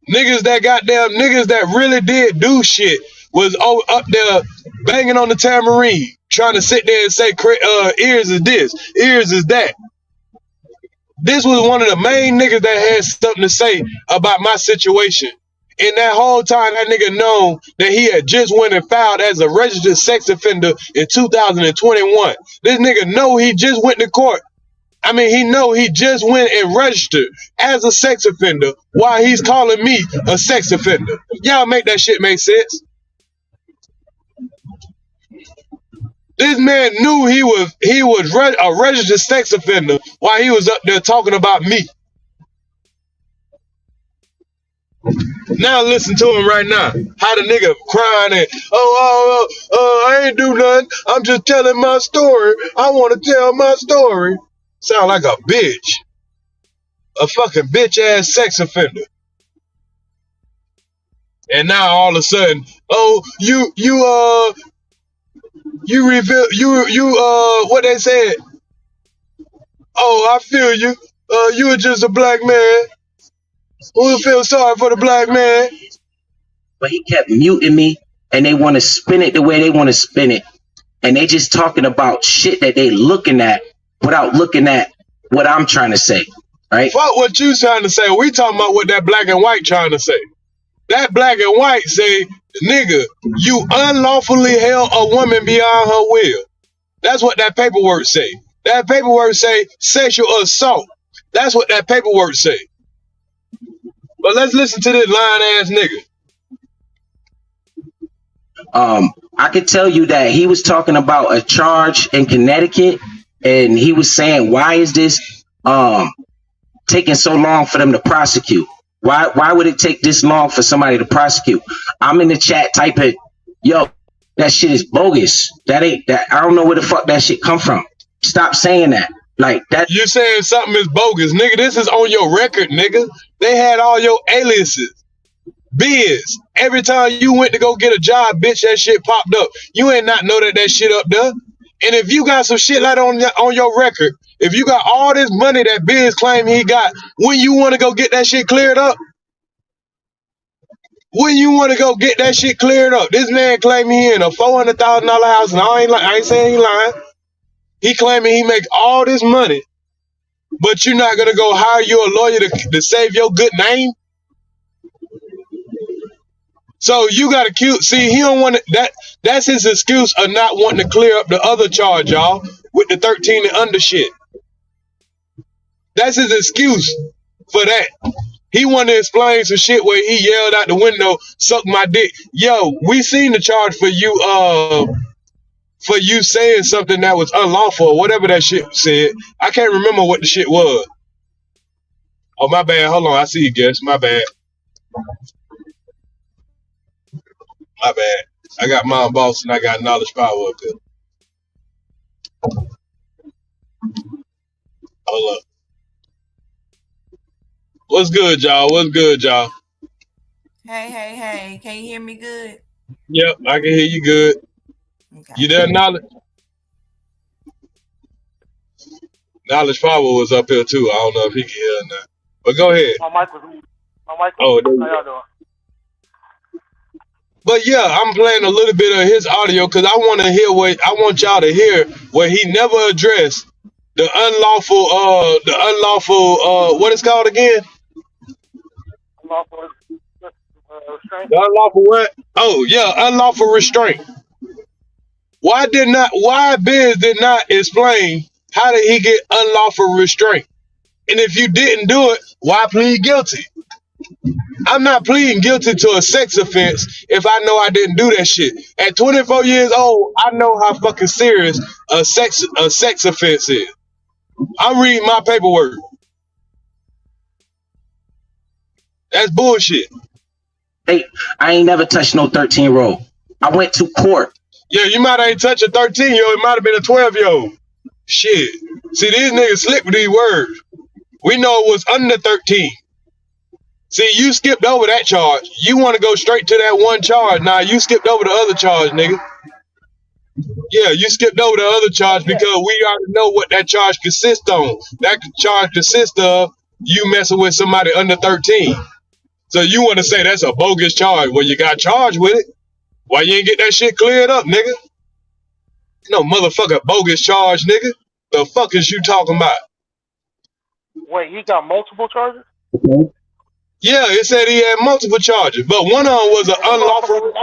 Niggas that goddamn niggas that really did do shit was up there banging on the tambourine, trying to sit there and say, ears is this, ears is that. This was one of the main niggas that had something to say about my situation. And that whole time, that nigga known that he had just went and filed as a registered sex offender in 2021. This nigga know he just went to court. I mean, he know he just went and registered as a sex offender while he's calling me a sex offender. Y'all make that shit make sense? This man knew he was a registered sex offender while he was up there talking about me. Now listen to him right now. How the nigga crying and I ain't do nothing. I'm just telling my story. I want to tell my story. Sound like a bitch. A fucking bitch ass sex offender. And now all of a sudden, you reveal what they said. Oh, I feel you. You were just a black man. Who feel sorry for the black man? But he kept muting me, and they want to spin it the way they want to spin it. And they just talking about shit that they looking at without looking at what I'm trying to say, right? Fuck what you trying to say. We talking about what that black and white trying to say. That black and white say, nigga, you unlawfully held a woman beyond her will. That's what that paperwork say. That paperwork say sexual assault. That's what that paperwork say. But let's listen to this lying ass nigga. I could tell you that he was talking about a charge in Connecticut, and he was saying, why is this taking so long for them to prosecute? Why would it take this long for somebody to prosecute? I'm in the chat typing, yo, that shit is bogus. That ain't that. I don't know where the fuck that shit come from. Stop saying that. Like that. You saying something is bogus, nigga. This is on your record, nigga. They had all your aliases. Biz. Every time you went to go get a job, bitch, that shit popped up. You ain't not know that shit up there. And if you got some shit like on your record, if you got all this money that Biz claimed he got, when you want to go get that shit cleared up? When you want to go get that shit cleared up? This man claimed he in a $400,000 house, and I ain't saying he lying. He claiming he make all this money, but you're not gonna go hire you a lawyer to save your good name? So you got to see, he don't want to, that's his excuse of not wanting to clear up the other charge, y'all, with the 13 and under shit. That's his excuse for that. He wanted to explain some shit where he yelled out the window, suck my dick. Yo, we seen the charge for you saying something that was unlawful or whatever that shit said. I can't remember what the shit was. Oh, my bad. Hold on. I see you, guess. My bad. My bad. I got Mom Boss and I got Knowledge Power up here. Hold up. What's good, y'all? What's good, y'all? Hey. Can you hear me good? Yep, I can hear you good. Okay. You there, Knowledge? Knowledge Power was up here too. I don't know if he can hear or not. But go ahead. My mic. Oh, there you how y'all doing? But yeah, I'm playing a little bit of his audio because I want y'all to hear where he never addressed the unlawful what it's called again? Unlawful restraint. The unlawful what? Oh yeah, unlawful restraint. Why Biz did not explain how did he get unlawful restraint? And if you didn't do it, why plead guilty? I'm not pleading guilty to a sex offense if I know I didn't do that shit. At 24 years old, I know how fucking serious a sex offense is. I'm reading my paperwork. That's bullshit. Hey, I ain't never touched no 13-year-old. I went to court. Yeah, you might ain't touch a 13-year-old. It might have been a 12-year-old. Shit. See, these niggas slick with these words. We know it was under 13. See, you skipped over that charge. You want to go straight to that one charge. Nah, you skipped over the other charge, nigga. Yeah, you skipped over the other charge because we already know what that charge consists on. That charge consists of you messing with somebody under 13. So you want to say that's a bogus charge? Well, you got charged with it. Why you ain't get that shit cleared up, nigga? No motherfucker bogus charge, nigga. The fuck is you talking about? Wait, he got multiple charges? Yeah, it said he had multiple charges, but one of them was an unlawful.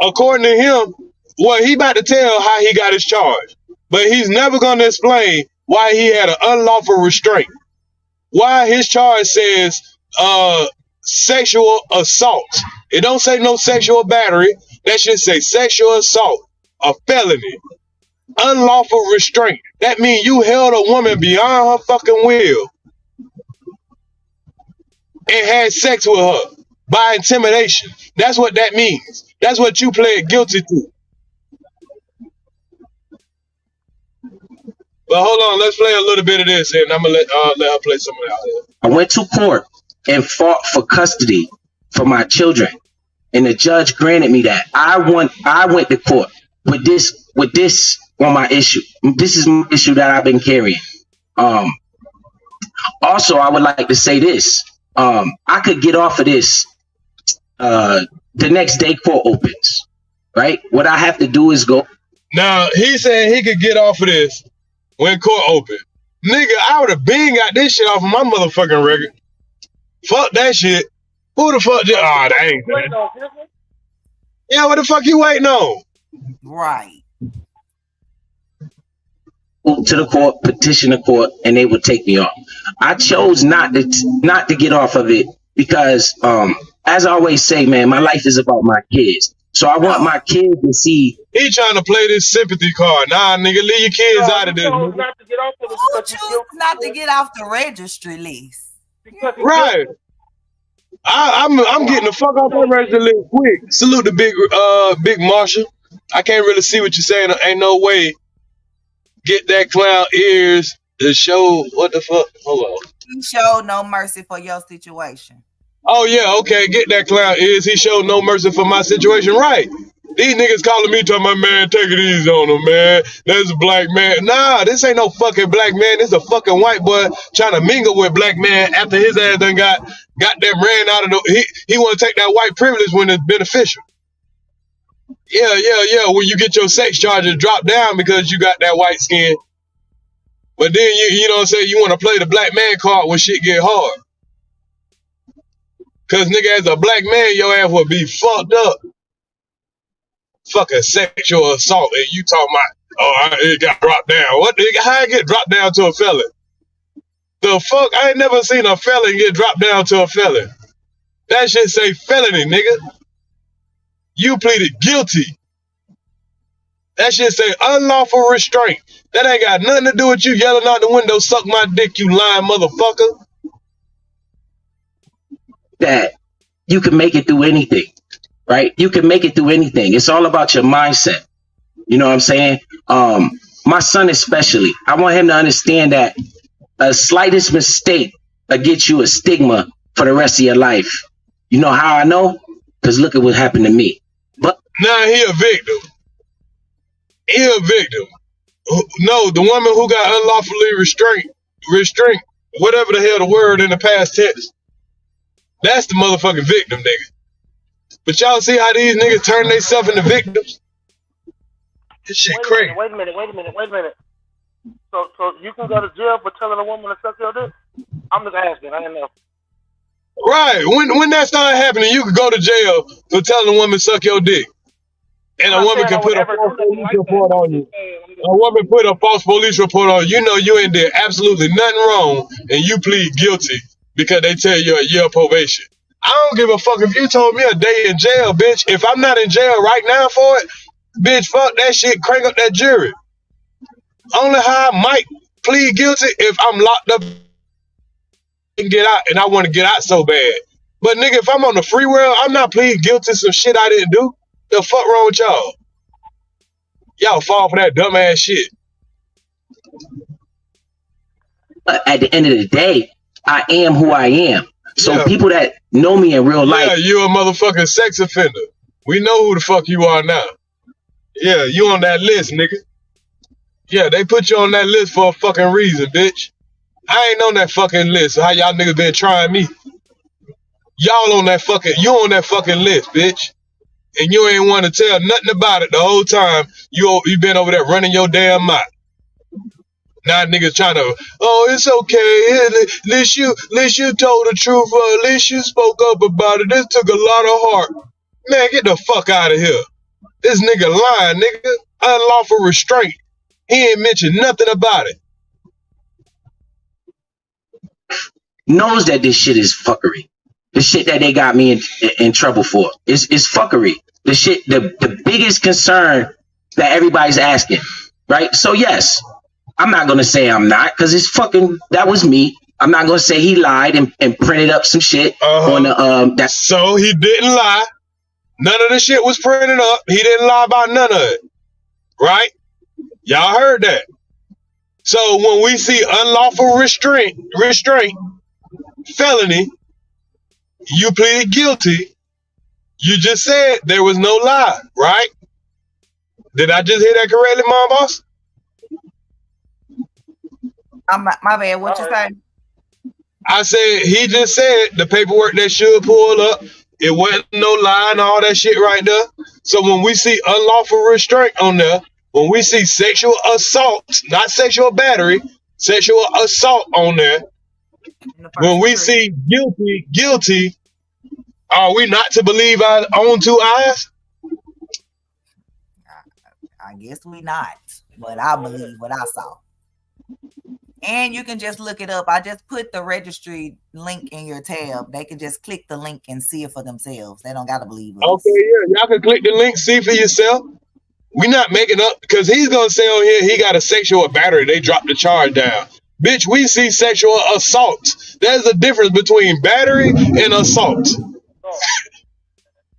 According to him, well, he about to tell how he got his charge, but he's never gonna explain why he had an unlawful restraint. Why his charge says sexual assault. It don't say no sexual battery. That should say sexual assault, a felony, unlawful restraint. That means you held a woman beyond her fucking will and had sex with her by intimidation. That's what that means. That's what you pled guilty to. But hold on, let's play a little bit of this, and I'm gonna let her play some of that. I went to court and fought for custody for my children, and the judge granted me that. I went to court with this on my issue. This is my issue that I've been carrying. Also, I would like to say this. I could get off of this the next day court opens, right? What I have to do is go. Now, he said he could get off of this when court open. Nigga, I would have been got this shit off of my motherfucking record. Fuck that shit. Who the fuck just... Oh, that ain't that. Yeah, what the fuck you waiting on? Right. To the court, petition the court, and they would take me off. I chose not to get off of it because, as I always say, man, my life is about my kids. So I want my kids to see. He trying to play this sympathy card. Nah, nigga, leave your kids out of this. Who choose not to get off the registry list? Right. I'm getting the fuck off that registry list quick. Salute the big Marshall. I can't really see what you're saying. Ain't no way. Get that clown ears to show what the fuck. Hold on. He showed no mercy for your situation. Oh yeah, okay. Get that clown ears. He showed no mercy for my situation. Right. These niggas calling me talking about, man, take it easy on him, man. That's a black man. Nah, this ain't no fucking black man. This a fucking white boy trying to mingle with black man after his ass done got them ran out of the... He want to take that white privilege when it's beneficial. Yeah. When you get your sex charges dropped down because you got that white skin. But then you know what I'm saying, you want to play the black man card when shit get hard. Cause nigga, as a black man, your ass would be fucked up. Fucking sexual assault, and you talking about, it got dropped down. What? How it get dropped down to a felon? The fuck? I ain't never seen a felon get dropped down to a felon. That shit say felony, nigga. You pleaded guilty. That shit say unlawful restraint. That ain't got nothing to do with you yelling out the window, suck my dick, you lying motherfucker. That you can make it through anything, right? You can make it through anything. It's all about your mindset. You know what I'm saying? My son especially, I want him to understand that a slightest mistake will get you a stigma for the rest of your life. You know how I know? Because look at what happened to me. But nah, he a victim. He a victim. No, the woman who got unlawfully restraint, whatever the hell the word in the past tense, that's the motherfucking victim, nigga. But y'all see how these niggas turn themselves into victims? This shit crazy. Wait a minute. So you can go to jail for telling a woman to suck your dick? I'm just asking. I didn't know. Right. When that started happening, you could go to jail for telling a woman to suck your dick. And a woman can put a false police report on you. A woman put a false police report on you. You know you ain't did absolutely nothing wrong, and you plead guilty because they tell you a year probation. I don't give a fuck if you told me a day in jail, bitch. If I'm not in jail right now for it, bitch, fuck that shit. Crank up that jury. Only how I might plead guilty if I'm locked up and get out, and I want to get out so bad. But nigga, if I'm on the free world, I'm not pleading guilty to some shit I didn't do. The fuck wrong with y'all? Y'all fall for that dumbass shit. But at the end of the day, I am who I am. So people that know me in real life. Yeah, you a motherfucking sex offender. We know who the fuck you are now. Yeah, you on that list, nigga. Yeah, they put you on that list for a fucking reason, bitch. I ain't on that fucking list. So how y'all niggas been trying me? Y'all on that fucking, you on that fucking list, bitch. And you ain't want to tell nothing about it the whole time you been over there running your damn mouth. Now niggas trying to, oh, it's okay. At least you told the truth. At least you spoke up about it. This took a lot of heart. Man, get the fuck out of here. This nigga lying, nigga. Unlawful restraint. He ain't mentioned nothing about it. Knows that this shit is fuckery. The shit that they got me in trouble for is fuckery. The shit, the biggest concern that everybody's asking, right? So yes, I'm not gonna say I'm not, because it's fucking, that was me. I'm not gonna say he lied and printed up some shit on the that. So he didn't lie. None of the shit was printed up. He didn't lie about none of it. Right? Y'all heard that. So when we see unlawful restraint, felony, you pleaded guilty. You just said there was no lie, right? Did I just hear that correctly, Mom Boss? My bad. What you say? I said, he just said the paperwork that should pull up, it wasn't no lie and all that shit right there. So when we see unlawful restraint on there, when we see sexual assault, not sexual battery, sexual assault on there, when we see guilty, are we not to believe our own two eyes? I guess we not, but I believe what I saw. And you can just look it up. I just put the registry link in your tab. They can just click the link and see it for themselves. They don't gotta believe us. Okay, yeah, y'all can click the link, see for yourself. We not making up, because he's gonna say on here he got a sexual battery. They dropped the charge down. Bitch, we see sexual assault. There's a difference between battery and assault.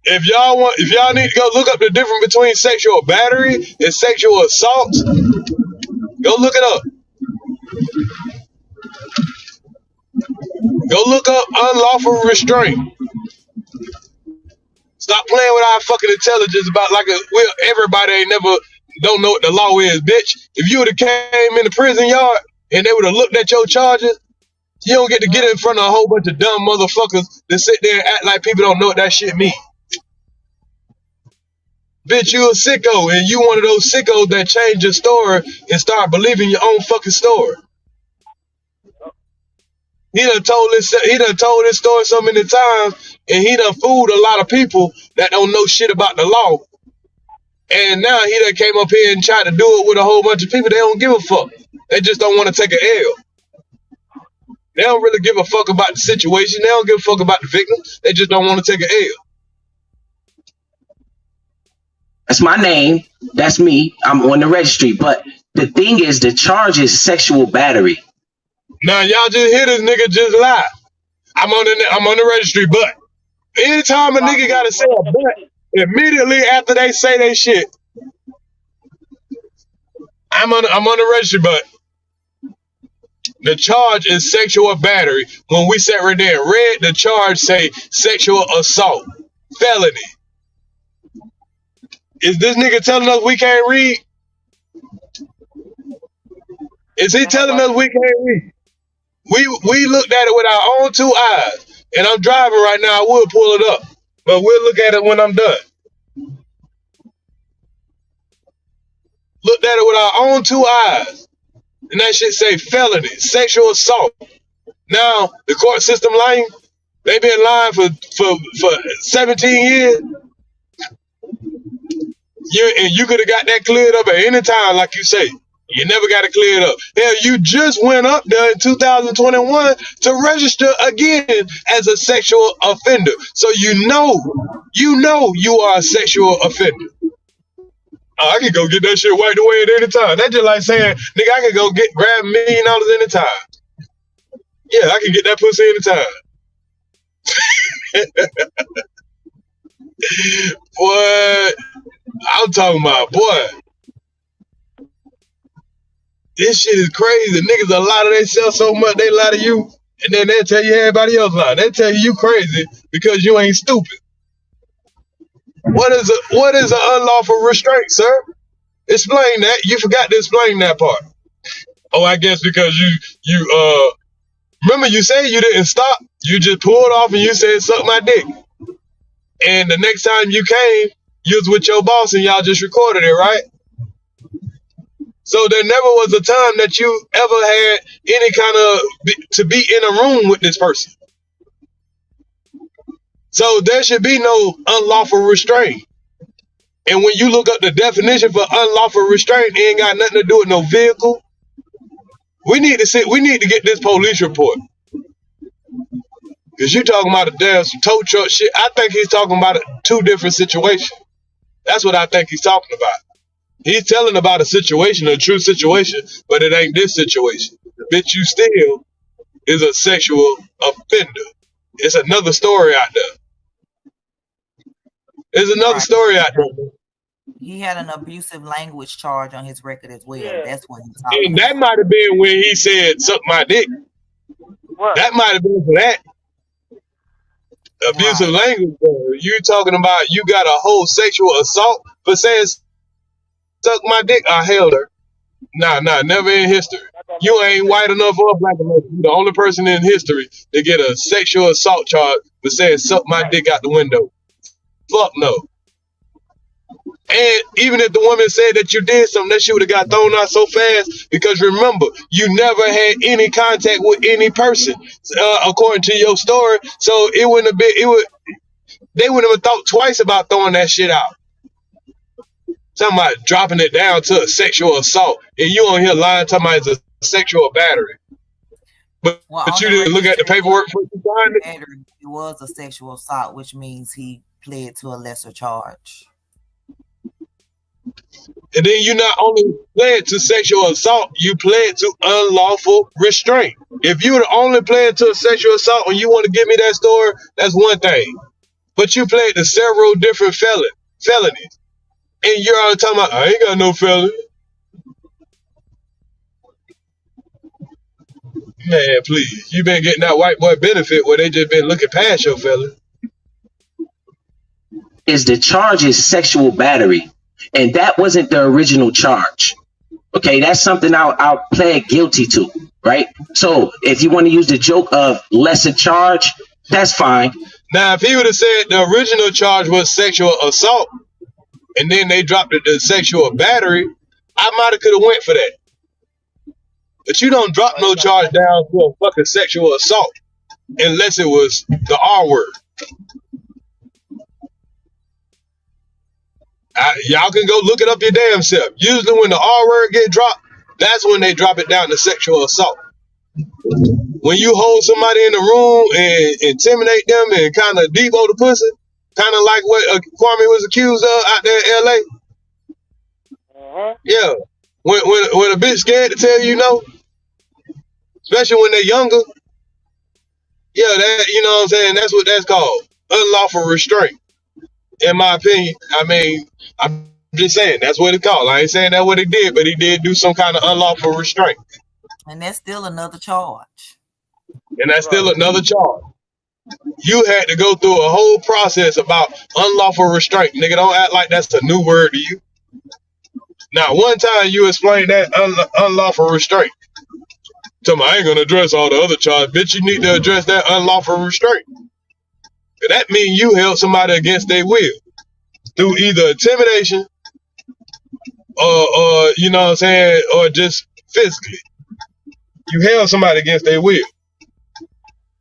If y'all need to go look up the difference between sexual battery and sexual assault, go look it up. Go look up unlawful restraint. Stop playing with our fucking intelligence about everybody ain't never don't know what the law is, bitch. If you would have came in the prison yard and they would have looked at your charges, you don't get to get in front of a whole bunch of dumb motherfuckers that sit there and act like people don't know what that shit means. Bitch, you a sicko, and you one of those sickos that change your story and start believing your own fucking story. He done told this story so many times, and he done fooled a lot of people that don't know shit about the law. And now he done came up here and tried to do it with a whole bunch of people. They don't give a fuck. They just don't want to take an L. They don't really give a fuck about the situation. They don't give a fuck about the victim. They just don't want to take an L. That's my name. That's me. I'm on the registry. But the thing is, the charge is sexual battery. Now y'all just hear this nigga just lie. I'm on the registry, but anytime a nigga gotta say a but, immediately after they say they shit, I'm on the registry, but the charge is sexual battery. When we sat right there and read, the charge say sexual assault, felony. Is this nigga telling us we can't read? Is he telling us we can't read? We looked at it with our own two eyes, and I'm driving right now. I will pull it up, but we'll look at it when I'm done. Looked at it with our own two eyes, and that shit say felony, sexual assault. Now the court system lying. They been lying for 17 years. You could have got that cleared up at any time, like you say. You never got it cleared up. Hell, you just went up there in 2021 to register again as a sexual offender. So you know you are a sexual offender. I can go get that shit wiped away at any time. That's just like saying, nigga, I can go grab $1 million anytime. Yeah, I can get that pussy anytime. What? I'm talking about, boy. This shit is crazy. Niggas a lie to themselves so much, they lie to you, and then they tell you everybody else lie. They tell you crazy because you ain't stupid. What is an unlawful restraint, sir? Explain that. You forgot to explain that part. Oh, I guess because Remember, you said you didn't stop. You just pulled off and you said, suck my dick. And the next time you came, you was with your boss and y'all just recorded it, right? So there never was a time that you ever had any kind of to be in a room with this person. So there should be no unlawful restraint. And when you look up the definition for unlawful restraint, it ain't got nothing to do with no vehicle. We need to get this police report. Because you talking about a damn tow truck shit. I think he's talking about two different situations. That's what I think he's talking about. He's telling about a situation, a true situation, but it ain't this situation. The bitch you steal is a sexual offender. It's another story out there. There's another story out there. He had an abusive language charge on his record as well. Yeah. That's what he's talking And about. that might have been when he said, suck my dick. Right. That might have been for that. Abusive language, though. You talking about you got a whole sexual assault for saying, suck my dick? I held her. Nah, never in history. You ain't white enough or black enough. You're the only person in history to get a sexual assault charge for saying, suck my dick out the window. Fuck no. And even if the woman said that you did something, that shit would have got thrown out so fast. Because remember, you never had any contact with any person, according to your story. So it wouldn't have been. They wouldn't have thought twice about throwing that shit out. Talking about dropping it down to a sexual assault, and you on here lying talking about it's a sexual battery. But you didn't look at the paperwork for you signed it. It was a sexual assault, which means he pled to a lesser charge. And then you not only pled to sexual assault, you pled to unlawful restraint. If you would only pled to a sexual assault and you want to give me that story, that's one thing. But you pled to several different felonies. And you're all talking about, I ain't got no felony. Man, please. You been getting that white boy benefit where they just been looking past your felony. Is the charge is sexual battery. And that wasn't the original charge. Okay, that's something I'll plead guilty to, right? So if you want to use the joke of lesser charge, that's fine. Now, if he would have said the original charge was sexual assault, and then they dropped it to sexual battery, I might have could have went for that. But you don't drop no charge down to a fucking sexual assault unless it was the R word. Y'all can go look it up your damn self. Usually when the R word get dropped, that's when they drop it down to sexual assault. When you hold somebody in the room and intimidate them and kind of debo the pussy, kind of like what Kwame was accused of out there in LA. Yeah. When a bitch scared to tell you no, especially when they're younger, yeah, that, you know what I'm saying, that's what that's called. Unlawful restraint. In my opinion, I mean, I'm just saying that's what it's called. I ain't saying that's what he did, but he did do some kind of unlawful restraint. And that's still another charge. And that's still another charge. You had to go through a whole process about unlawful restraint. Nigga, don't act like that's a new word to you. Now, one time you explained that unlawful restraint. Tell me, I ain't going to address all the other charges. Bitch, you need to address that unlawful restraint. And that means you held somebody against their will through either intimidation or you know what I'm saying, or just physically. You held somebody against their will.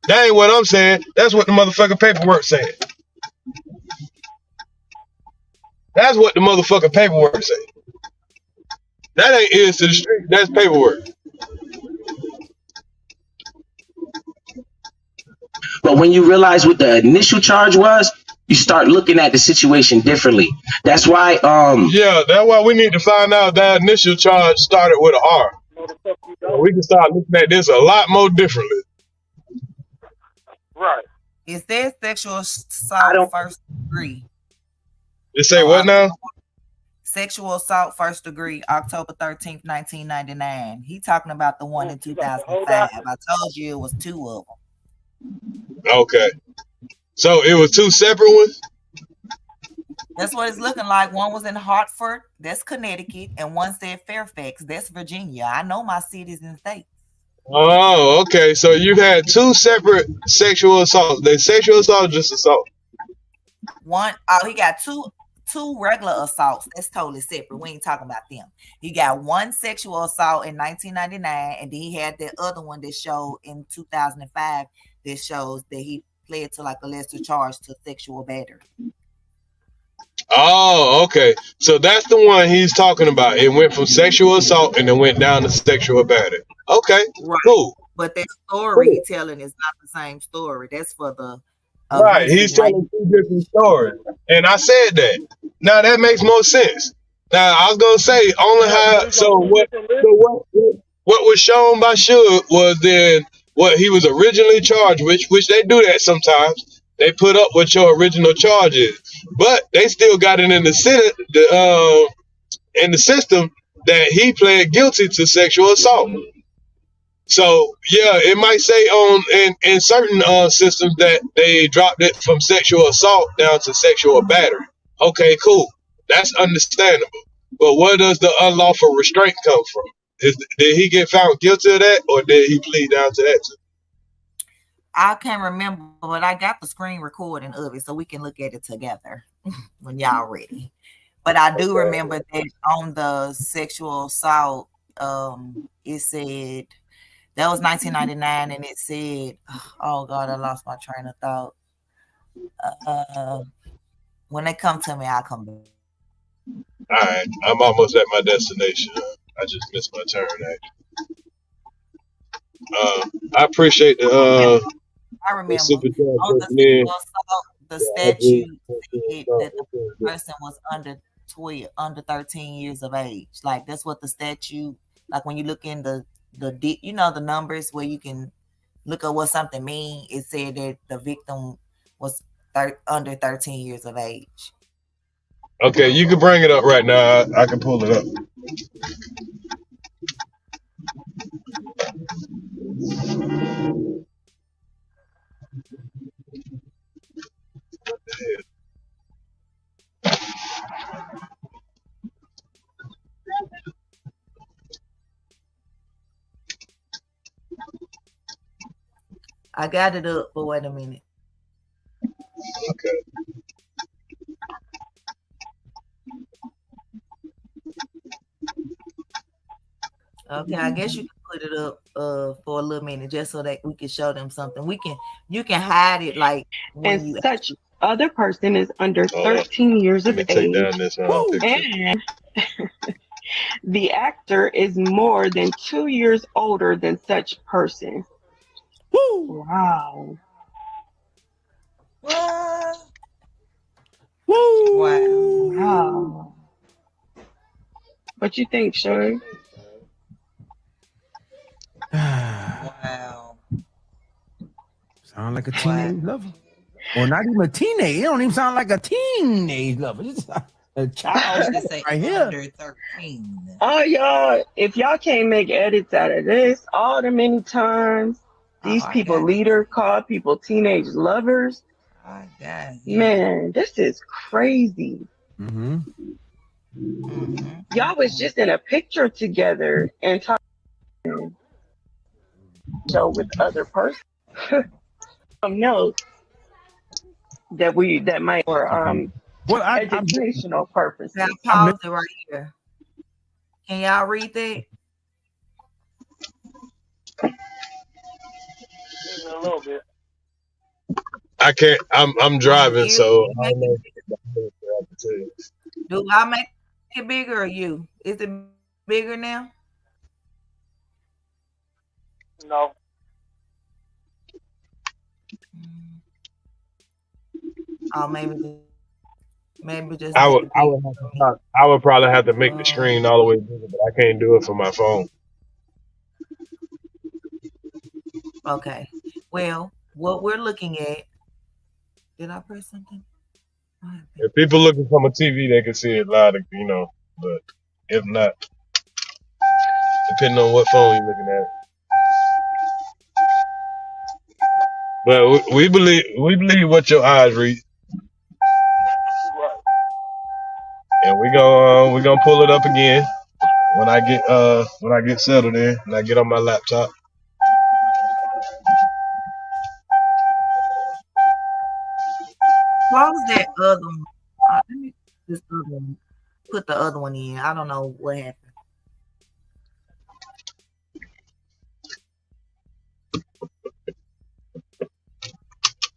That ain't what I'm saying. That's what the motherfucking paperwork saying. That's what the motherfucking paperwork saying. That ain't is to the street. That's paperwork. But when you realize what the initial charge was, you start looking at the situation differently. That's why yeah, that's why we need to find out that initial charge started with an R. We can start looking at this a lot more differently. Right. It says sexual assault first degree. It say what now? Sexual assault first degree, October 13th, 1999. He talking about the one in 2005. I told you it was two of them. Okay. So it was two separate ones? That's what it's looking like. One was in Hartford, that's Connecticut, and one said Fairfax, that's Virginia. I know my cities and states. Oh, okay. So you've had two separate sexual assaults. The sexual assault, just assault. He got two regular assaults. That's totally separate. We ain't talking about them. He got one sexual assault in 1999, and then he had the other one that showed in 2005 that shows that he pled to like a lesser charge to sexual battery. Oh, okay. So that's the one he's talking about. It went from sexual assault and then went down to sexual battery. Okay, Right. cool. But that story he's telling is not the same story. That's for the Right, he's telling two different stories, and I said that. Now that makes more sense. Now I was gonna say only how. So what? What was shown by Suge was then what he was originally charged, which they do that sometimes. They put up what your original charge is, but they still got it in the Senate, in the system that he pled guilty to sexual assault. So yeah, it might say on in certain systems that they dropped it from sexual assault down to sexual battery. Okay, cool, that's understandable. But where does the unlawful restraint come from? Did he get found guilty of that, or did he plead down to that too? I can't remember, but I got the screen recording of it, so we can look at it together when y'all ready. But I do remember that on the sexual assault, it said that was 1999, and it said, "Oh God, I lost my train of thought." When they come to me, I'll come back. All right, I'm almost at my destination. I just missed my turn. I appreciate the I remember super chat on the coming in. sexual assault, the statute said that the person was under 12, under 13 years of age. Like that's what the statute. Like when you look in the the numbers where you can look at what something mean. It said that the victim was under 13 years of age. Okay, you can bring it up right now. I can pull it up. I got it up, but wait a minute. Okay. Okay, I guess you can put it up for a little minute just so that we can show them something. You can hide it like when And you such other person is under 13 years of Let me take age, down this picture. and the actor is more than 2 years older than such person. Woo! Wow. what? Woo! Wow. Wow. What you think, Sherry? Wow. Sound like a teenage lover. Or not even a teenage. It don't even sound like a teenage lover. It's a child right here. Under 13. Oh, y'all, if y'all can't make edits out of this, all the many times these people leader call people teenage lovers. Man, this is crazy. Mm-hmm. Y'all was just in a picture together and talking show with other person. Notes that might for educational purposes. Now pause it right here. Can y'all read that? A little bit. I can't. I'm driving, so I don't know. Do I make it bigger or you? Is it bigger now? No. Oh, maybe just. I would probably have to make the screen all the way bigger, but I can't do it from my phone. Okay. Well, what we're looking at. Did I press something? If people looking from a TV, they can see it loud, But if not, depending on what phone you're looking at. But we believe what your eyes read, and we gonna pull it up again when I get settled in and I get on my laptop. Close that other one. Let me this other one. Put the other one in. I don't know what happened.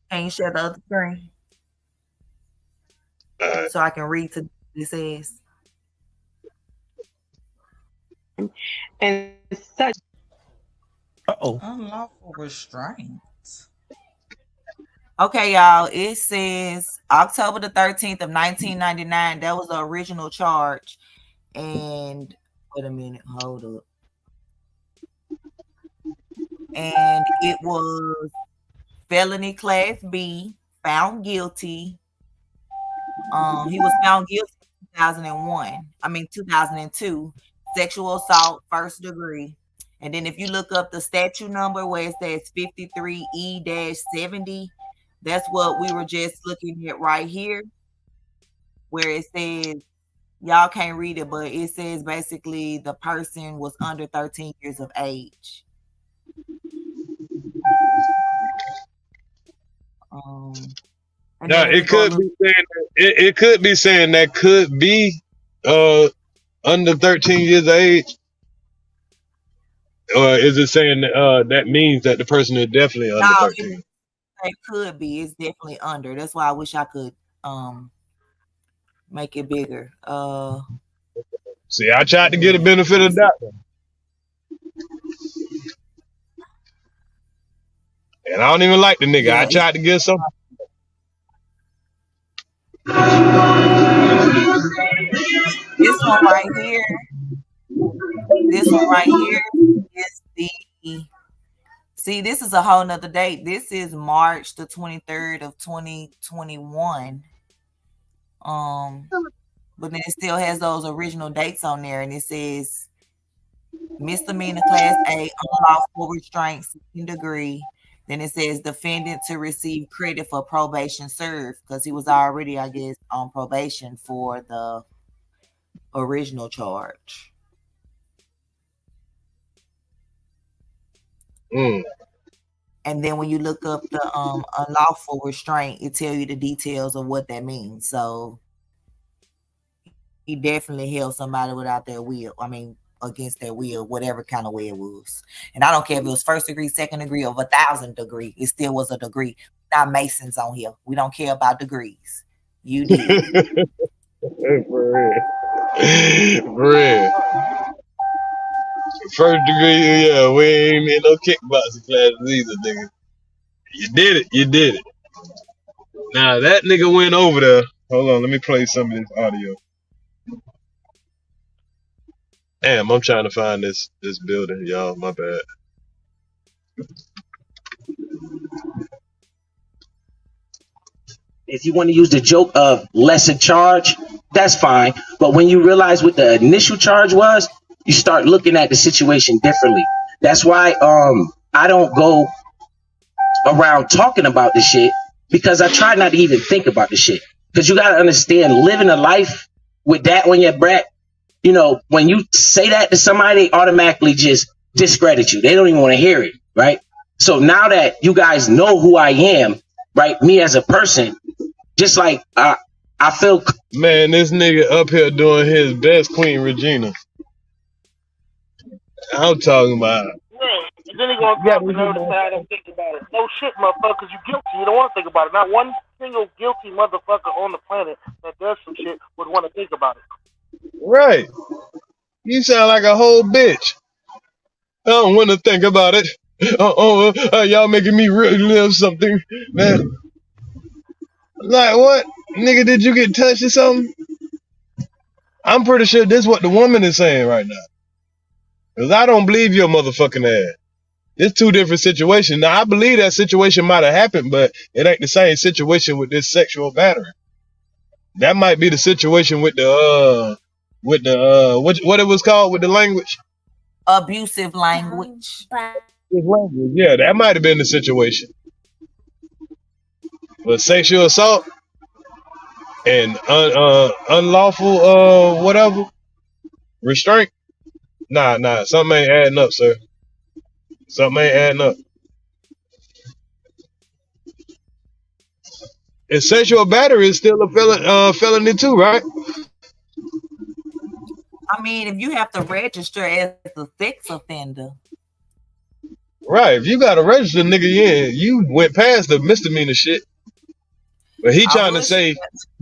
Can you share the other screen so I can read to this says? And such unlawful restraint. Okay, y'all. It says October the 13th of 1999. That was the original charge. And wait a minute, hold up. And it was felony class B, found guilty. He was found guilty in 2002, sexual assault, first degree. And then if you look up the statute number where it says 53E-70, that's what we were just looking at right here, where it says, y'all can't read it, but it says basically the person was under 13 years of age. It could be saying that could be under 13 years of age, or is it saying that means that the person is definitely under 13? It could be. It's definitely under. That's why I wish I could make it bigger. See, I tried to get a benefit of that, and I don't even like the nigga. Yeah, I tried to get something. This one right here. This one right here is the. See, this is a whole nother date. This is March the 23rd of 2021. But then it still has those original dates on there, and it says misdemeanor class A, unlawful restraint, second degree. Then it says defendant to receive credit for probation served, because he was already, I guess, on probation for the original charge. And then when you look up the unlawful restraint, it tells you the details of what that means. So he definitely held somebody without their will. I mean, against their will, whatever kind of way it was. And I don't care if it was first degree, second degree, or 1,000 degree. It still was a degree. Not Masons on here. We don't care about degrees. You did. For real. First degree, yeah, we ain't in no kickboxing classes either, nigga. You did it. Now that nigga went over there. Hold on, let me play some of this audio. Damn, I'm trying to find this building, y'all. My bad. If you want to use the joke of lesser charge, that's fine. But when you realize what the initial charge was, you start looking at the situation differently. That's why I don't go around talking about this shit, because I try not to even think about the shit. Because you got to understand, living a life with that on your back, you know, when you say that to somebody, they automatically just discredit you. They don't even want to hear it, right? So now that you guys know who I am, right, me as a person, just like I feel. Man, this nigga up here doing his best, Queen Regina. I'm talking about. And then he gonna drop another side and think about it. No shit, motherfuckers, you guilty. You don't want to think about it. Not one single guilty motherfucker on the planet that does some shit would want to think about it. Right. You sound like a whole bitch. I don't want to think about it. Y'all making me really live something, man. Like what? Nigga, did you get touched or something? I'm pretty sure this is what the woman is saying right now. Because I don't believe your motherfucking ass. It's two different situations. Now, I believe that situation might have happened, but it ain't the same situation with this sexual battery. That might be the situation with the what it was called with the language? Abusive language. Yeah, that might have been the situation. But sexual assault and unlawful whatever restraint. Nah, something ain't adding up, sir. Something ain't adding up. And sexual battery is still a felony too, right? I mean, if you have to register as a sex offender. Right. If you got to register, nigga, yeah, you went past the misdemeanor shit. But he trying to say he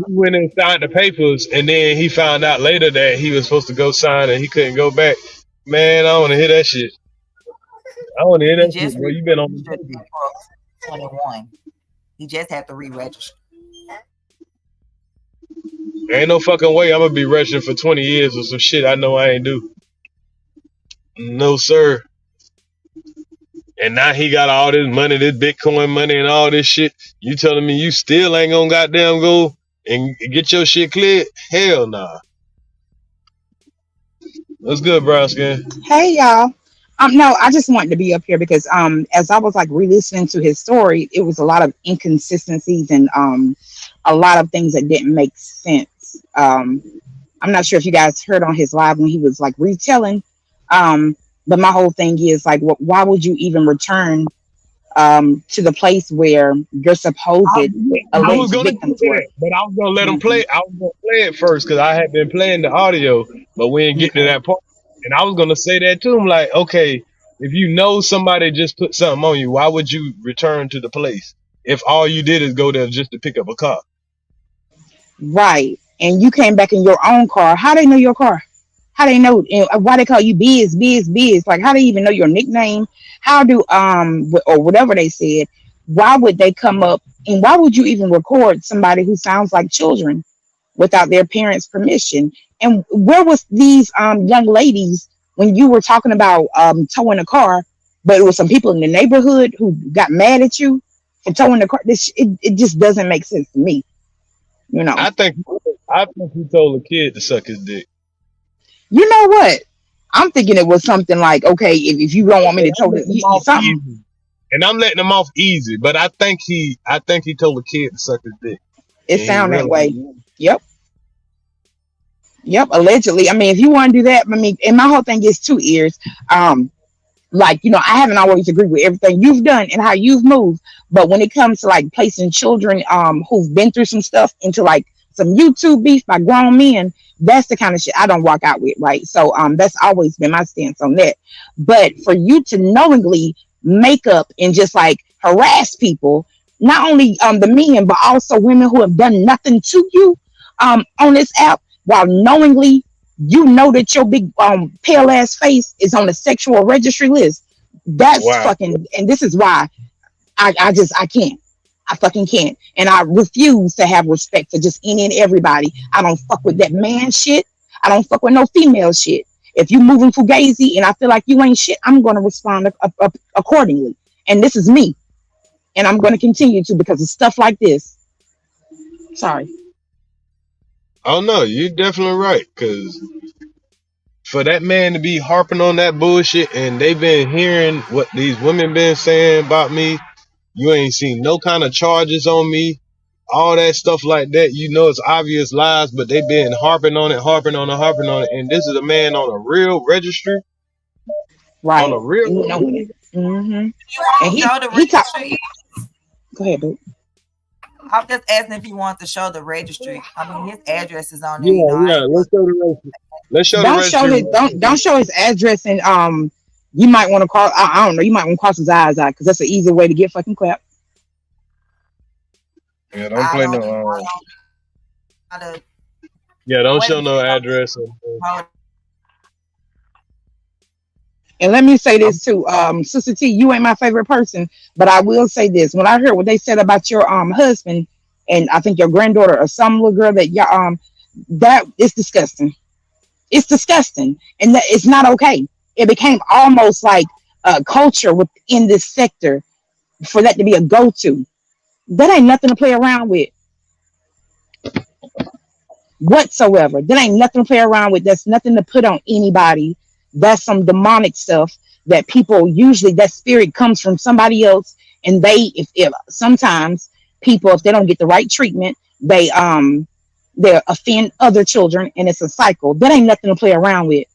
went and signed the papers, and then he found out later that he was supposed to go sign and he couldn't go back. Man, I don't want to hear that shit. I want to hear He that shit, just bro. You been on registered before 21. He just had to re-register. Ain't no fucking way I'm gonna be registered for 20 years or some shit I know I ain't do. No, sir. And now he got all this money, this Bitcoin money and all this shit. You telling me you still ain't gonna goddamn go and get your shit cleared? Hell nah. What's good, brown skin? Hey y'all. No, I just wanted to be up here because as I was like re-listening to his story, it was a lot of inconsistencies and a lot of things that didn't make sense. I'm not sure if you guys heard on his live when he was like retelling. But my whole thing is like, why would you even return to the place where your supposed I was alleged gonna do victims were? that, but I was gonna let him Mhm. play. I was gonna play it first because I had been playing the audio, but we didn't get to Okay. that part. And I was gonna say that to him, like, okay, if you know somebody just put something on you, why would you return to the place if all you did is go there just to pick up a car? Right. And you came back in your own car. How they know your car? How they know why they call you Biz? Like how they even know your nickname? How do or whatever they said? Why would they come up and why would you even record somebody who sounds like children without their parents' permission? And where was these young ladies when you were talking about towing a car, but it was some people in the neighborhood who got mad at you for towing the car? It just doesn't make sense to me, you know. I think he told a kid to suck his dick. You know what? I'm thinking it was something like, okay, if you don't want me And to I'm tow this, letting him off something. easy. And I'm letting him off easy, but I think he told a kid to suck his dick. It And he sound that realized. way. Yep. Yep. Allegedly. I mean, if you want to do that, I mean, and my whole thing is 2 ears. Like, you know, I haven't always agreed with everything you've done and how you've moved, but when it comes to like placing children who've been through some stuff into like some YouTube beef by grown men, that's the kind of shit I don't walk out with, right? So that's always been my stance on that. But for you to knowingly make up and just like harass people, not only the men but also women who have done nothing to you on this app, while knowingly you know that your big pale ass face is on the sexual registry list. That's Wow. fucking, and this is why I can't. I fucking can't. And I refuse to have respect for just any and everybody. I don't fuck with that man shit. I don't fuck with no female shit. If you moving fugazi and I feel like you ain't shit, I'm going to respond accordingly. And this is me. And I'm going to continue to because of stuff like this. Sorry. Oh no, you're definitely right. Cause for that man to be harping on that bullshit and they've been hearing what these women been saying about me, you ain't seen no kind of charges on me, all that stuff like that. You know it's obvious lies, but they been harping on it. And this is a man on a real registry. Right. On a real And, you know, registry. mm-hmm. And Show the he talk. registry. Go ahead, boo. I'm just asking if you want to show the registry. I mean, his address is on there. You know, Yeah. Let's show the registry. Let's show the Don't show registry. his don't show his address and you might want to call I don't know, you might want to cross his eyes out because that's an easy way to get fucking clapped. Yeah, don't play no. don't Don't show no address. And let me say this too, Sister T, you ain't my favorite person, but I will say this: when I heard what they said about your husband and I think your granddaughter or some little girl that y'all that is disgusting. It's disgusting, and that it's not okay. It became almost like a culture within this sector for that to be a go-to. That ain't nothing to play around with whatsoever. That ain't nothing to play around with. That's nothing to put on anybody. That's some demonic stuff that people usually that spirit comes from somebody else, and they if sometimes people if they don't get the right treatment, they offend other children, and it's a cycle. That ain't nothing to play around with.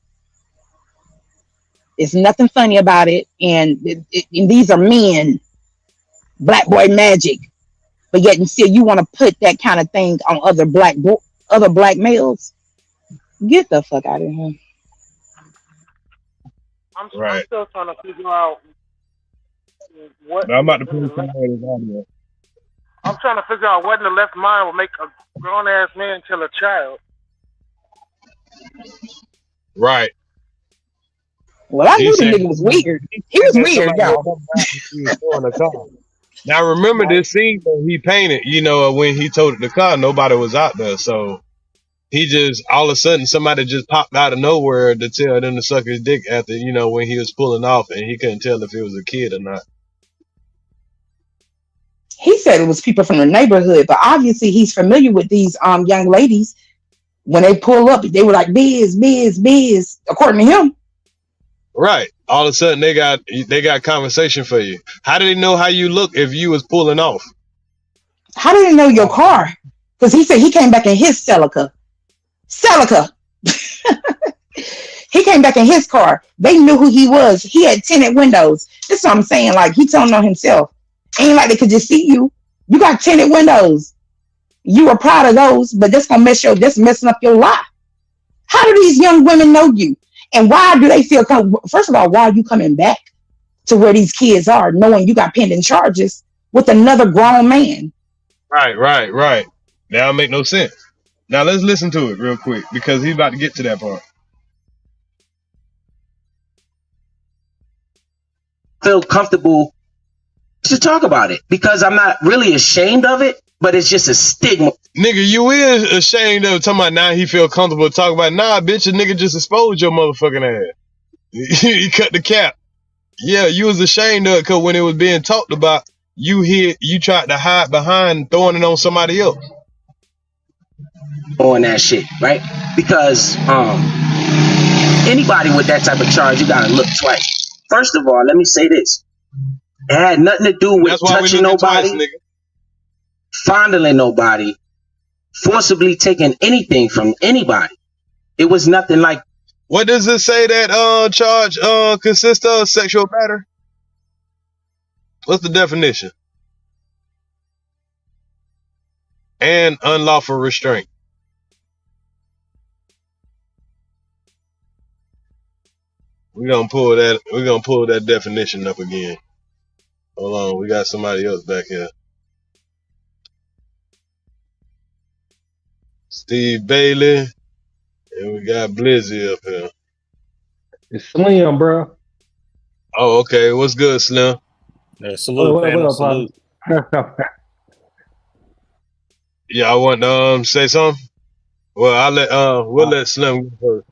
It's nothing funny about it, and these are men, black boy magic. but yet and still you want to put that kind of thing on other black males. Get the fuck out of here. I'm Right. still trying to figure out what. I'm about to put somebody's audio. I'm trying to figure out what in the left mind will make a grown ass man kill a child. Right. Well, I He knew the said nigga was weird. He was that weird, somebody y'all. was throwing the car. Now remember this scene that he painted, when he totaled the car, nobody was out there. So he just all of a sudden somebody just popped out of nowhere to tell them to suck his dick after, when he was pulling off and he couldn't tell if it was a kid or not. He said it was people from the neighborhood, but obviously he's familiar with these young ladies. When they pull up, they were like, Biz, Biz, Biz, according to him. Right. All of a sudden they got conversation for you. How do they know how you look if you was pulling off? How do they know your car? Because he said he came back in his Celica. He came back in his car. They knew who he was. He had tinted windows. That's what I'm saying. Like, he telling on himself. Ain't like they could just see you. You got tinted windows. You were proud of those, but that's messing up your life. How do these young women know you? And why do they feel first of all, why are you coming back to where these kids are, knowing you got pending charges with another grown man? Right. That don't make no sense. Now let's listen to it real quick because he's about to get to that part. Feel comfortable to talk about it because I'm not really ashamed of it, but it's just a stigma. Nigga, you is ashamed of talking about now he feel comfortable talking about nah, bitch, a nigga just exposed your motherfucking ass. He cut the cap. Yeah, you was ashamed of it because when it was being talked about, you tried to hide behind throwing it on somebody else. On that shit, right? Because anybody with that type of charge, you gotta look twice. First of all, let me say this. It had nothing to do with touching nobody, twice, fondling nobody, forcibly taking anything from anybody. It was nothing like. What does it say that charge consists of? Sexual battery? What's the definition? And unlawful restraint. We're gonna pull that definition up again. Hold on, we got somebody else back here. Steve Bailey. And we got Blizzy up here. It's Slim, bro. Oh, okay. What's good, Slim? Yeah, salute, panel, salute. Yeah, I want to say something. Well, we'll let Slim go first.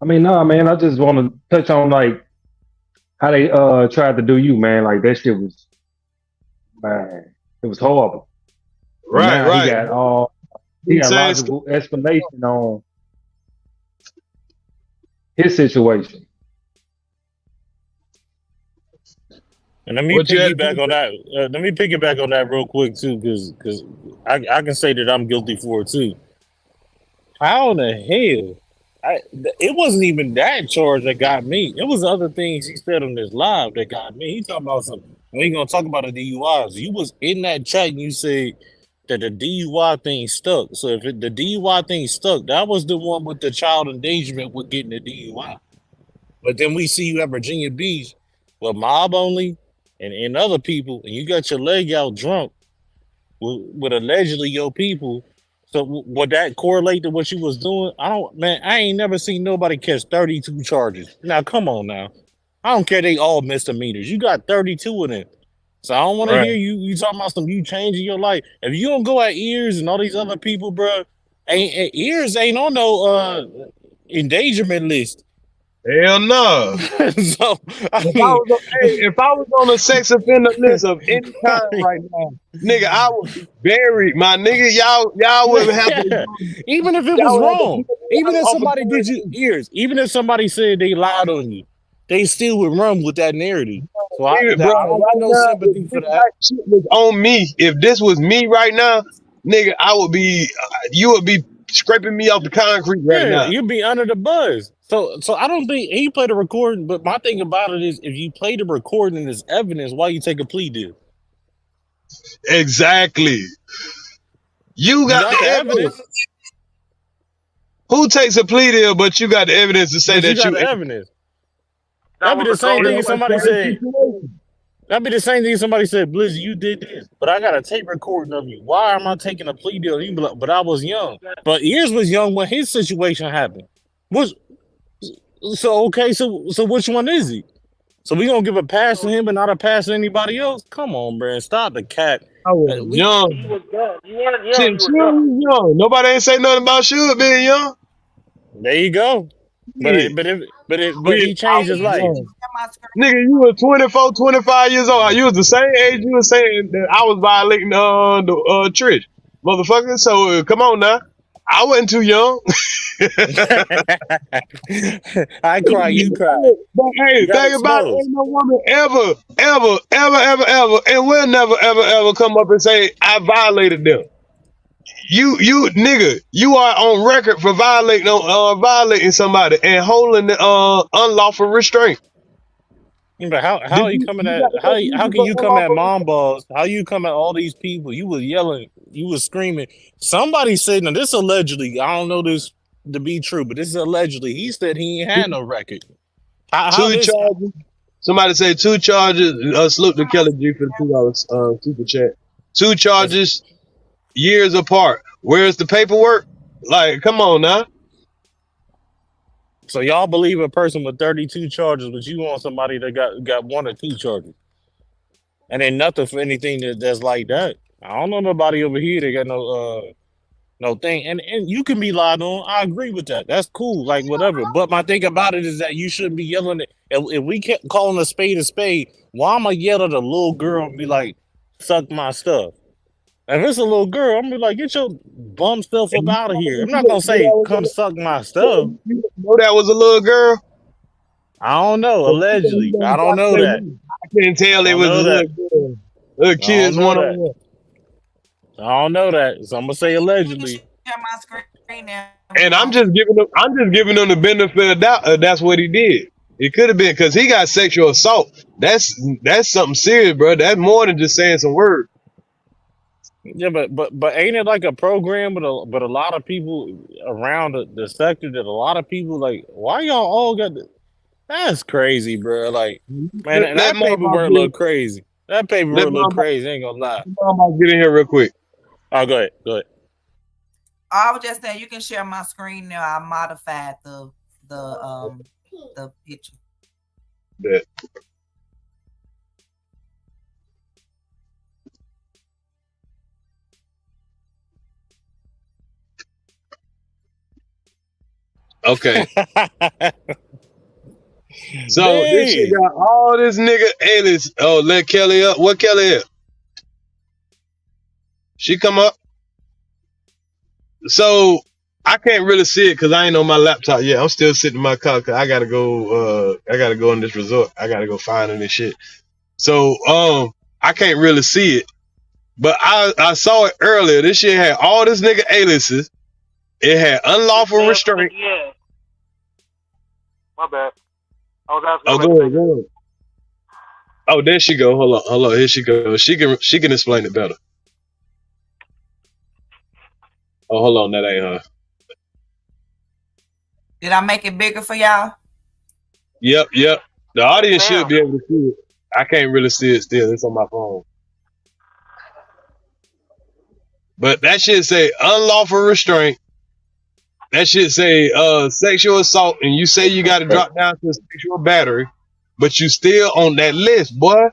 I mean, no, man. I just want to touch on like how they tried to do you, man. Like that shit was, man, it was horrible. Right. He got logical explanation on his situation. And let me piggyback on that. Let me piggyback on that real quick too, because I can say that I'm guilty for it too. How in the hell? It wasn't even that charge that got me. It was other things he said on this live that got me. He talking about something. We ain't gonna talk about the DUIs. You was in that chat and you said that the DUI thing stuck. So if the DUI thing stuck, that was the one with the child endangerment with getting the DUI. But then we see you at Virginia Beach with mob only and other people, and you got your leg out drunk with allegedly your people. So would that correlate to what you was doing? I ain't never seen nobody catch 32 charges. Now, come on now. I don't care they all misdemeanors. You got 32 of them. So I don't want to hear you talking about you changing your life. If you don't go at Ears and all these other people, bro, Ears ain't on no endangerment list. Hell no. So if I was on a sex offender list of any kind right now, nigga, I would be buried, my nigga. Y'all would have to, even if it was wrong. Even if somebody did you Ears, even if somebody said they lied on you, they still would run with that narrative. So I don't want no sympathy for that. Shit was on me. If this was me right now, nigga, you would be scraping me off the concrete right now. You'd be under the buzz. So I don't think he played a recording, but my thing about it is if you play the recording as evidence, why you take a plea deal? Exactly. You got the evidence. Who takes a plea deal, but you got the evidence to say But that you got the evidence. That'd be the same thing somebody said. That'd be the same thing somebody said, Blizzy, you did this, but I got a tape recording of you. Why am I taking a plea deal? You be like, but I was young. But Ears was young when his situation happened. So which one is he? So we gonna give a pass to him and not a pass to anybody else? Come on, man. Stop the cat. I was young. You was young. You weren't young. Shit, You were young. young. Nobody ain't say nothing about Suge being young. There you go. But he changed his life. Nigga, you were 24, 25 years old. You was the same age you were saying that I was violating the Trish. Motherfucker. So come on now. I wasn't too young. I cry, you cry. But hey, think about it. Ain't no woman ever, and will never, ever come up and say, I violated them. You nigga, you are on record for violating somebody and holding the unlawful restraint. But how you coming at how can you come at mom balls? How you come at all these people? You was yelling, you was screaming. Somebody said, now this allegedly, I don't know this to be true, but this is allegedly. He said he ain't had no record. Two charges. Somebody say 2 charges. Salute to Kelly G for the $2 super chat. 2 charges, years apart. Where's the paperwork? Like, come on now. So y'all believe a person with 32 charges, but you want somebody that got 1 or 2 charges, and ain't nothing for anything that's like that. I don't know nobody over here that got no thing, and you can be lied on. I agree with that. That's cool, like whatever. But my thing about it is that you shouldn't be yelling it. If we kept calling a spade, why am I yell at a little girl and be like, "Suck my stuff"? If it's a little girl, I'm gonna be like, "Get your bum stuff up out of here." I'm not gonna say, "Come suck my stuff." You know that was a little girl? I don't know. Allegedly, I don't know that. I couldn't tell it was a little girl. Little kids I one-on-one. don't know that, so I'm gonna say allegedly. And I'm just giving them the benefit of doubt. That's what he did. It could have been because he got sexual assault. That's something serious, bro. That's more than just saying some words. Yeah, but ain't it like a program with a lot of people around the sector that a lot of people like? Why y'all all got? That's crazy, bro. Like, man, that paperwork look crazy. That paperwork look crazy. Ain't gonna lie. I'm about to get in here real quick. Oh, go ahead. I was just saying you can share my screen now. I modified the picture. Yeah. Okay. So this shit got all this nigga alias. Oh, let Kelly up. What Kelly is? She come up. So I can't really see it because I ain't on my laptop yet. I'm still sitting in my car because I gotta go in this resort. I gotta go find this shit. So I can't really see it. But I saw it earlier. This shit had all this nigga aliases. It had unlawful restraint. Yeah. My bad. Go ahead. Oh, there she go. Hold on. Here she goes. She can explain it better. Oh, hold on. That ain't her. Did I make it bigger for y'all? Yep. The audience should be able to see it. I can't really see it still. It's on my phone. But that shit say unlawful restraint. That shit say sexual assault, and you say you got to drop down to sexual battery, but you still on that list, boy.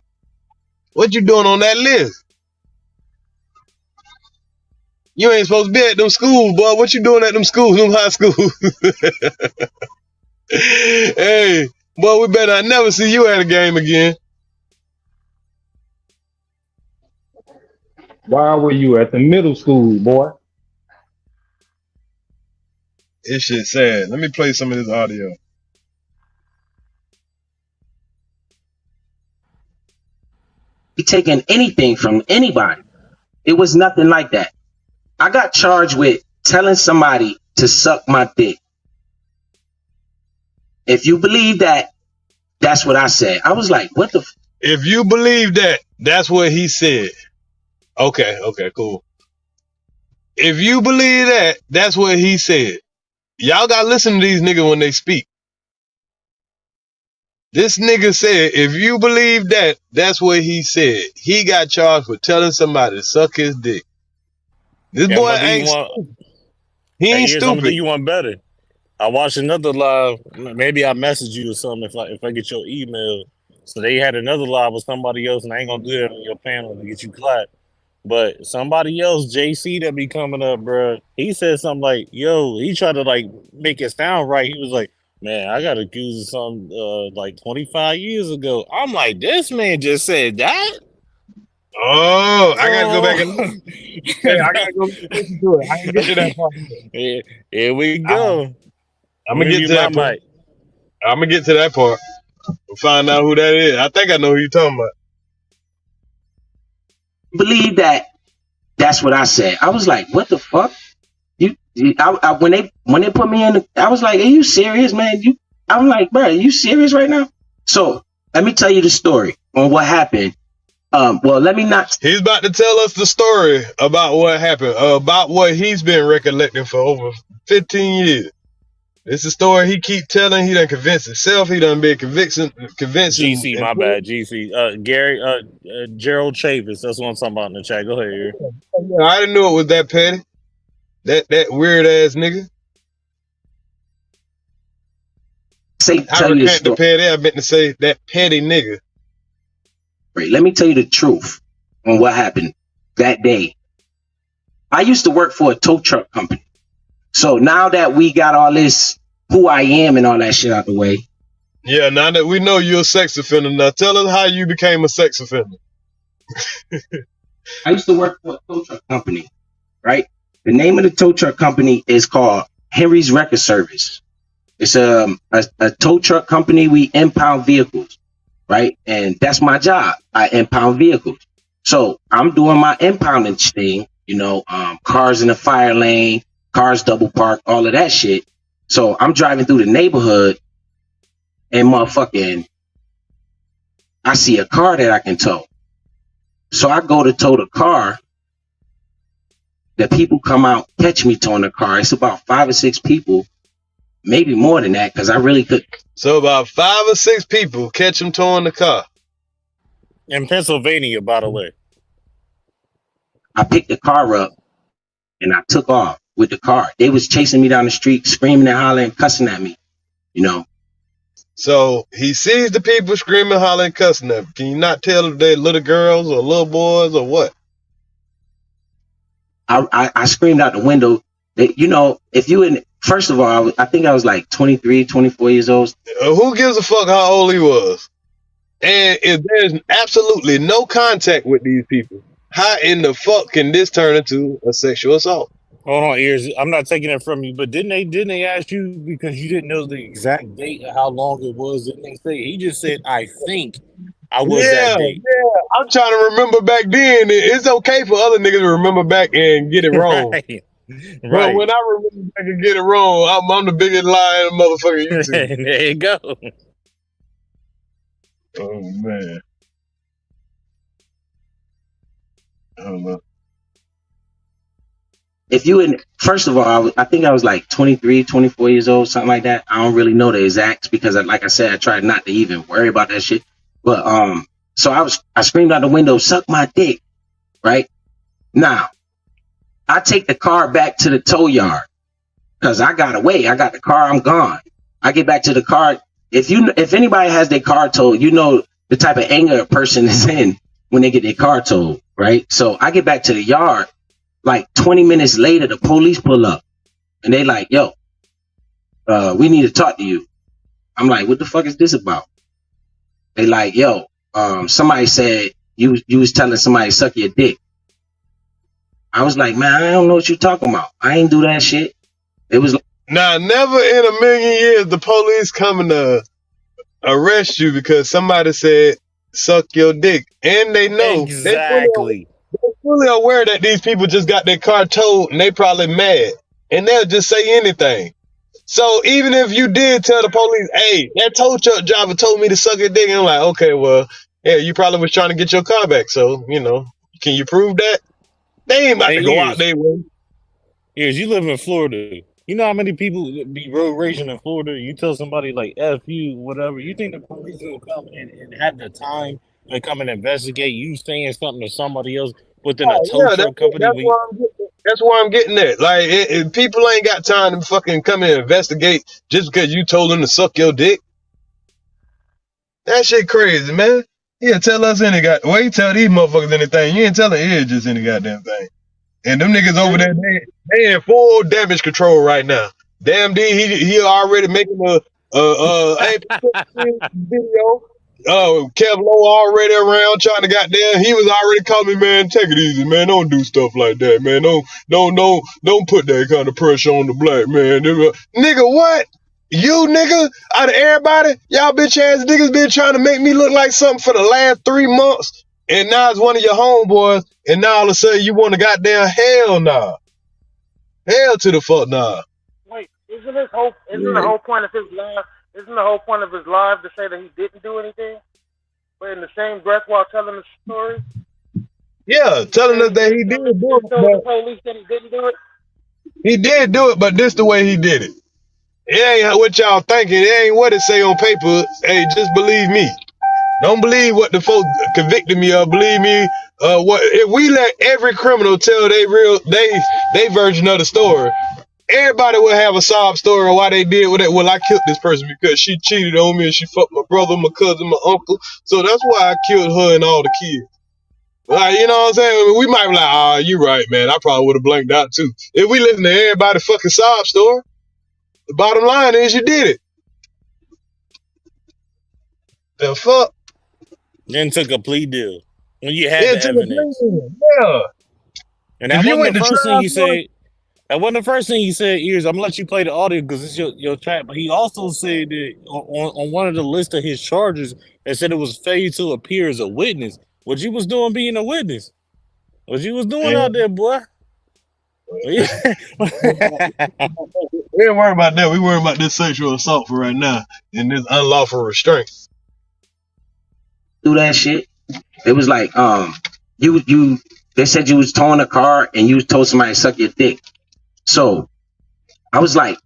What you doing on that list? You ain't supposed to be at them schools, boy. What you doing at them schools, them high schools? Hey, boy, we better never see you at a game again. Why were you at the middle school, boy? This shit sad. Let me play some of this audio. He taking anything from anybody. It was nothing like that. I got charged with telling somebody to suck my dick. If you believe that, that's what I said. I was like, what the? If you believe that, that's what he said. Okay, cool. If you believe that, that's what he said. Y'all gotta listen to these niggas when they speak. This nigga said, if you believe that, that's what he said. He got charged for telling somebody to suck his dick. This boy ain't stupid. He ain't I'm gonna do stupid. you one better. I watched another live. Maybe I message you or something if I get your email. So they had another live with somebody else, and I ain't gonna do that on your panel to get you clapped. But somebody else, JC, that be coming up, bro. He said something like, "Yo," he tried to like make it sound right. He was like, "Man, I got accused of something like 25 years ago." I'm like, this man just said that. Oh, I gotta go back and listen. Hey, I gotta go listen to it. I didn't get to that part. Here we go. I'm gonna get to that part. I'm gonna get to that part. We'll find out who that is. I think I know who you're talking about. Believe that. That's what I said. I was like, what the fuck? When they put me in, I was like, are you serious, man? I'm like, bro, are you serious right now? So let me tell you the story on what happened. Well, let me not. He's about to tell us the story about what happened, about what he's been recollecting for over 15 years. It's a story he keep telling. He done convinced himself. He done been convincing. GC, my bad. GC. Gary, Gerald Chavis. That's what I'm talking about in the chat. Go ahead here. Yeah, I didn't know it was that petty. That weird ass nigga. I recant the petty. I meant to say that petty nigga. Right. Let me tell you the truth on what happened that day. I used to work for a tow truck company. So now that we got all this who I am and all that shit out the way. Yeah, now that we know you're a sex offender, now tell us how you became a sex offender. I used to work for a tow truck company, right? The name of the tow truck company is called Henry's Record Service. It's a tow truck company. We impound vehicles, right? And that's my job. I impound vehicles. So I'm doing my impounding thing, cars in the fire lane, cars double park, all of that shit. So I'm driving through the neighborhood and I see a car that I can tow. So I go to tow the car. The people come out, catch me towing the car. It's about 5 or 6 people, maybe more than that, because I really could. So about 5 or 6 people catch him towing the car. In Pennsylvania, by the way. I picked the car up and I took off with the car. They was chasing me down the street, screaming and hollering, cussing at me, So he sees the people screaming, hollering, cussing at him. Can you not tell if they're little girls or little boys or what? I screamed out the window that, if you first of all, I think I was like 23, 24 years old. Who gives a fuck how old he was? And if there's absolutely no contact with these people, how in the fuck can this turn into a sexual assault? Hold on, Ears. I'm not taking it from you, but didn't they ask you because you didn't know the exact date of how long it was? Didn't they say? He just said, I think I was that date. Yeah. I'm trying to remember back then. It's okay for other niggas to remember back and get it wrong. Right. But when I remember back and get it wrong, I'm the biggest liar in the motherfucking YouTube. There you go. Oh, man. I don't know. First of all, I think I was like 23, 24 years old, something like that. I don't really know the exacts because, like I said, I tried not to even worry about that shit. But so I screamed out the window, "Suck my dick!" Right now, I take the car back to the tow yard because I got away. I got the car. I'm gone. I get back to the car. If anybody has their car towed, the type of anger a person is in when they get their car towed, right? So I get back to the yard. Like 20 minutes later, the police pull up and they like, "Yo, we need to talk to you." I'm like, "What the fuck is this about?" They like, "Yo, somebody said you was telling somebody to suck your dick." I was like, "Man, I don't know what you're talking about. I ain't do that shit." It was now, never in a million years the police coming to arrest you because somebody said suck your dick, and they know exactly. They're fully aware that these people just got their car towed and they probably mad and they'll just say anything. So even if you did tell the police, "Hey, that tow truck driver told me to suck your dick," and I'm like, okay, well, yeah, you probably was trying to get your car back. So, Can you prove that? They ain't about to go out there way. Years, you live in Florida. You know how many people be road raging in Florida? You tell somebody like F you, whatever. You think the police will come and have the time to come and investigate you saying something to somebody else within a tow Yeah, truck company? that's why I'm getting at. Like, people ain't got time to fucking come and investigate just because you told them to suck your dick. That shit crazy, man. Yeah, tell us any well, you tell these motherfuckers anything. You ain't telling Ed just any goddamn thing. And them niggas over there, they in full damage control right now. Damn D, he already making a video. Kev Lowe already around trying to goddamn. He was already calling me, man. Take it easy, man. Don't do stuff like that, man. Don't put that kind of pressure on the black man. Nigga, what? You nigga, out of everybody, y'all bitch ass niggas been trying to make me look like something for the last 3 months, and now it's one of your homeboys, and now all of a sudden you want to goddamn hell nah. Hell to the fuck nah. Wait, isn't the whole point of his life? Isn't the whole point of his life to say that he didn't do anything? But in the same breath while telling the story? Yeah, telling us that he did do it. The police that he didn't do it? He did do it, but this the way he did it. It ain't what y'all thinking. It ain't what it say on paper. Hey, just believe me. Don't believe what the folks convicted me of. Believe me. What if we let every criminal tell they version of the story? Everybody will have a sob story of why they did what. Well, I killed this person because she cheated on me and she fucked my brother, my cousin, my uncle. So that's why I killed her and all the kids. Like, you know what I'm saying? We might be like, you right, man. I probably would have blanked out too. If we listen to everybody's fucking sob story, the bottom line is you did it. The fuck? Then took a plea deal. When you had the evidence. Yeah. And that wasn't the first thing he said. That wasn't the first thing he said. I'm gonna let you play the audio because it's your track. But he also said that on one of the list of his charges, that said it was failure to appear as a witness. What you was doing being a witness? What you was doing out there, boy? We ain't worried about that. We worried about this sexual assault for right now and this unlawful restraint. Do that shit. It was like you. They said you was towing a car and you told somebody to suck your dick. So I was like,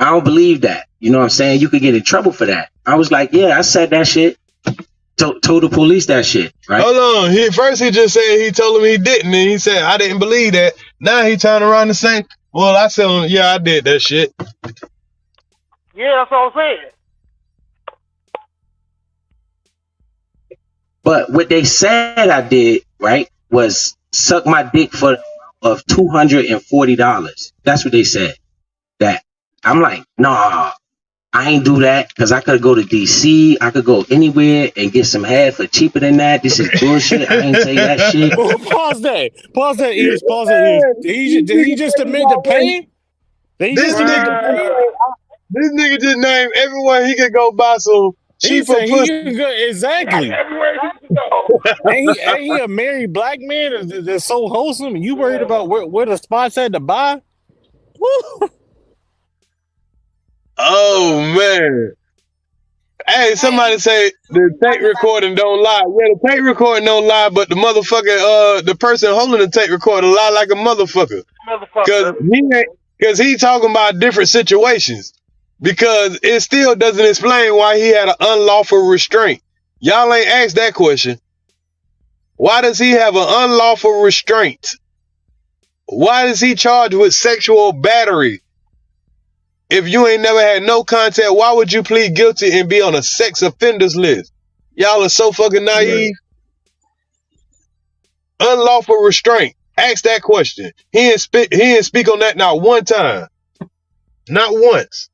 I don't believe that. You know what I'm saying? You could get in trouble for that. I was like, yeah, I said that shit. Told the police that shit, right? Hold on. He just said he told him he didn't, and he said I didn't believe that. Now he turned around and saying, well, I said, yeah, I did that shit. Yeah, that's all I'm saying. But what they said I did, right, was suck my dick of $240. That's what they said. That I'm like, nah, I ain't do that because I could go to DC. I could go anywhere and get some head for cheaper than that. This is bullshit. I ain't say that shit. Pause that. Pause that ears. Pause that ears. Did he just admit the pain? This nigga just named everywhere he could go buy some cheaper pussy. Exactly. Everywhere he can go. Ain't he a married black man that's so wholesome? And you worried about where the spots at to buy? Woo. Oh man. Hey, somebody say the tape recording don't lie. Yeah, the tape recording don't lie, but the motherfucker, the person holding the tape recording lie like a motherfucker. Cause he talking about different situations. Because it still doesn't explain why he had an unlawful restraint. Y'all ain't asked that question. Why does he have an unlawful restraint? Why is he charged with sexual battery? If you ain't never had no contact, why would you plead guilty and be on a sex offenders list? Y'all are so fucking naive. Unlawful restraint. Ask that question. He didn't speak on that not one time. Not once.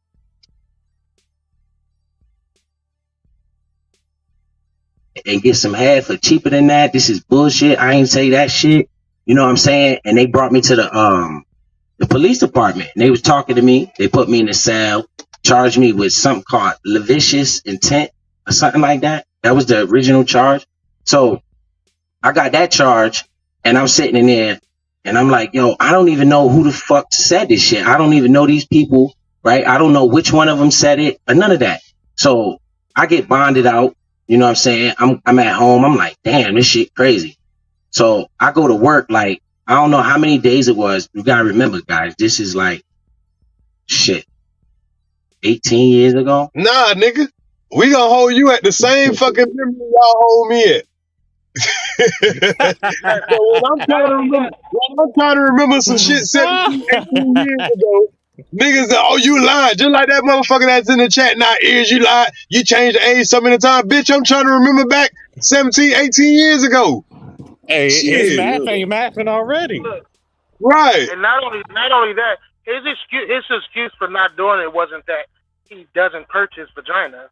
And get some head for cheaper than that. This is bullshit. I ain't say that shit. You know what I'm saying? And they brought me to the police department. And they was talking to me. They put me in the cell, charged me with something called lascivious intent or something like that. That was the original charge. So I got that charge and I'm sitting in there and I'm like, yo, I don't even know who the fuck said this shit. I don't even know these people, right? I don't know which one of them said it or none of that. So I get bonded out. You know what I'm saying? I'm at home. I'm like, damn, this shit crazy. So I go to work, like, I don't know how many days it was. You gotta remember, guys, this is like, shit, 18 years ago? Nah, nigga. We gonna hold you at the same fucking memory y'all hold me at. So when I'm trying to remember some shit 17, 18 years ago, niggas say, oh, you lied. Just like that motherfucker that's in the chat now, ears, you lied. You changed the age so many times. Bitch, I'm trying to remember back 17, 18 years ago. Hey, his Shit. math ain't mathing already. Right. And not only that, his excuse for not doing it wasn't that he doesn't purchase vagina.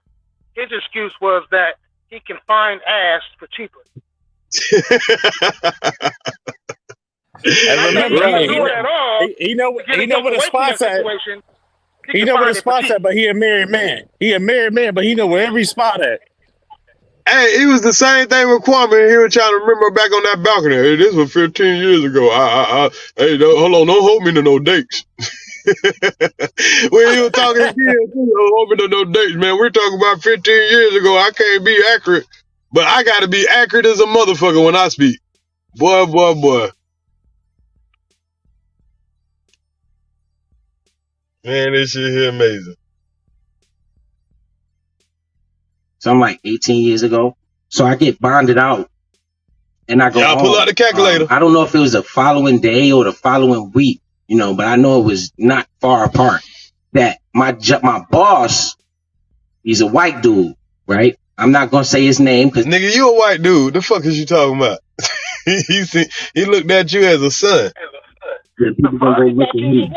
His excuse was that he can find ass for cheaper. And remember, right. he know where the spot's at. He know where the spot's at, but he a married man. He a married man, but he know where every spot at. Hey, it was the same thing with Kwame. He was trying to remember back on that balcony. Hey, this was 15 years ago. Hey, hold on, don't hold me to no dates. When he was talking to kids, don't hold me to no dates, man. We're talking about 15 years ago. I can't be accurate, but I got to be accurate as a motherfucker when I speak. Boy. Man, this shit here amazing. So I'm like 18 years ago. So I get bonded out and I go home. Pull out the calculator. I don't know if it was the following day or the following week, but I know it was not far apart. That my boss, he's a white dude, right? I'm not going to say his name because... Nigga, you a white dude. The fuck is you talking about? he looked at you as a son. Yeah, people gonna go look at me.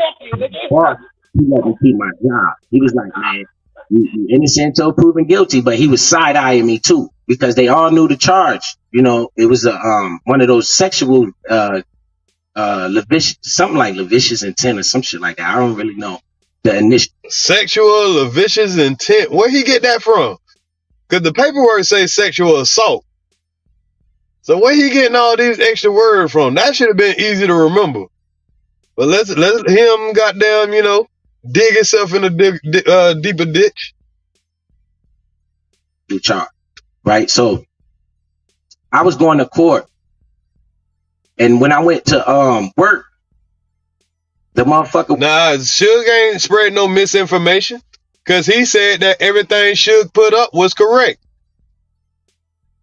Boss, he let me keep my job. He was like, man, you innocent until proven guilty, but he was side-eyeing me too because they all knew the charge. It was one of those sexual something like lascivious intent or some shit like that. I don't really know the initial. Sexual lascivious intent. Where he get that from? Because the paperwork says sexual assault. So where he getting all these extra words from? That should have been easy to remember. But let's him goddamn, dig himself in a deeper ditch. You charge, right? So I was going to court, and when I went to work, the motherfucker. Nah, Suge ain't spread no misinformation, cause he said that everything Suge put up was correct,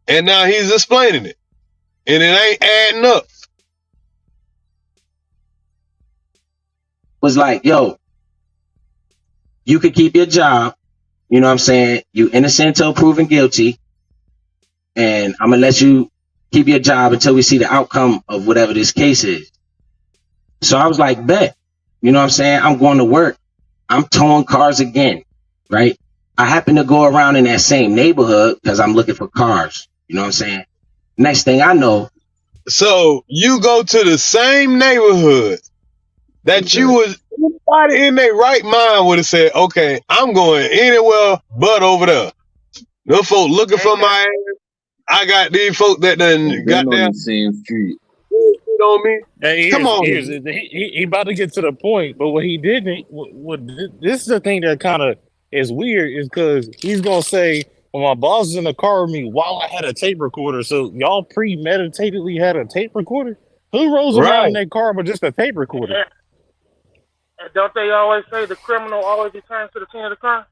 and now he's explaining it, and it ain't adding up. Was like, yo, you could keep your job. You know what I'm saying? You innocent until proven guilty. And I'm going to let you keep your job until we see the outcome of whatever this case is. So I was like, bet. You know what I'm saying? I'm going to work. I'm towing cars again, right? I happen to go around in that same neighborhood because I'm looking for cars. You know what I'm saying? Next thing I know. So you go to the same neighborhood that you was, anybody in their right mind would have said, okay, I'm going anywhere but over there. Them folk looking for my ass. I got these folk that done got on the same street. On me. Hey, come on. He about to get to the point, but what he didn't, this is the thing that kind of is weird, is because he's going to say, well, my boss is in the car with me while I had a tape recorder. So y'all premeditatedly had a tape recorder? Who rolls around in that car with just a tape recorder? Yeah. And don't they always say the criminal always returns to the scene of the crime?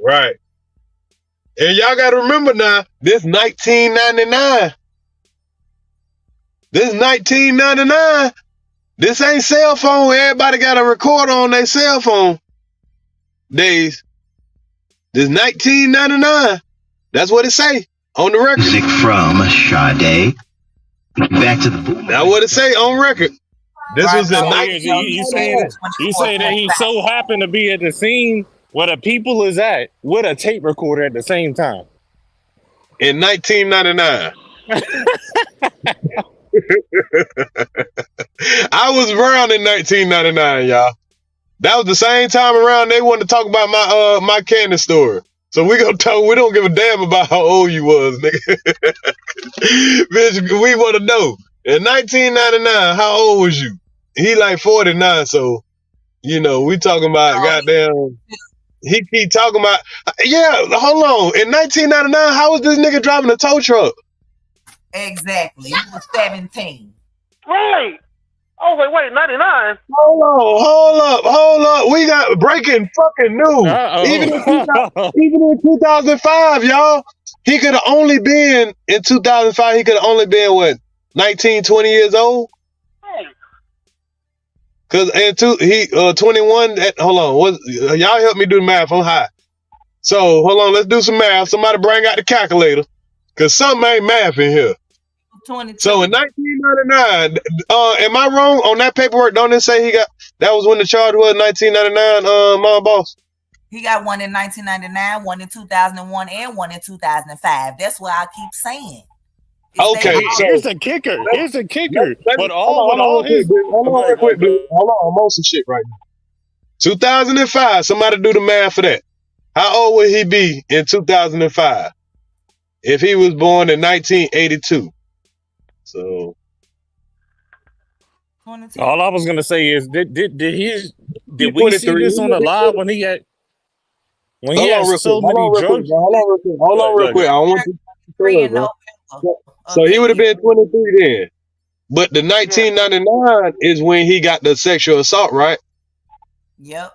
Right. And y'all got to remember now, this 1999. This 1999. This ain't cell phone. Everybody got a recorder on their cell phone days. This 1999. That's what it say on the record. Music from Sade. Back to the boom. That's what it say on record. This was in You saying that he so happened to be at the scene where the people is at with a tape recorder at the same time. In 1999. I was around in 1999, y'all. That was the same time around they wanted to talk about my candy store. So we don't give a damn about how old you was, nigga. Bitch, we want to know. In 1999, how old was you? He like 49, so, we talking about goddamn, he keep talking about, yeah, hold on. In 1999, how was this nigga driving a tow truck? Exactly. He was 17. Right. Oh, wait, 99. Hold up. We got breaking fucking news. Uh-oh. Even in 2005, y'all, he could have only been in 2005. He could have only been what 19, 20 years old. Right. Cause he 21. Hold on, y'all help me do the math? I'm high. So hold on, let's do some math. Somebody bring out the calculator, cause something ain't math in here. 22. So in 1999, am I wrong on that paperwork? Don't it say that was when the charge was 1999? My boss. He got one in 1999, one in 2001, and one in 2005. That's what I keep saying. Okay, so here's a kicker. But hold on real quick, Blue. Hold on, I'm on some shit right now. 2005. Somebody do the math for that. How old would he be in 2005 if he was born in 1982? So 22. all I was gonna say is, did we 23. see this on the live when he had Hold on real so quick. many drugs? Hold on real quick. I don't want you to say it, bro. So he would have been 23 then. But the 1999 is when he got the sexual assault, right? Yep.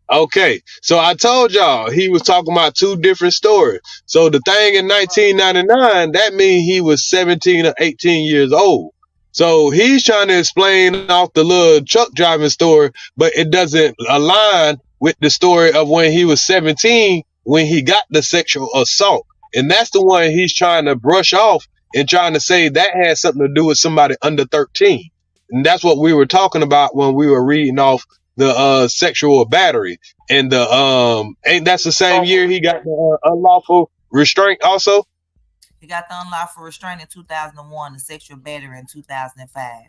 Okay, so I told y'all he was talking about two different stories. So the thing in 1999, that means he was 17 or 18 years old. So he's trying to explain off the little truck driving story, but it doesn't align with the story of when he was 17, when he got the sexual assault. And that's the one he's trying to brush off and trying to say that had something to do with somebody under 13. And that's what we were talking about when we were reading off the sexual battery. And the ain't that's the same year he got the unlawful restraint also? He got the unlawful restraint in 2001, the sexual battery in 2005.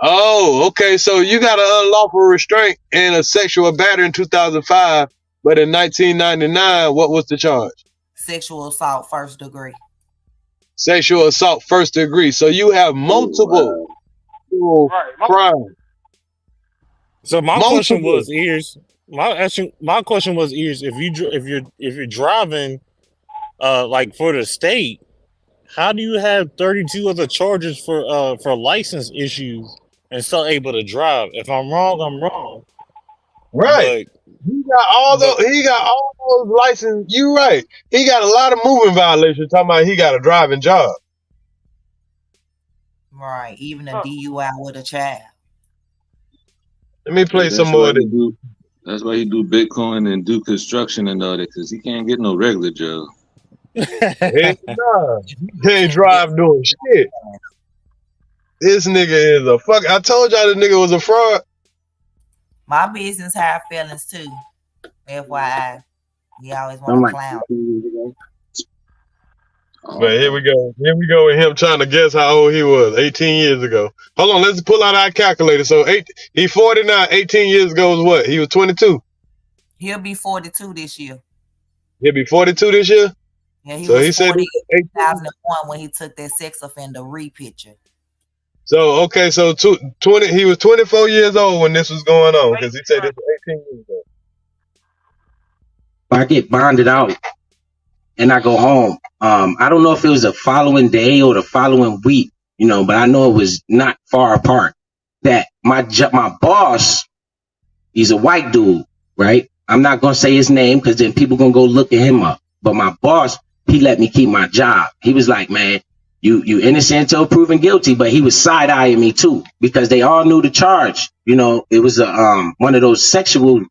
Oh, okay. So you got an unlawful restraint and a sexual battery in 2005, but in 1999, what was the charge? Sexual assault first degree. Sexual assault first degree. So you have multiple crimes. So my question was, if you're driving, like for the state, how do you have 32 other charges for license issues and still able to drive? If I'm wrong, I'm wrong. Right. He got all those license. You right. He got a lot of moving violations. Talking about he got a driving job. Right. Even a DUI with a child. Let me play some more of this. That's why he do Bitcoin and do construction and all that, because he can't get no regular job. He can't drive doing shit. This nigga is a fuck. I told y'all this nigga was a fraud. My business hurt feelings too. FYI. He always want to clown. But here we go. Here we go with him trying to guess how old he was 18 years ago. Hold on, let's pull out our calculator. So he 49, 18 years ago was what? He was 22. He'll be 42 this year. He'll be 42 this year? Yeah, he so was he 40 said in 2001 when he took that sex offender re-picture. So, okay, so 20, he was 24 years old when this was going on, because he said this was 18 years ago. I get bonded out and I go home. I don't know if it was the following day or the following week, but I know it was not far apart. That my boss, he's a white dude, right? I'm not gonna say his name because then people gonna go look at him up. But my boss, he let me keep my job. He was like, man, you innocent until proven guilty, but he was side-eyeing me too because they all knew the charge. It was one of those sexual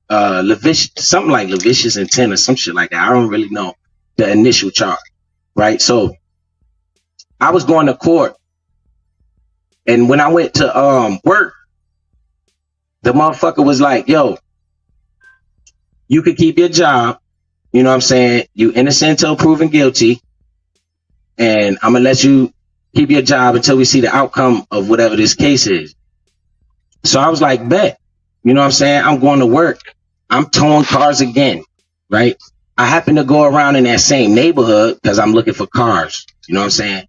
something like lascivious intent or some shit like that. I don't really know the initial charge, right? So I was going to court, and when I went to work, the motherfucker was like, yo, you could keep your job, you know what I'm saying? You innocent until proven guilty, and I'm gonna let you keep your job until we see the outcome of whatever this case is. So I was like, bet, you know what I'm saying? I'm going to work. I'm towing cars again, right? I happen to go around in that same neighborhood because I'm looking for cars. You know what I'm saying?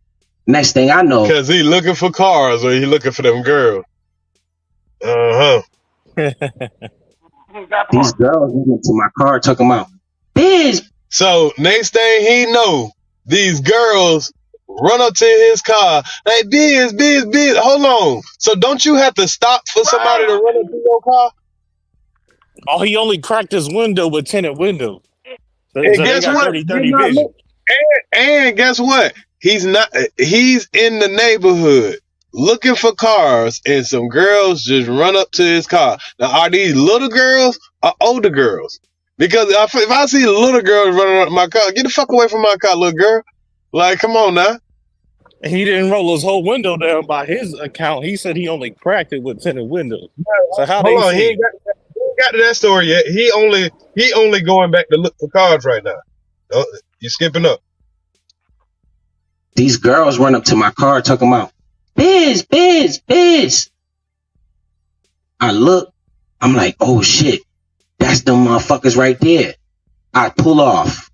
Next thing I know, because he looking for cars or he looking for them girls. These girls went into my car talking about Biz. So next thing he know, these girls run up to his car. Hey, Biz, hold on. So don't you have to stop for somebody to run up to your car? Oh, he only cracked his window with tinted windows. So And they guess got what? 30 vision. And guess what? He's in the neighborhood looking for cars, and some girls just run up to his car. Now, are these little girls or older girls? Because if I see little girls running up my car, get the fuck away from my car, little girl. Like, come on now. He didn't roll his whole window down by his account. He said he only cracked it with tinted windows. So how Hold they on, see? he ain't got to that story yet. He only going back to look for cars right now. Oh, you skipping up. These girls run up to my car talking about, Biz. I look, I'm like, oh shit, that's them motherfuckers right there. I pull off,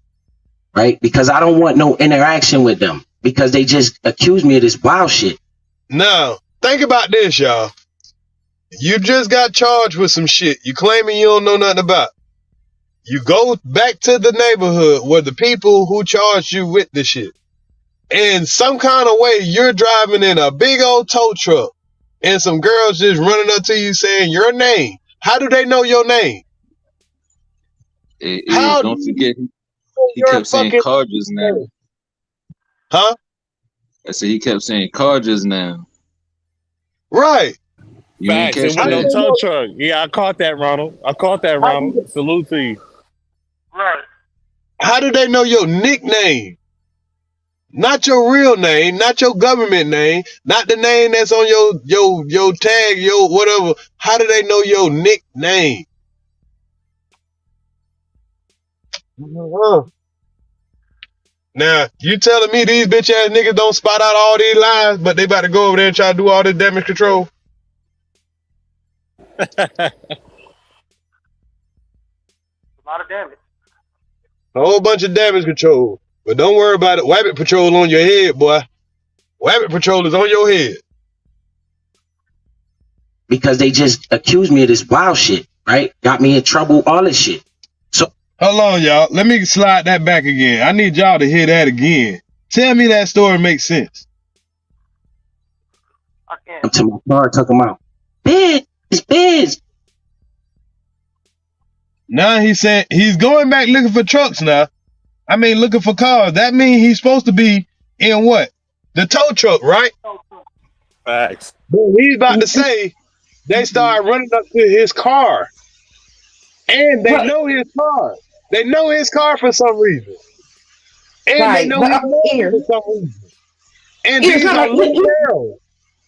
right? Because I don't want no interaction with them because they just accuse me of this wild shit. Now, think about this, y'all. You just got charged with some shit you claiming you don't know nothing about. You go back to the neighborhood where the people who charged you with the shit. In some kind of way, you're driving in a big old tow truck and some girls just running up to you saying your name. How do they know your name? How don't forget, he kept saying car just now. Huh? I said he kept saying car just now. Right. You ain't Facts. catch It was that? no tow truck. Yeah, I caught that, Ronald. Salute to you. Right. How do they know your nickname? Not your real name, not your government name, not the name that's on your tag, your whatever. How do they know your nickname? Now, you telling me these bitch ass niggas don't spot out all these lies, but they about to go over there and try to do all this damage control? A lot of damage. A whole bunch of damage control. But don't worry about it. Wabbit Patrol on your head, boy. Wabbit Patrol is on your head. Because they just accused me of this wild shit, right? Got me in trouble, all this shit. So hold on, y'all. Let me slide that back again. I need y'all to hear that again. Tell me that story makes sense. I'm to my car talking about, Biz. Now he's saying he's going back looking for trucks now. I mean, looking for cars. That means he's supposed to be in what? The tow truck, right? Facts. But he's about to say they start running up to his car. And they know his car. They know his car for some reason. And they know his name for some reason. And these are little girls.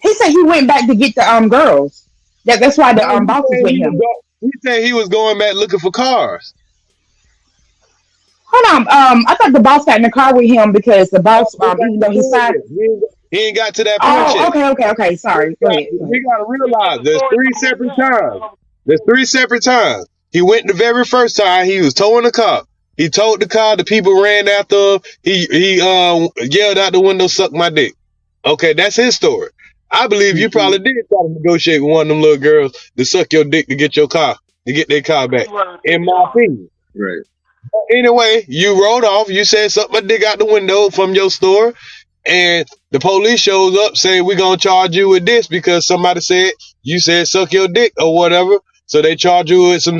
He said he went back to get the girls. That's why the boss was with him. He said he was going back looking for cars. Hold on. I thought the boss got in the car with him because the boss, even though he signed. He ain't got to that point yet. Okay. Sorry. Go ahead. We gotta realize there's three separate times. He went the very first time. He was towing the car. He towed the car. The people ran after him. He yelled out the window, "Suck my dick." Okay, that's his story. I believe you probably did try to negotiate with one of them little girls to suck your dick to get your car, to get their car back. In my opinion. Right. Anyway, you rode off. You said suck my dick out the window from your store. And the police shows up saying we're going to charge you with this because somebody said you said suck your dick or whatever. So they charge you with some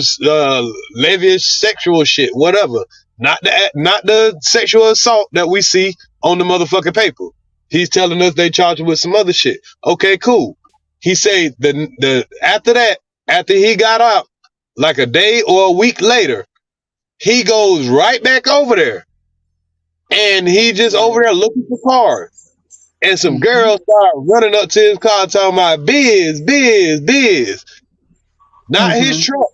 lavish sexual shit, whatever. Not the sexual assault that we see on the motherfucking paper. He's telling us they charge you with some other shit. Okay, cool. He said after he got out, like a day or a week later, he goes right back over there. And he just over there looking for cars. And some girls start running up to his car talking about Biz. Not his truck.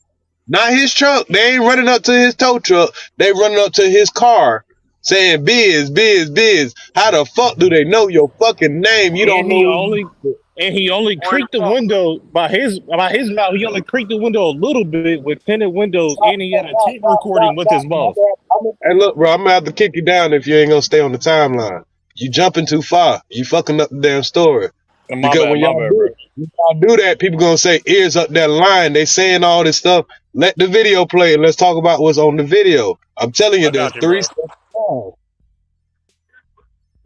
Not his truck. They ain't running up to his tow truck. They running up to his car saying Biz. How the fuck do they know your fucking name? You don't know. And he only creaked the window by his mouth. He only creaked the window a little bit with tinted windows, and he had a tape recording with his boss. Hey, look, bro, I'm gonna have to kick you down if you ain't gonna stay on the timeline. You jumping too far. You fucking up the damn story. Because when y'all do that, people gonna say ears up that line. They saying all this stuff. Let the video play and let's talk about what's on the video. I'm telling you, there's three steps.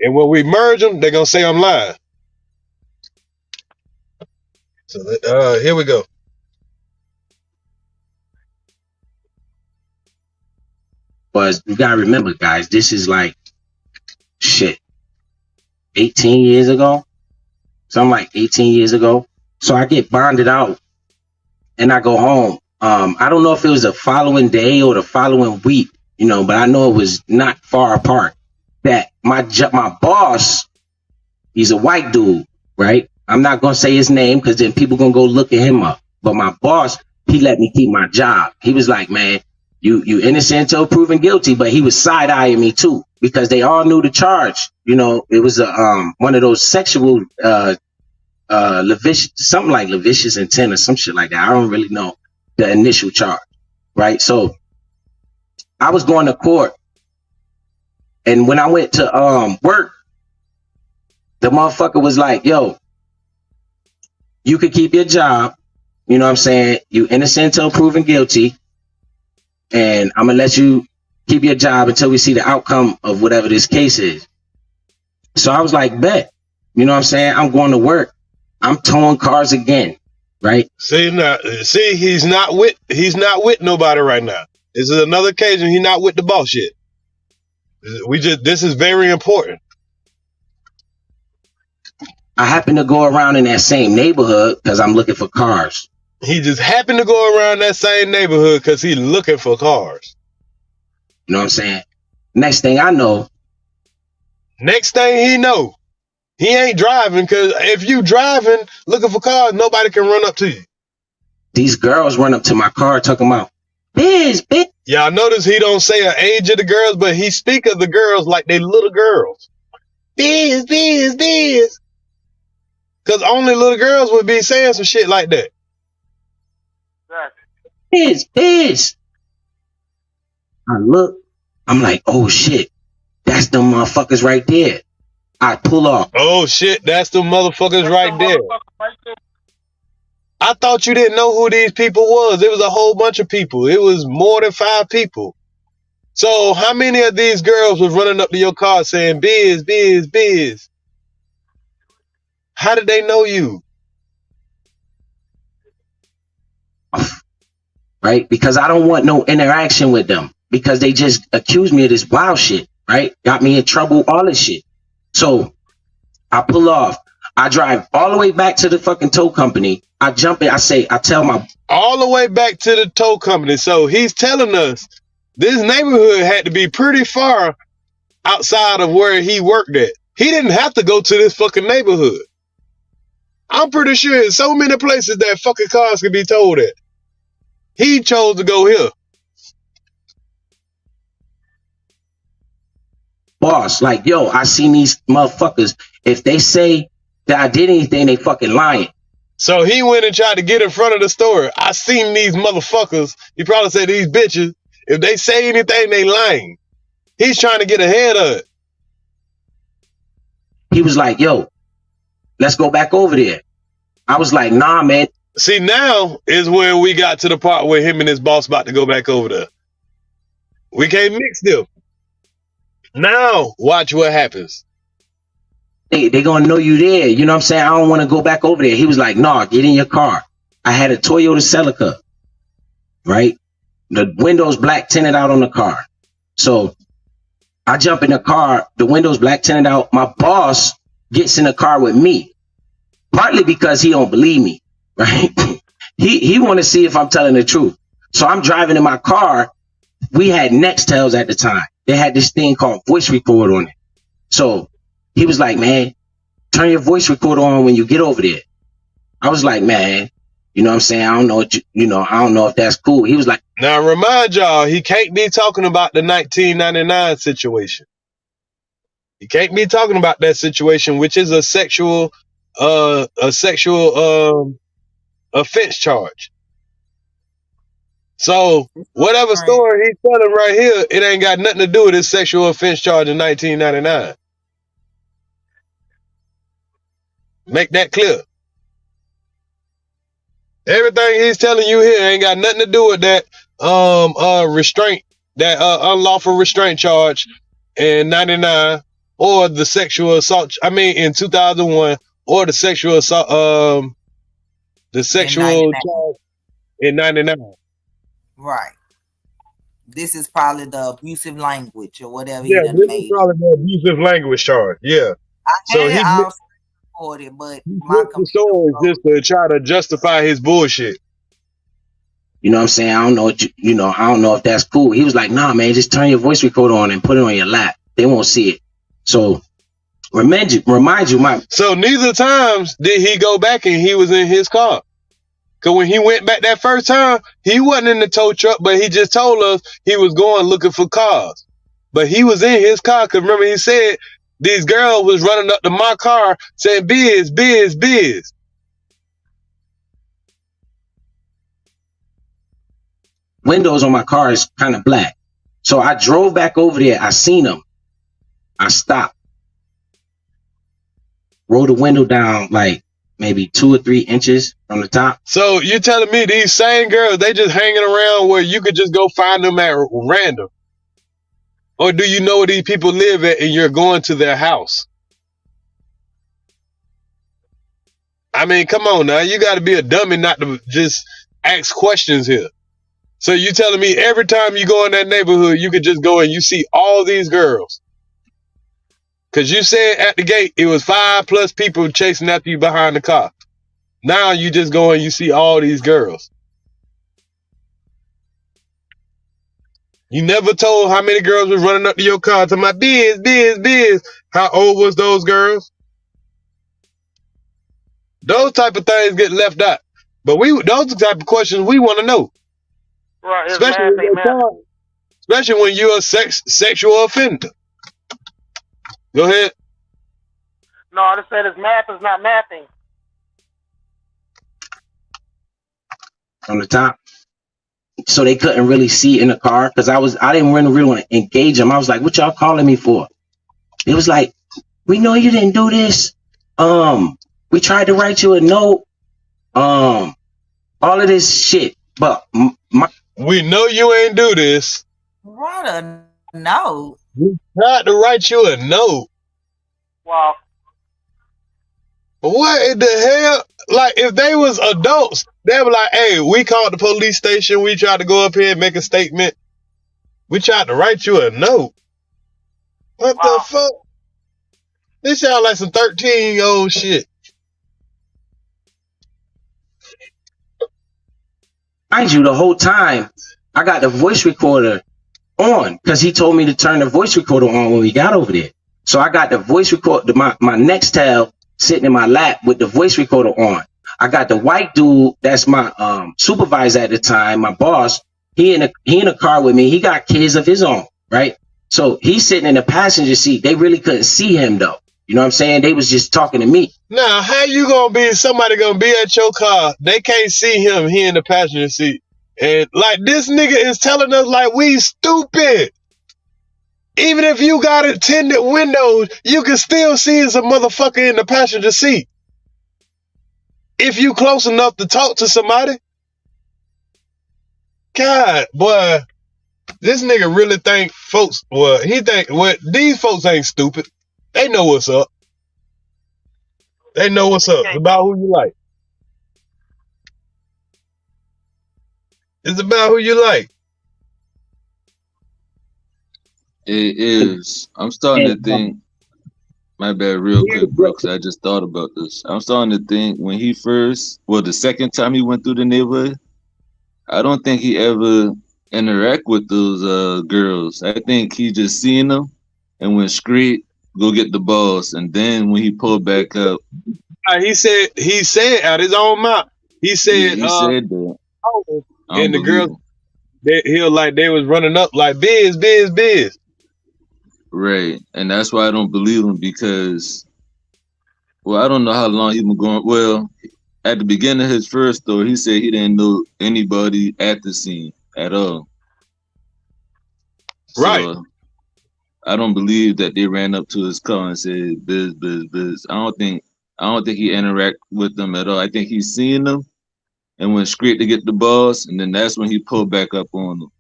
And when we merge them, they're gonna say I'm lying. So here we go. But you gotta remember, guys, this is like shit. 18 years ago. Something like 18 years ago. So I get bonded out and I go home. I don't know if it was the following day or the following week, but I know it was not far apart. That my boss, he's a white dude, right? I'm not gonna say his name because then people gonna go look at him up. But my boss, he let me keep my job. He was like, man, you innocent until proven guilty, but he was side-eyeing me too because they all knew the charge. It was one of those sexual something like lascivious intent or some shit like that. I don't really know the initial charge, right? So I was going to court, and when I went to work, the motherfucker was like, yo, you could keep your job. You know what I'm saying? You innocent until proven guilty. And I'm going to let you keep your job until we see the outcome of whatever this case is. So I was like, bet. You know what I'm saying? I'm going to work. I'm towing cars again, right? See, he's not with nobody right now. This is another occasion he's not with the boss yet. This is very important. I happen to go around in that same neighborhood because I'm looking for cars. He just happened to go around that same neighborhood because he's looking for cars. You know what I'm saying? Next thing I know. Next thing he know, he ain't driving, because if you driving looking for cars, nobody can run up to you. These girls run up to my car talking about, Biz. Y'all notice he don't say an age of the girls, but he speak of the girls like they little girls. Biz. Because only little girls would be saying some shit like that. Biz. I look, I'm like, oh shit, that's them motherfuckers right there. I pull off. Oh shit, that's the motherfuckers right there. I thought you didn't know who these people was. It was a whole bunch of people. It was more than 5 people. So how many of these girls was running up to your car saying, Biz? How did they know you? Right? Because I don't want no interaction with them. Because they just accused me of this wild shit, right? Got me in trouble, all this shit. So I pull off. I drive all the way back to the fucking tow company. I jump in. I tell my... All the way back to the tow company. So he's telling us this neighborhood had to be pretty far outside of where he worked at. He didn't have to go to this fucking neighborhood. I'm pretty sure there's so many places that fucking cars can be towed at. He chose to go here. Boss, like, yo, I seen these motherfuckers. If they say that I did anything, they fucking lying. So he went and tried to get in front of the story. I seen these motherfuckers. He probably said these bitches. If they say anything, they lying. He's trying to get ahead of it. He was like, yo, let's go back over there. I was like, nah, man. See, now is when we got to the part where him and his boss about to go back over there. We can't mix them. Now, watch what happens. They gonna know you there. You know what I'm saying? I don't want to go back over there. He was like, nah, get in your car. I had a Toyota Celica, right? The windows black tinted out on the car. So I jump in the car, the windows black tinted out. My boss gets in the car with me, partly because he don't believe me, right? he want to see if I'm telling the truth. So I'm driving in my car. We had Nextels at the time. They had this thing called voice record on it. So he was like, man, turn your voice recorder on when you get over there. I was like, man, you know what I'm saying? I don't know what I don't know if that's cool. He was like, now remind y'all, he can't be talking about the 1999 situation. He can't be talking about that situation, which is a sexual offense charge. So whatever story he's telling right here, it ain't got nothing to do with his sexual offense charge in 1999. Make that clear. Everything he's telling you here ain't got nothing to do with that restraint, that unlawful restraint charge in 99 or the sexual assault. I mean, in 2001, or the sexual assault. The sexual charge in 99. Right. This is probably the abusive language or whatever Yeah, he done this is made. probably the abusive language charge. Yeah. I So had he it all recorded, but my flipped the story just to try to justify his bullshit. You know what I'm saying? I don't know what I don't know if that's cool. He was like, nah, man, just turn your voice recorder on and put it on your lap. They won't see it. So remind you, my. So neither times did he go back and he was in his car. Cause when he went back that first time, he wasn't in the tow truck, but he just told us he was going looking for cars. But he was in his car. Cause remember he said these girls was running up to my car saying, Biz, Biz, Biz. Windows on my car is kind of black. So I drove back over there. I seen him. I stopped. Rolled the window down like maybe 2 or 3 inches from the top. So you're telling me these same girls, they just hanging around where you could just go find them at random? Or do you know where these people live at and you're going to their house? I mean, come on now. You got to be a dummy not to just ask questions here. So you telling me every time you go in that neighborhood, you could just go and you see all these girls? Because you said at the gate, it was 5+ people chasing after you behind the car. Now you just go and you see all these girls. You never told how many girls was running up to your car talking about Biz, Biz, Biz. How old was those girls? Those type of things get left out. But those type of questions we want to know. Right, especially when you're a sexual offender. Go ahead. No, I just said his math is not mathing. From the top. So they couldn't really see in the car because I didn't really want to engage them. I was like, what y'all calling me for? It was like, we know you didn't do this. We tried to write you a note. All of this shit. But we know you ain't do this. What a note. We tried to write you a note. Wow. What in the hell? Like, if they was adults, they were like, hey, we called the police station. We tried to go up here and make a statement. We tried to write you a note. What the fuck? This sound like some 13-year-old shit. Mind you, the whole time, I got the voice recorder on because he told me to turn the voice recorder on when we got over there. So I got the voice recorder, my Nextel sitting in my lap with the voice recorder on. I got the white dude that's my supervisor at the time, my boss. He in a car with me. He got kids of his own, right? So he's sitting in the passenger seat. They really couldn't see him though. You know what I'm saying? They was just talking to me. Now, how you somebody gonna be at your car? They can't see him. He in the passenger seat. And like this nigga is telling us like we stupid. Even if you got tinted windows, you can still see as a motherfucker in the passenger seat. If you close enough to talk to somebody. God, boy, this nigga really think folks, these folks ain't stupid. They know what's up. They know what's up. It's about who you like. It's about who you like. It is. I'm starting to think, my bad, real quick, bro, because I just thought about this. I'm starting to think when the second time he went through the neighborhood, I don't think he ever interact with those girls. I think he just seen them and went straight, go get the boss. And then when he pulled back up. He said out his own mouth. He said, he said that. And the girls, they was running up like Biz, Biz, Biz. Right. And that's why I don't believe him because, I don't know how long he been going. Well, at the beginning of his first story, he said he didn't know anybody at the scene at all. Right. So, I don't believe that they ran up to his car and said, Biz, Biz, Biz. I don't think he interact with them at all. I think he's seen them and went straight to get the boss, and then that's when he pulled back up on them.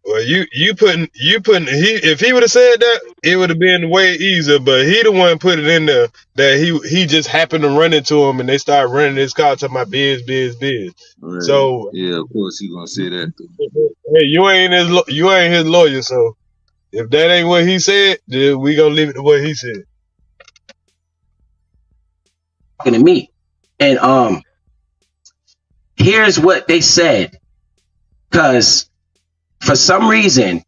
Well, you putting he if he would have said that, it would have been way easier. But he the one put it in there that he just happened to run into him and they started running his car talking about biz. Right. So Yeah, of course he gonna say that too. hey, you ain't his lawyer. So if that ain't what he said, then we gonna leave it to what he said. Talking to me, and here's what they said, because for some reason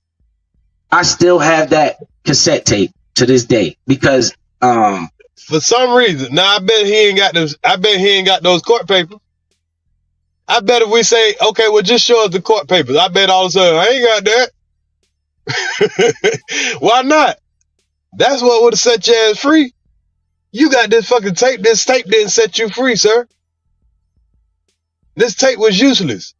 I still have that cassette tape to this day, because for some reason, now I bet he ain't got those. I bet he ain't got those court papers. I bet if we say, okay, well, just show us the court papers, I bet all of a sudden I ain't got that. Why not? That's what would have set your ass free. You got this fucking tape. This tape didn't set you free, sir. This tape was useless.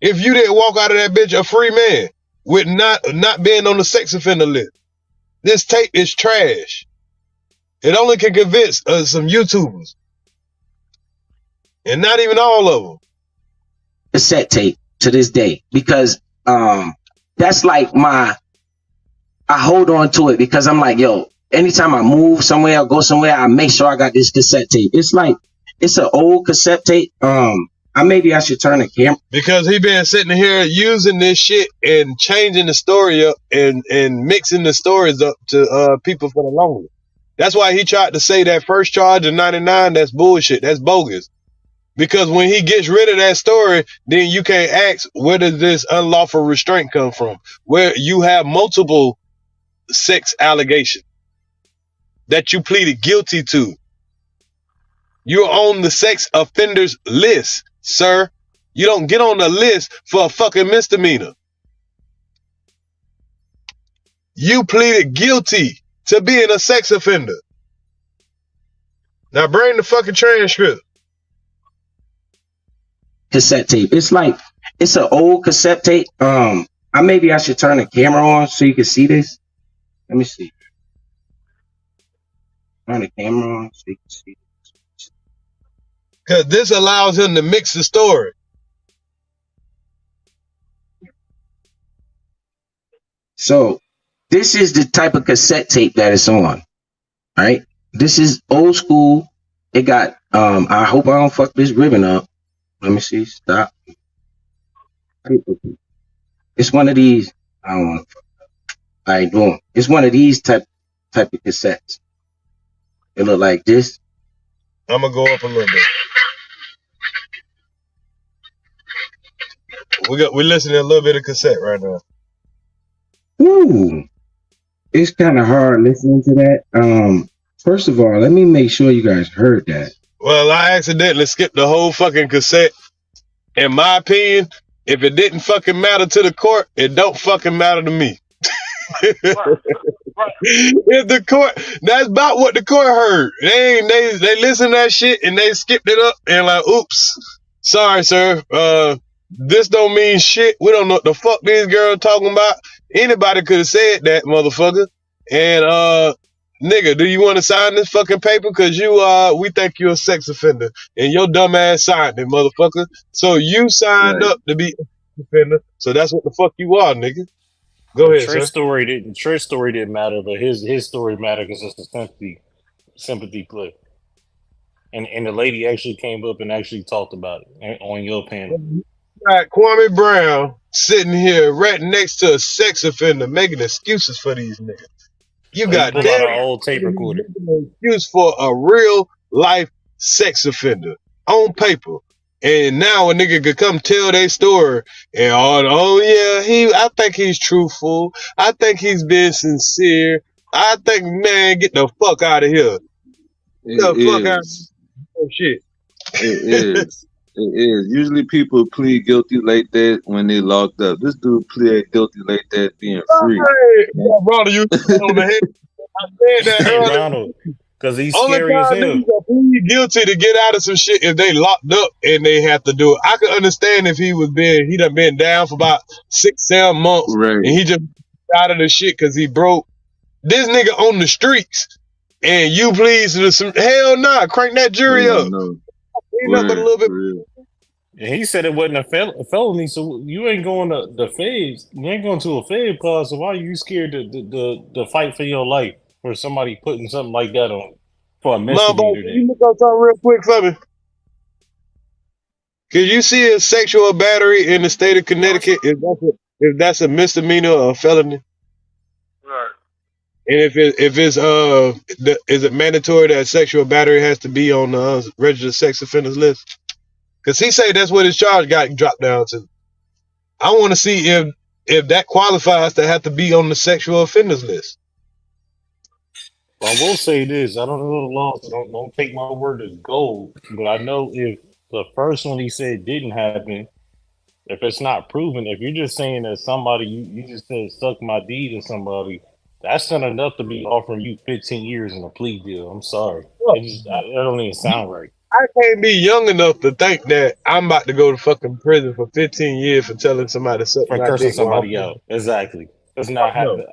If you didn't walk out of that bitch a free man with not being on the sex offender list. This tape is trash. It only can convince some YouTubers. And not even all of them. Cassette tape to this day, because that's like I hold on to it, because I'm like, yo, anytime I move somewhere or go somewhere, I make sure I got this cassette tape. It's like, it's an old cassette tape. Maybe I should turn the camera, because he been sitting here using this shit and changing the story up and mixing the stories up to people for the longest. That's why he tried to say that first charge in 99. That's bullshit. That's bogus. Because when he gets rid of that story, then you can't ask, where does this unlawful restraint come from? Where you have multiple sex allegations that you pleaded guilty to. You're on the sex offenders list, sir. You don't get on the list for a fucking misdemeanor. You pleaded guilty to being a sex offender. Now bring the fucking transcript. cassette tape. It's like, it's an old cassette tape. Maybe I should turn the camera on so you can see this. Let me see. Turn the camera on so you can see this. Because this allows him to mix the story. So this is the type of cassette tape that it's on. All right. This is old school. It got, I hope I don't fuck this ribbon up. Let me see. Stop. It's one of these. I don't want to fuck up. I ain't doing. It's one of these type of cassettes. It look like this. I'm gonna go up a little bit. We're listening to a little bit of cassette right now. Ooh, it's kind of hard listening to that. First of all, let me make sure you guys heard that. Well, I accidentally skipped the whole fucking cassette. In my opinion, if it didn't fucking matter to the court, it don't fucking matter to me. If the court, that's about what the court heard. They listened to that shit and they skipped it up and like, oops, sorry, sir. This don't mean shit. We don't know what the fuck these girls talking about. Anybody could have said that, motherfucker. And nigga, do you want to sign this fucking paper? Cause we think you're a sex offender and your dumb ass signed it, motherfucker. So you signed up to be a sex offender. So that's what the fuck you are, nigga. Go ahead, Trish's sir. story didn't matter, but his story mattered because it's a sympathy play. And the lady actually came up and actually talked about it on your panel. Right, Kwame Brown sitting here right next to a sex offender making excuses for these niggas. You got an old tape recorder. An excuse for a real life sex offender on paper. And now a nigga could come tell their story and I think he's truthful. I think he's being sincere. I think, man, get the fuck out of here. Get the fuck out of here. Shit. It is. It is. Usually people plead guilty like that when they locked up. This dude pleaded guilty like that being free. Hey, brother, you on the head. I said that earlier. Because he's scary as hell. Only plead guilty to get out of some shit if they locked up and they have to do it. I could understand if he done been down for about 6-7 months, right, and he just out of the shit because he broke. This nigga on the streets and you please to some hell nah, crank that jury up. No. Up a little bit. And he said it wasn't a felony, so you ain't going to the feds. You ain't going to a fed pause. So why are you scared to fight for your life for somebody putting something like that on for a Mom, misdemeanor? can Then you look up something real quick for me? Can you see a sexual battery in the state of Connecticut? If that's a misdemeanor or a felony? Right. And is it mandatory that sexual battery has to be on the registered sex offenders list? Because he say that's what his charge got dropped down to. I want to see if that qualifies to have to be on the sexual offenders list. I will say this: I don't know the law, so don't take my word as gold. But I know if the first one he said didn't happen, if it's not proven, if you're just saying that somebody you just said suck my D to somebody, that's not enough to be offering you 15 years in a plea deal. I'm sorry, that don't even sound right. I can't be young enough to think that I'm about to go to fucking prison for 15 years for telling somebody to suck For my cursing dick while somebody I'm out, exactly. That's fuck not no. happen.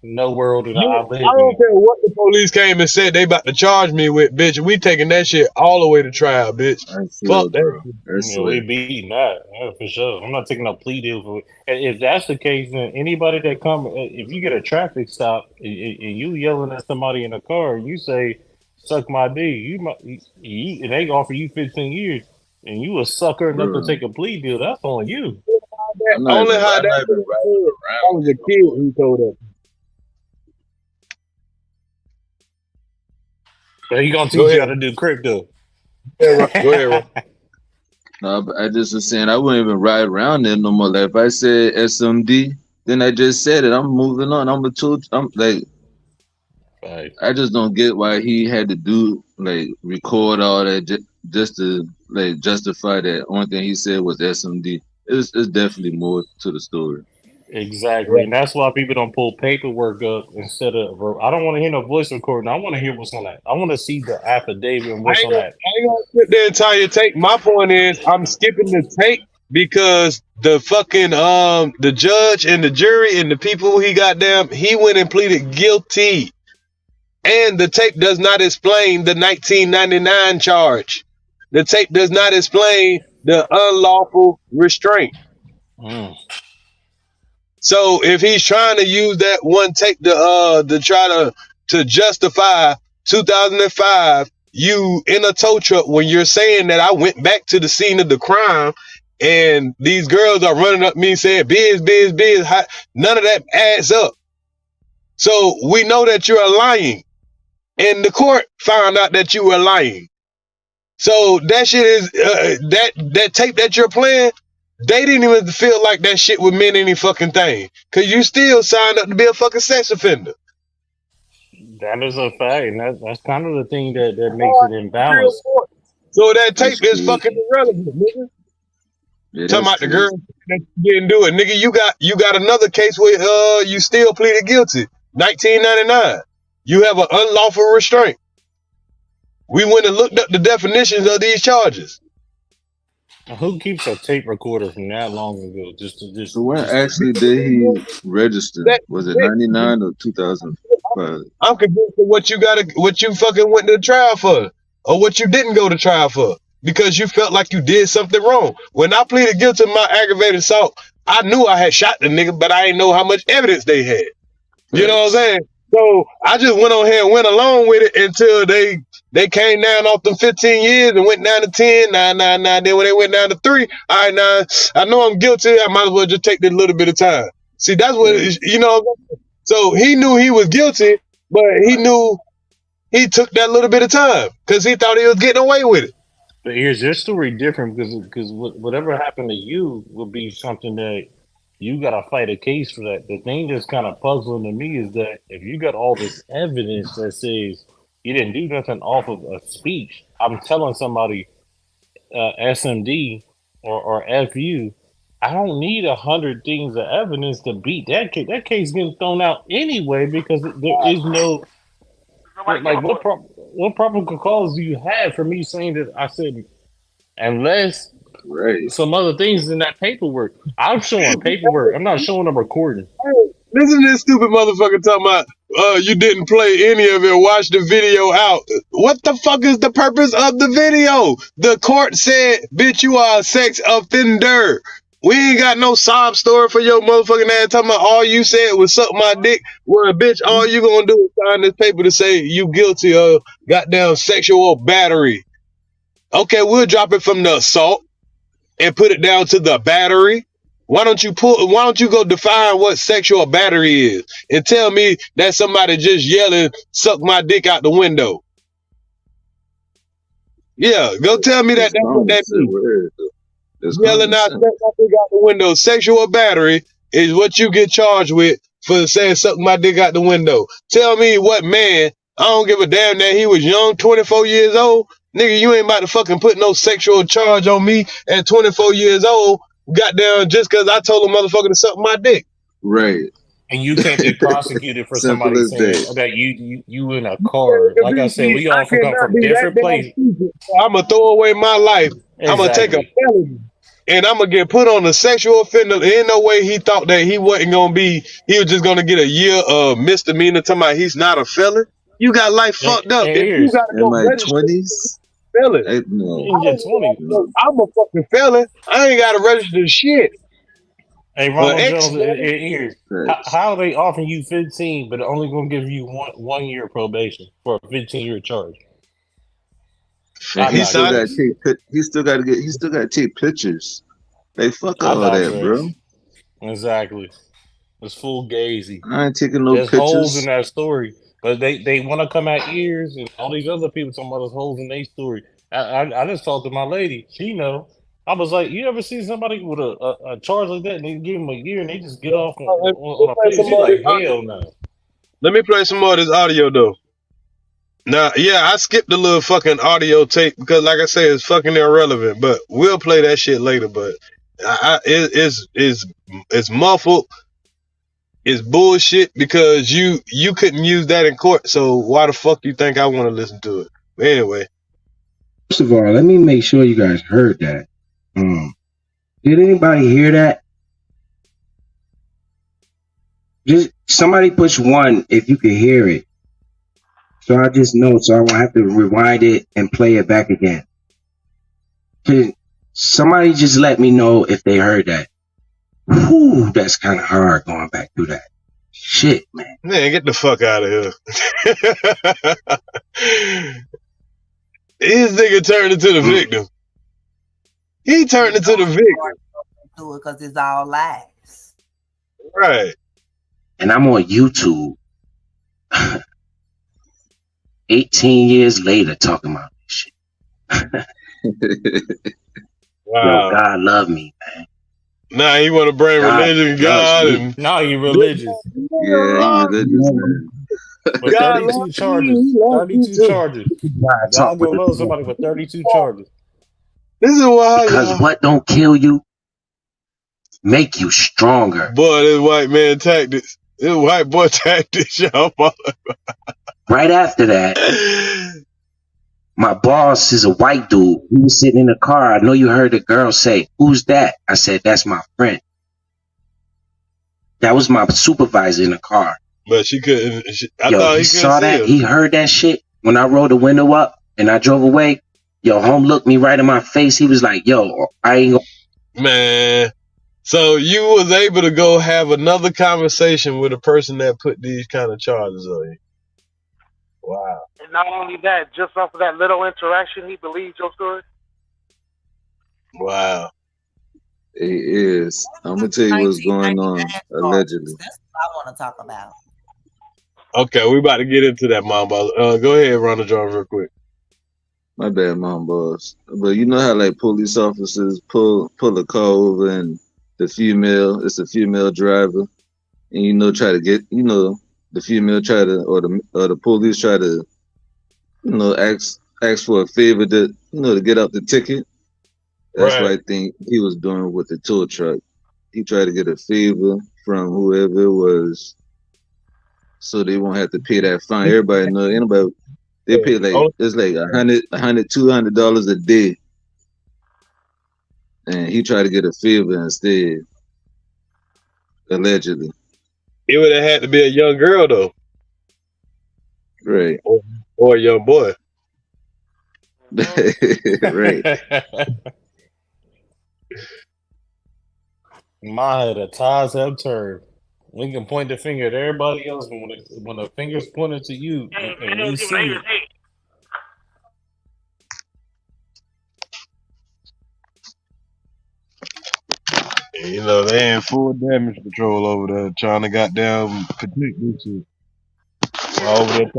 No world that I I live don't in. care what the police came and said they about to charge me with, bitch. We taking that shit all the way to trial, bitch. That's Fuck it, that bro. shit. That's Yeah, we it. beating that, yeah, for sure. I'm not taking no plea deal for it. And if that's the case, then anybody that come, if you get a traffic stop and you yelling at somebody in a car, and you say "suck my D," and they offer you 15 years, and you a sucker enough to Bro, take a plea deal. That's on you. Only how I'm not that even nigga riding said. I around was there a no kid more. who told us. So he gonna Go teach you how ahead. to do crypto. Go ahead, Ron. No, but I just was saying I wouldn't even ride around there no more. Like if I said SMD, then I just said it. I'm moving on. I'm like Right. I just don't get why he had to do like record all that just to like justify that. Only thing he said was SMD. It's definitely more to the story. Exactly, and that's why people don't pull paperwork up instead of. I don't want to hear no voice recording. I want to hear what's on that. I want to see the affidavit and what's on that. I ain't gonna sit there and tell you tape. My point is, I'm skipping the tape because the fucking the judge and the jury and the people he got down, he went and pleaded guilty, and the tape does not explain the 1999 charge. The tape does not explain the unlawful restraint. Mm. So if he's trying to use that one tape to try to justify 2005, you in a tow truck when you're saying that I went back to the scene of the crime and these girls are running up me saying biz, biz, biz, none of that adds up. So we know that you're lying, and the court found out that you were lying. So that shit is that tape that you're playing. They didn't even feel like that shit would mean any fucking thing, cause you still signed up to be a fucking sex offender. That is a fact, and that's kind of the thing that makes it imbalanced. So that tape That's is fucking crazy. irrelevant, nigga. Yeah, Talking that's about the girl crazy. that didn't do it, nigga. You got another case where you still pleaded guilty, 1999. You have an unlawful restraint. We went and looked up the definitions of these charges. Who keeps a tape recorder from that long ago? So when Just to, actually did he register? That, Was it 99 or 2005? I'm convinced of what you fucking went to trial for, or what you didn't go to trial for, because you felt like you did something wrong. When I pleaded guilty to my aggravated assault, I knew I had shot the nigga, but I didn't know how much evidence they had. You know what I'm Facts. saying? So I just went on here and went along with it until they came down off them 15 years and went down to 10, 9, 9, 9. Then when they went down to 3, all right, now I know I'm guilty. I might as well just take this little bit of time. See, that's what Facts. you know. So he knew he was guilty, but he knew he took that little bit of time because he thought he was getting away with it. but here's your story different because whatever happened to you will be something that you got to fight a case for that. The thing that's kind of puzzling to me is that if you got all this evidence that says you didn't do nothing off of a speech, I'm telling somebody SMD or FU, I don't need 100 things of evidence to beat that case. That case getting thrown out anyway because there is no Nobody gave like a fuck. what probable cause do you have for me saying that I said unless Right. some other things in that paperwork. I'm showing paperwork. I'm not showing a recording. Listen to this stupid motherfucker talking about you didn't play any of it, watch the video out. What the fuck is the purpose of the video? The court said, bitch, you are a sex offender. We ain't got no sob story for your motherfucking ass talking about all you said was suck my dick. Well, bitch, all you gonna do is sign this paper to say you guilty of goddamn sexual battery. Okay, we'll drop it from the assault and put it down to the battery. Why don't you go define what sexual battery is and tell me that somebody just yelling, suck my dick out the window? Yeah, go tell me that that's what that means. Yelling out, suck my dick out the window. Sexual battery is what you get charged with for saying suck my dick out the window. Tell me what man, I don't give a damn that he was young, 24 years old. Nigga, you ain't about to fucking put no sexual charge on me at 24 years old. Goddamn, just because I told a motherfucker to suck my dick. Right. And you can't be prosecuted for somebody saying that you in a car. Like I said, we all come from different places. I'm going to throw away my life. Exactly. I'm going to take a felony. And I'm going to get put on a sexual offender. There ain't no way he thought that he wasn't going to be, he was just going to get a year of misdemeanor talking about he's not a felon. You got life fucked up. If you got to go in my 20s. Felon. No. I'm a fucking felon. I ain't got to register shit. Hey, Ronald Jones, how are they offering you 15, but only going to give you one year probation for a 15-year charge? He still got to take pictures. They fuck all that, bro. Exactly. It's full gazy. I ain't taking no There's pictures. holes in that story, but they want to come at ears and all these other people talking about those holes in their story. I just talked to my lady. She know. I was like, you ever see somebody with a charge like that and they give them a year and they just get off on a plate? She's like, hell no. Let me play some more of this audio though. Now, yeah, I skipped the little fucking audio tape because, like I said, it's fucking irrelevant. But we'll play that shit later. But it's muffled. It's bullshit because you couldn't use that in court. So why the fuck you think I want to listen to it? But anyway. First of all, let me make sure you guys heard that. Did anybody hear that? Just somebody push 1 if you can hear it. So I just know, so I won't have to rewind it and play it back again. Can somebody just let me know if they heard that? Whew, that's kind of hard going back through that. Shit, man. Man, get the fuck out of here. His nigga turned into the victim. He turned into the victim. Because it's all lies. Right. And I'm on YouTube 18 years later talking about this shit. Wow. Yo, God love me, man. Nah, he want to bring religion, God, and now he religious. Yeah, he religious, man. With 32 charges. 32 charges. God gonna love somebody with 32 charges. This is why. Because what don't kill you make you stronger. Boy, this white man tactics. This white boy tactics, y'all. Right after that, my boss is a white dude. He was sitting in the car. I know you heard the girl say, "Who's that?" I said, "That's my friend." That was my supervisor in the car. But she couldn't. I Yo, thought he he saw that. him. He heard that shit. When I rolled the window up and I drove away, yo, home looked me right in my face. He was like, "Yo, I ain't gonna." Man. So you was able to go have another conversation with a person that put these kind of charges on you. Wow. And not only that, just off of that little interaction, he believed your story. Wow. It is. I'm gonna tell you what's going on. Allegedly. That's what I want to talk about. Okay, we about to get into that, Mamba. Go ahead, Ronald John, real quick. My bad, mom, boss. But you know how like police officers pull a car over and it's a female driver, and try to get the female try to or the police try to ask for a favor to get out the ticket. That's what I think he was doing with the tow truck. He tried to get a favor from whoever it was, so they won't have to pay that fine. Everybody know anybody. They pay it's like $100, $200 a day, and he tried to get a favor instead. Allegedly, It would have had to be a young girl though. Right. Or your boy. Right. My head, the tides have turned. We can point the finger at everybody else, but when the finger's pointed to you, Hey, and we see it. hey, You know, they ain't full damage control over there trying to goddamn protect this shit. Over there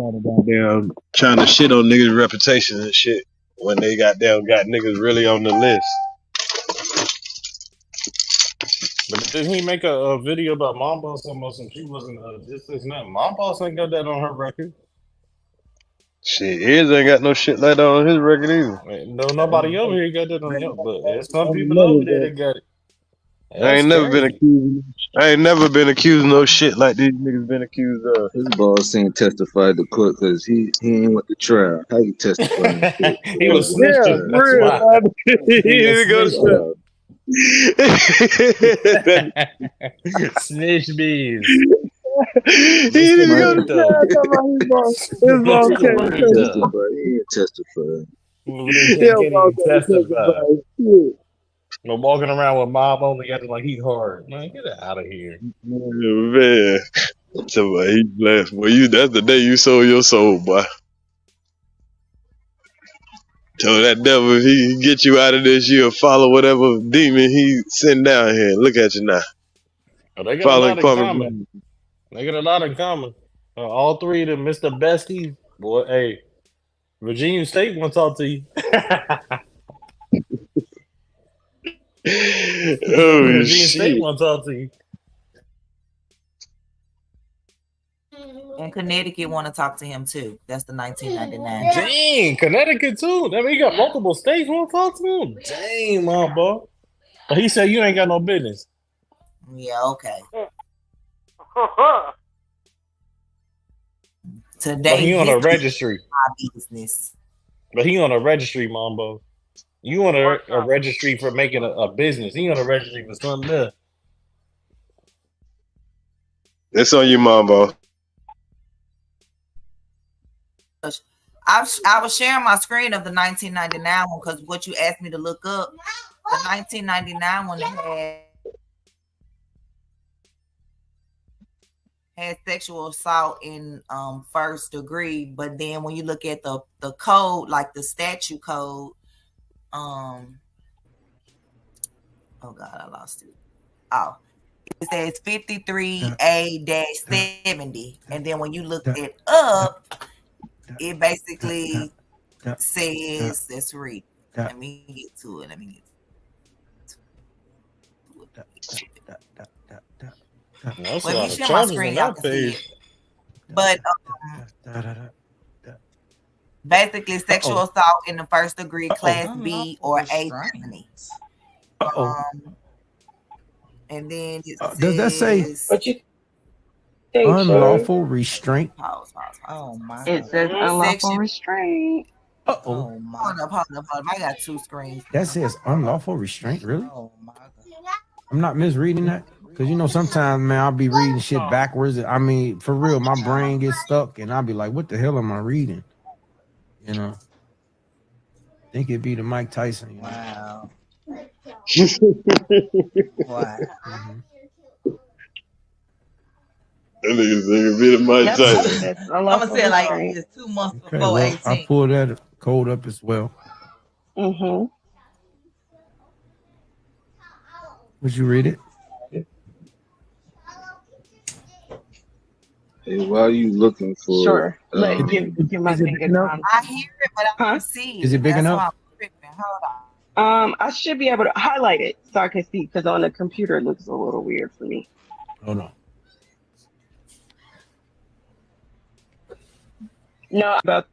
trying to shit on niggas' reputation and shit when they got niggas really on the list. But didn't he make a video about Mom Boss talking about some she wasn't this not Mom Boss ain't got that on her record. Shit, his ain't got no shit like that on his record either. No, nobody over here got that on him, but there's some people never over there been, that got it. I That's ain't never been crazy. accused. I ain't never been accused of no shit like these niggas been accused of. His boss ain't testified to court because he ain't went to trial. How you testify in court? He was Yeah, snitching. for That's real. why Man. He he was didn't go to snitching. trial. Snitch bees. He didn't go to trial. Talking about his boss Mr. can't testify. He ain't testified. Yeah, Can't boss even can't testify. testify. Shit. No walking around with Mob only acting like he hard. Man, get out of here. Man, so he blessed. Well, that's the day you sold your soul, boy. Tell that devil if he get you out of this, you'll follow whatever demon he send down here. Look at you now. Oh, they got Following a lot in Kwame common. Brown. They got a lot in common. All three of them, Mr. Bestie. Boy, hey, Virginia State want to talk to you. Oh, Virginia State shit. want to talk to you. And Connecticut want to talk to him too. That's the 1999. Dang, Connecticut too. That mean you got multiple states want to talk to him. Dang, my boy. But he said you ain't got no business. Yeah, okay. Today, But he on a registry. My business. But he on a registry, Mambo. You on a registry for making a business. He on a registry for something else. That's on you, Mambo. I was sharing my screen of the 1999 one because what you asked me to look up, the 1999 one that had sexual assault in first degree, but then when you look at the code, like the statute code, oh God, I lost it. Oh, it says 53A-70, and then when you look it up, it basically says, let's read. Let me get to it. Well, if you share my screen, y'all can see it. But basically, sexual assault in the first degree, class B or A felony. And then it says, does that say unlawful restraint? Pause. Oh my God. It says unlawful restraint. Hold up. I got two screens. That says unlawful restraint, really? Oh my God. I'm not misreading that? Because, sometimes, man, I'll be reading shit backwards. I mean, for real, my brain gets stuck, and I'll be like, what the hell am I reading? Think it'd be the Mike Tyson. Wow. Wow. Mm-hmm. That nigga be the Mike Tyson. I'm gonna say like it's 2 months before 18. I pulled that code up as well. Mm-hmm. Would you read it? Hey, while you looking for sure. Give my finger time. I hear it, but I can't see it. Is it big enough? Hold on. I should be able to highlight it so I can see because on the computer it looks a little weird for me. Hold on. No, about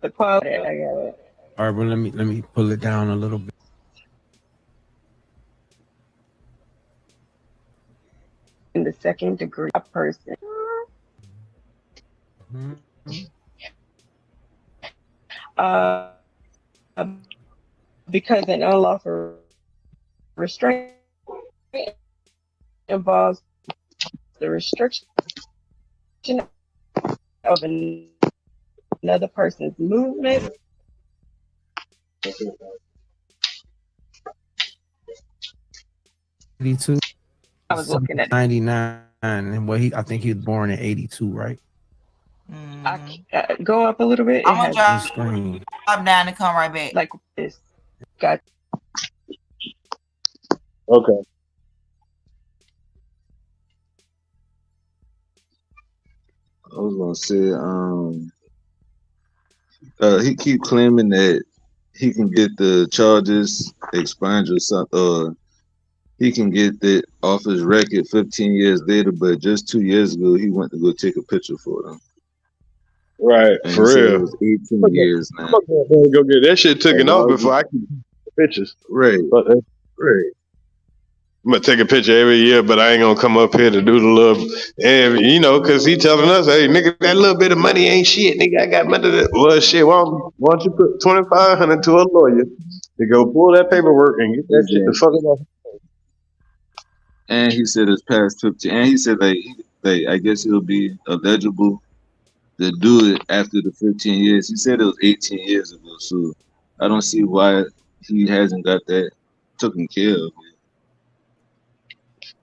the quality. I got it. All right, well let me pull it down a little bit. In the second degree, a person. Mm-hmm. Because an unlawful restraint involves the restriction of another person's movement. 82. I was looking at 99, and I think he was born in 82, right? Go up a little bit. I'm gonna drop screen. down and come right back. Like this. Got. Okay. I was gonna say, he keep claiming that he can get the charges expunged or something. He can get that off his record 15 years later, but just 2 years ago he went to go take a picture for them. Right, And for he said real. it was 18 years now. I'm gonna go get that shit taken off before I can take pictures. Right. Right. I'm gonna take a picture every year, but I ain't gonna come up here to do the little, and you know, cause he telling us, hey, nigga, that little bit of money ain't shit, nigga. I got money. Well, shit. Why don't you put $2,500 to a lawyer to go pull that paperwork and get that shit the fuck off? And he said it's past 15. And he said like I guess he'll be eligible to do it after the 15 years. He said it was 18 years ago, so I don't see why he hasn't got that taken care of.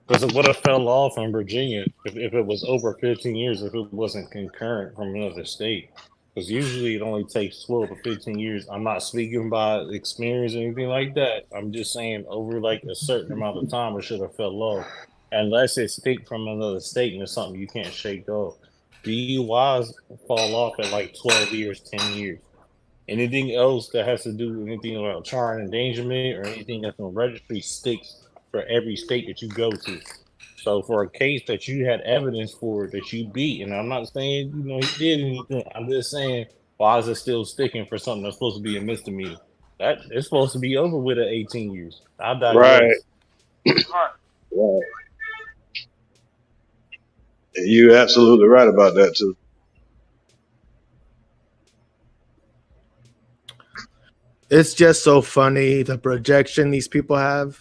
Because it would have fell off in Virginia if it was over 15 years, if it wasn't concurrent from another state. Because usually it only takes 12 to 15 years. I'm not speaking by experience or anything like that. I'm just saying over like a certain amount of time it should have fell off. Unless it's state from another state and it's something you can't shake off. DUIs fall off at like 12 years, 10 years. Anything else that has to do with anything about child endangerment or anything that's on registry sticks for every state that you go to. So for a case that you had evidence for that you beat, and I'm not saying he did anything. I'm just saying why is it still sticking for something that's supposed to be a misdemeanor? That it's supposed to be over with at 18 years. I digress. Right. You're absolutely right about that too. It's just so funny the projection these people have.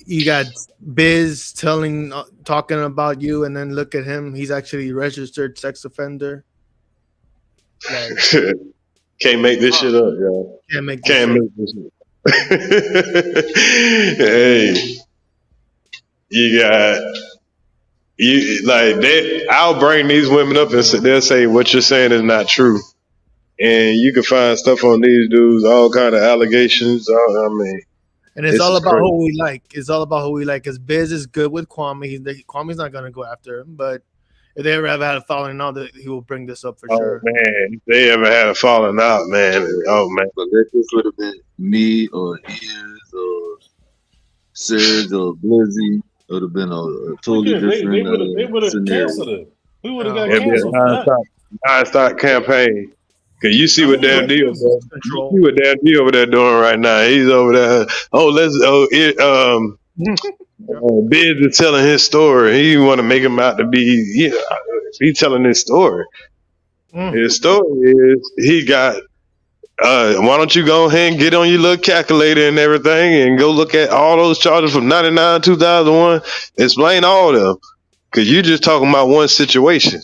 You got Biz talking about you, and then look at him. He's actually a registered sex offender. Like, can't make this shit up, y'all. Can't make this shit. Hey, you like that. I'll bring these women up and they'll say what you're saying is not true, and you can find stuff on these dudes, all kind of allegations. And it's all about who we like. It's all about who we like. Because Biz is good with Kwame. Kwame's not gonna go after him, but if they ever have had a falling out, he will bring this up for sure. Man, if they ever had a falling out, man. Oh man, but that just would have been me or Ears or Serge or Blizzy. It would have been a totally different they would have scenario. canceled it. We would have got it'd be a canceled. non-stop campaign. Cause you see what Dan D over there doing right now. He's over there. Biz is telling his story. He want to make him out to be, he's telling his story. His story is he got. Why don't you go ahead and get on your little calculator and everything and go look at all those charges from 99, 2001. Explain all of them. Cause you just talking about one situation.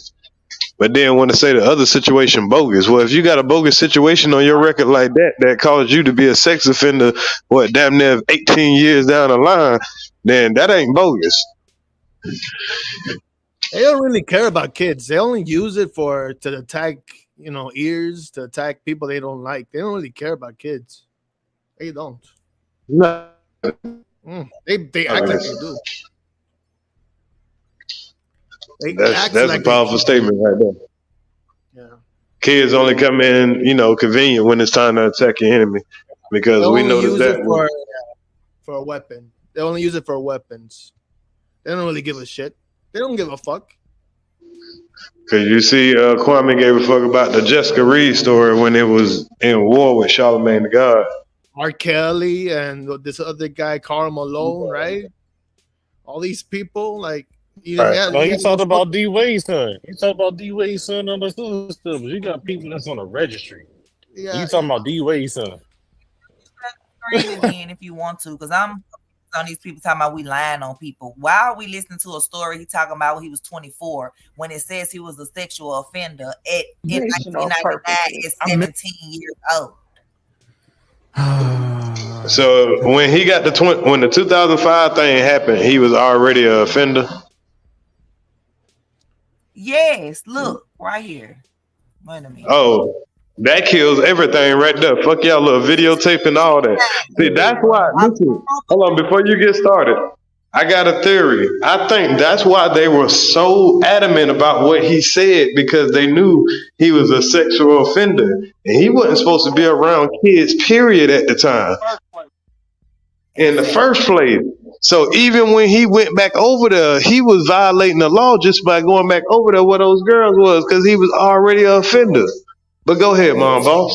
But then want to say the other situation bogus. Well, if you got a bogus situation on your record like that caused you to be a sex offender, damn near 18 years down the line, then that ain't bogus. They don't really care about kids. They only use it to attack, ears, to attack people they don't like. They don't really care about kids. They don't. No. They act like they do. That's a powerful statement right there. Yeah. Kids only come in, convenient when it's time to attack your enemy, because we know that for a weapon. They only use it for weapons. They don't really give a shit. They don't give a fuck. Because you see, Kwame gave a fuck about the Jessica Reed story when it was in war with Charlemagne the God. R. Kelly and this other guy, Karl Malone, right? All these people, like. He talked about D Wade's son. He talked about D Wade's son on the stuff, but you got people that's on the registry. You talking about D Wade's son? Again, if you want to, because I'm on these people talking about we lying on people. Why are we listening to a story he talking about when he was 24 when it says he was a sexual offender in Based on 1999 purposes. at 17 years old? So when he got when the 2005 thing happened, he was already an offender. Yes, look right here. Wait a minute. Oh, that kills everything right there. Fuck y'all little videotape and all that. See, that's why. Listen, hold on. Before you get started, I got a theory. I think that's why they were so adamant about what he said, because they knew he was a sexual offender and he wasn't supposed to be around kids, period, at the time. In the first place. So even when he went back over there, he was violating the law just by going back over there where those girls was, because he was already an offender. But go ahead, Mom Boss.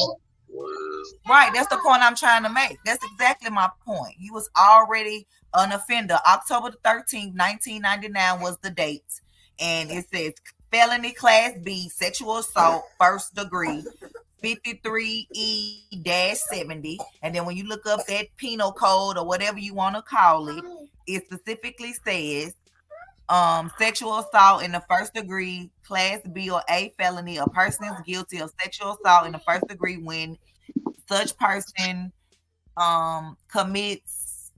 Right, that's the point I'm trying to make. That's exactly my point. He was already an offender. October the 13th, 1999 was the date. And it says felony class B, sexual assault, first degree, 53E-70. And then when you look up that penal code or whatever you want to call it, it specifically says sexual assault in the first degree, class B or A felony. A person is guilty of sexual assault in the first degree when such person commits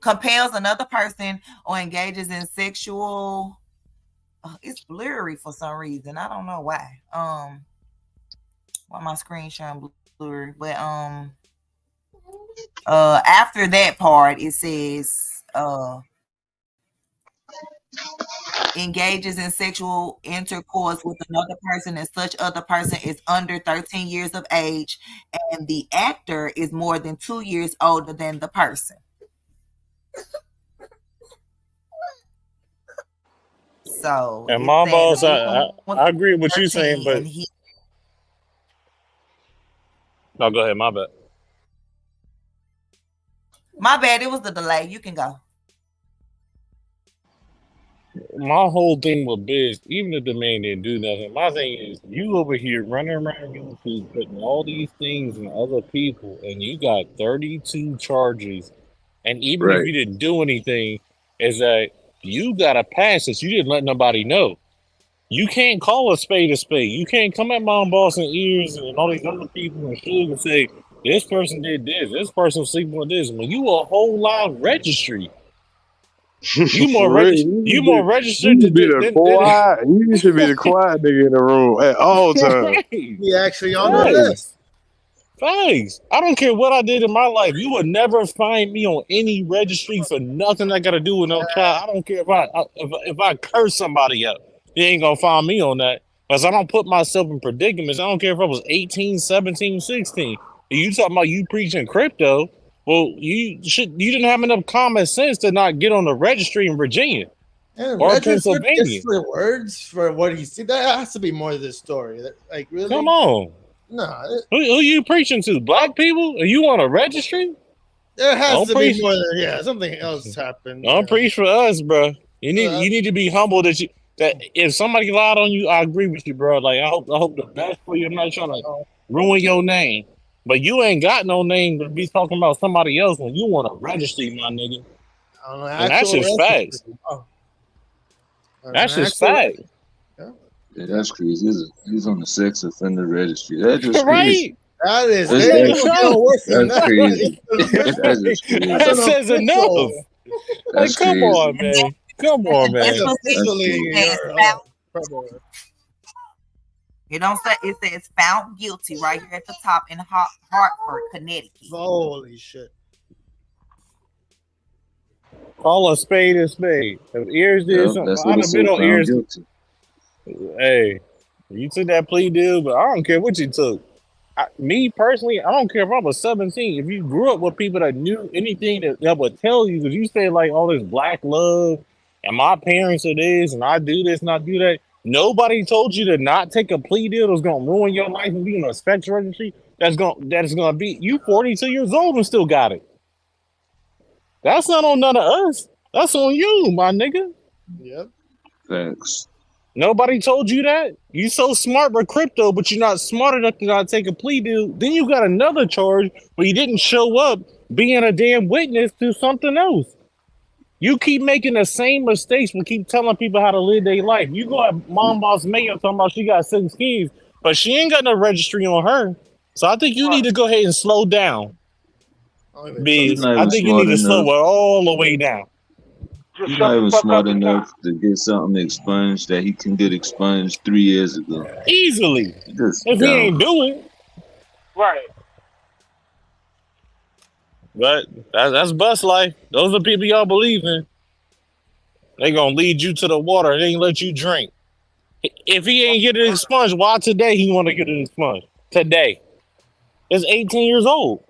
compels another person or engages in sexual it's blurry for some reason. I don't know why. Why my screen showing blurry, but after that part it says engages in sexual intercourse with another person and such other person is under 13 years of age and the actor is more than 2 years older than the person. So and Mom Boss, I agree with what you're saying, but no, go ahead, my bad. My bad, it was the delay. You can go. My whole thing with Biz, even if the man didn't do nothing, my thing is you over here running around YouTube putting all these things in other people, and you got 32 charges, and even if you didn't do anything, is that you got a pass that you didn't let nobody know. You can't call a spade a spade. You can't come at Mom Boss and Ears and all these other people and shit and say this person did this person sleeping with this. When you a whole live registry. You more registered. You more registered than quiet. You should be the quiet nigga in the room at all times. He actually on the list. Thanks. I don't care what I did in my life. You would never find me on any registry for nothing I got to do with no child. I don't care if I curse somebody out. You ain't gonna find me on that because I don't put myself in predicaments. I don't care if I was 18, 17, 16. You talking about you preaching crypto? Well, you didn't have enough common sense to not get on the registry in Virginia or Pennsylvania. Just for words for what he said, that has to be more to this story. Like, really? Come on. No. Who you preaching to? Black people? Are you on a registry? There has to be more than something else happened. Don't preach for us, bro. You need to be humble that if somebody lied on you, I agree with you, bro. Like I hope the best for you. I'm not trying to ruin your name. But you ain't got no name to be talking about somebody else when you want to register, my nigga. And that's just facts. That's just fact. Yeah, that's crazy. He's on the sex offender registry. That's just crazy. That is crazy. That says enough. That's come crazy. on, man. Come on, man. It don't say, it says found guilty right here at the top in Hartford, Connecticut. Holy shit. Call a spade a spade. If Ears did something, I'd have been on Ears. Guilty. Hey, you took that plea deal, but I don't care what you took. Me personally, I don't care if I was 17. If you grew up with people that knew anything that would tell you, because you say like all this black love and my parents are this and I do this and I do that. Nobody told you to not take a plea deal that's gonna ruin your life and be in a sex registry. That's gonna be you 42 years old and still got it. That's not on none of us. That's on you, my nigga. Yep. Thanks. Nobody told you that. You so smart with crypto, but you're not smart enough to not take a plea deal. Then you got another charge where you didn't show up being a damn witness to something else. You keep making the same mistakes but keep telling people how to live their life. You go at Mom Boss Mayo talking about she got 6 kids, but she ain't got no registry on her. So I think you need to go ahead and slow down, You're Biz. not I even think you smart need to slow enough. it all the way down. Just You're shut not the even fuck smart up and enough talk. to get something expunged that he can get expunged 3 years ago. Easily. Just If he dumb. ain't do it. Right. But that's bus life. Those are people y'all believe in. They gonna lead you to the water. They ain't let you drink. If he ain't get it expunged, why today he want to get it expunged? Today. It's 18 years old.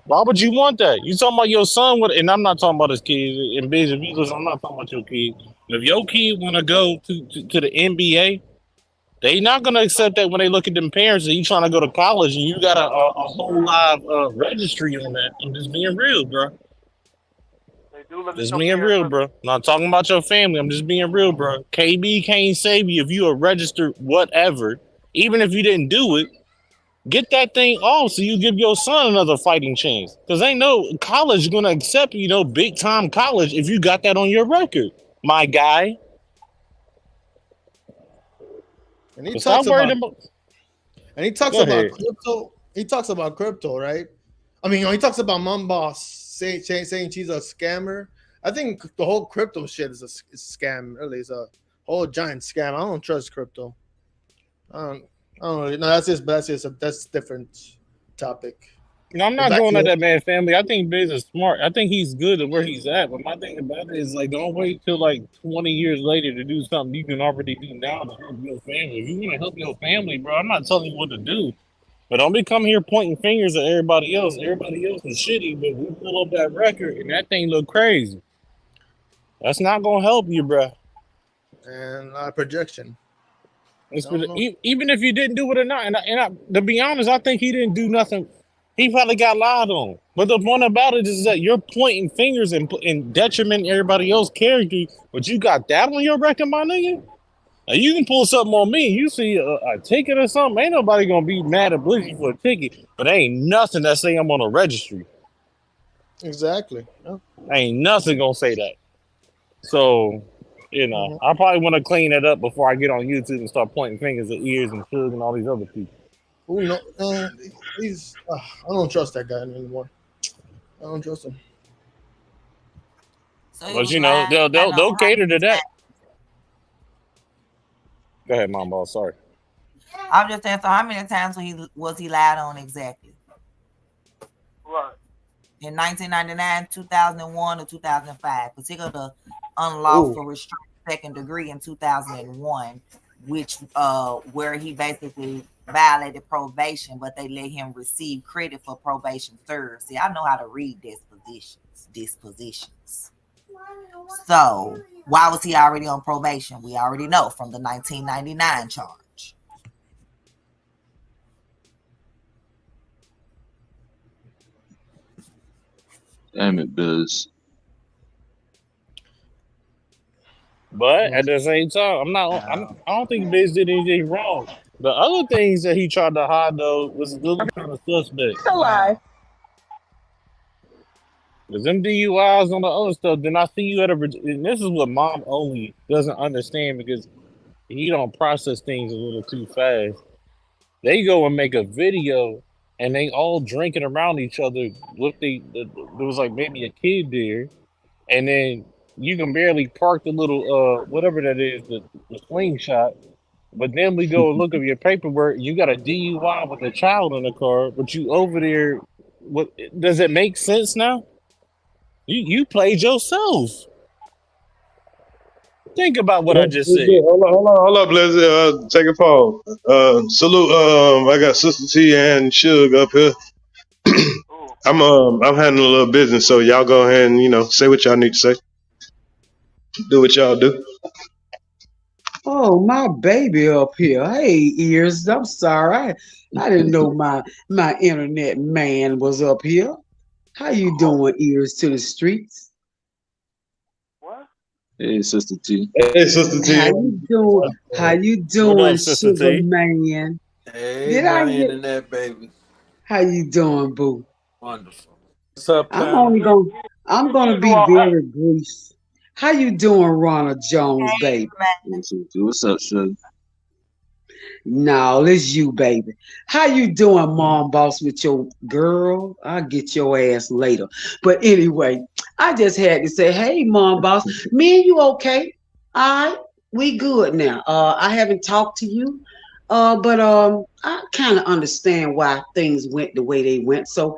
Why would you want that? You talking about your son with, and I'm not talking about his kids. And Biz, if you listen, I'm not talking about your kid. If your kid want to go to the NBA, they not gonna accept that when they look at them parents and you trying to go to college and you got a whole live registry on that. I'm just being real, bro. They do look at Just your being parents. real, bro. Not talking about your family. I'm just being real, bro. KB can't save you if you are registered whatever. Even if you didn't do it, get that thing off so you give your son another fighting chance. Because ain't no college going to accept, big time college if you got that on your record, my guy. And he So talks stop worrying about about. and he talks Go about ahead. crypto. He talks about crypto, right? I mean, he talks about Mom Boss saying she's a scammer. I think the whole crypto shit is a scam. Really, it's a whole giant scam. I don't trust crypto. I don't really. No, that's a different topic. No, I'm But not back going at to that man family. I think Biz is smart. I think he's good at where he's at. But my thing about it is like, don't wait till like 20 years later to do something you can already do now to help your family. If you want to help your family, bro, I'm not telling you what to do. But don't be coming here pointing fingers at everybody else. Everybody else is shitty, but we pull up that record and that thing look crazy. That's not gonna help you, bro. and projection. It's I for don't know. even if you didn't do it or not. And to be honest, I think he didn't do nothing. He probably got lied on. But the point about it is that you're pointing fingers and detrimenting everybody else's character. But you got that on your record, my nigga. Now you can pull something on me. You see a ticket or something. Ain't nobody gonna be mad at Blizzy for a ticket. But ain't nothing that say I'm on a registry. Exactly. Yeah. Ain't nothing gonna say that. So, Mhm. I probably want to clean it up before I get on YouTube and start pointing fingers at ears and Suge and all these other people. Who know? He's. I don't trust that guy anymore. I don't trust him. So he But was lying on they'll how cater to many that. times. Go ahead, Mom Ball. Sorry. I'm just saying. So how many times was he lied on exactly? Right. In 1999, 2001, or 2005? Because he got the unlawful Ooh. restraint second degree in 2001, which where he basically violated probation, but they let him receive credit for probation served. See, I know how to read dispositions. So why was he already on probation? We already know from the 1999 charge. Damn it, Biz. But at the same time, I don't think Biz did anything wrong. The other things that he tried to hide though was a little kind of suspect. It's a lie. Because them DUIs on the other stuff, then I see you at and this is what mom only doesn't understand because he don't process things a little too fast. They go and make a video and they all drinking around each other. There was like maybe a kid there, and then you can barely park the little whatever that is, the slingshot. But then we go and look at your paperwork. You got a DUI with a child in the car, but you over there. What does it make sense now? You played yourself. Think about what I just said. Hold up, let's take a pause. Salute. I got Sister T and Suge up here. I'm handling a little business, so y'all go ahead and say what y'all need to say. Do what y'all do. Oh, my baby up here. Hey, ears. I'm sorry. I didn't know my internet man was up here. How you doing, ears to the streets? What? Hey, Sister T. Hey, Sister T. How you doing? How you What doing, up, Sister sugar T? man? Hey, Did I my get? internet baby. How you doing, boo? Wonderful. What's up, I'm Platinum? only gonna. I'm gonna be very brief. How you doing, Ronald Jones, Hey, baby? man. Hey, Sister T. What's up, Sugar? No, it's you, baby. How you doing, mom boss, with your girl? I'll get your ass later. But anyway, I just had to say, hey, mom boss, me and you okay? All right, we good now. I haven't talked to you, but I kind of understand why things went the way they went. So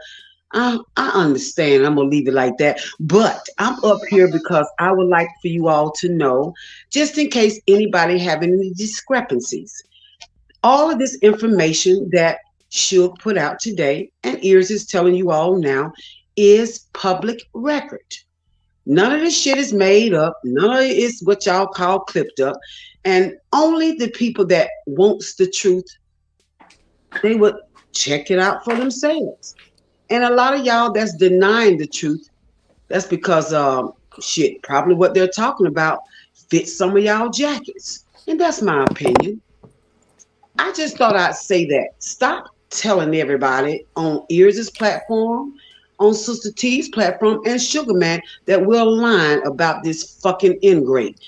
I understand. I'm gonna leave it like that. But I'm up here because I would like for you all to know, just in case anybody having any discrepancies, all of this information that Suge put out today, and Ears is telling you all now, is public record. None of this shit is made up. None of it is what y'all call clipped up. And only the people that wants the truth, they would check it out for themselves. And a lot of y'all that's denying the truth, that's because shit, probably what they're talking about fits some of y'all jackets. And that's my opinion. I just thought I'd say that. Stop telling everybody on Ears' platform, on Sister T's platform, and Sugar Man that we're lying about this fucking ingrate.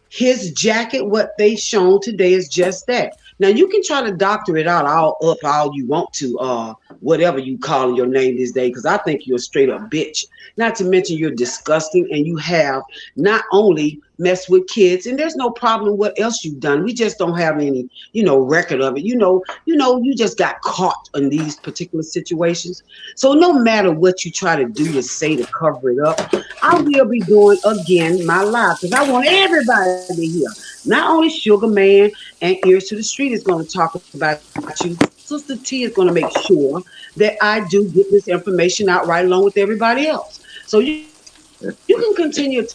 His jacket, what they shown today, is just that. Now you can try to doctor it out all you want to, whatever you calling your name this day, because I think you're a straight up bitch. Not to mention you're disgusting, and you have not only messed with kids, and there's no problem what else you've done. We just don't have any, record of it. You just got caught in these particular situations. So no matter what you try to do to say to cover it up, I will be doing again my live because I want everybody to hear. Not only Sugar Man and Ears to the Street is going to talk about you. Sister T is going to make sure that I do get this information out right along with everybody else. So you can continue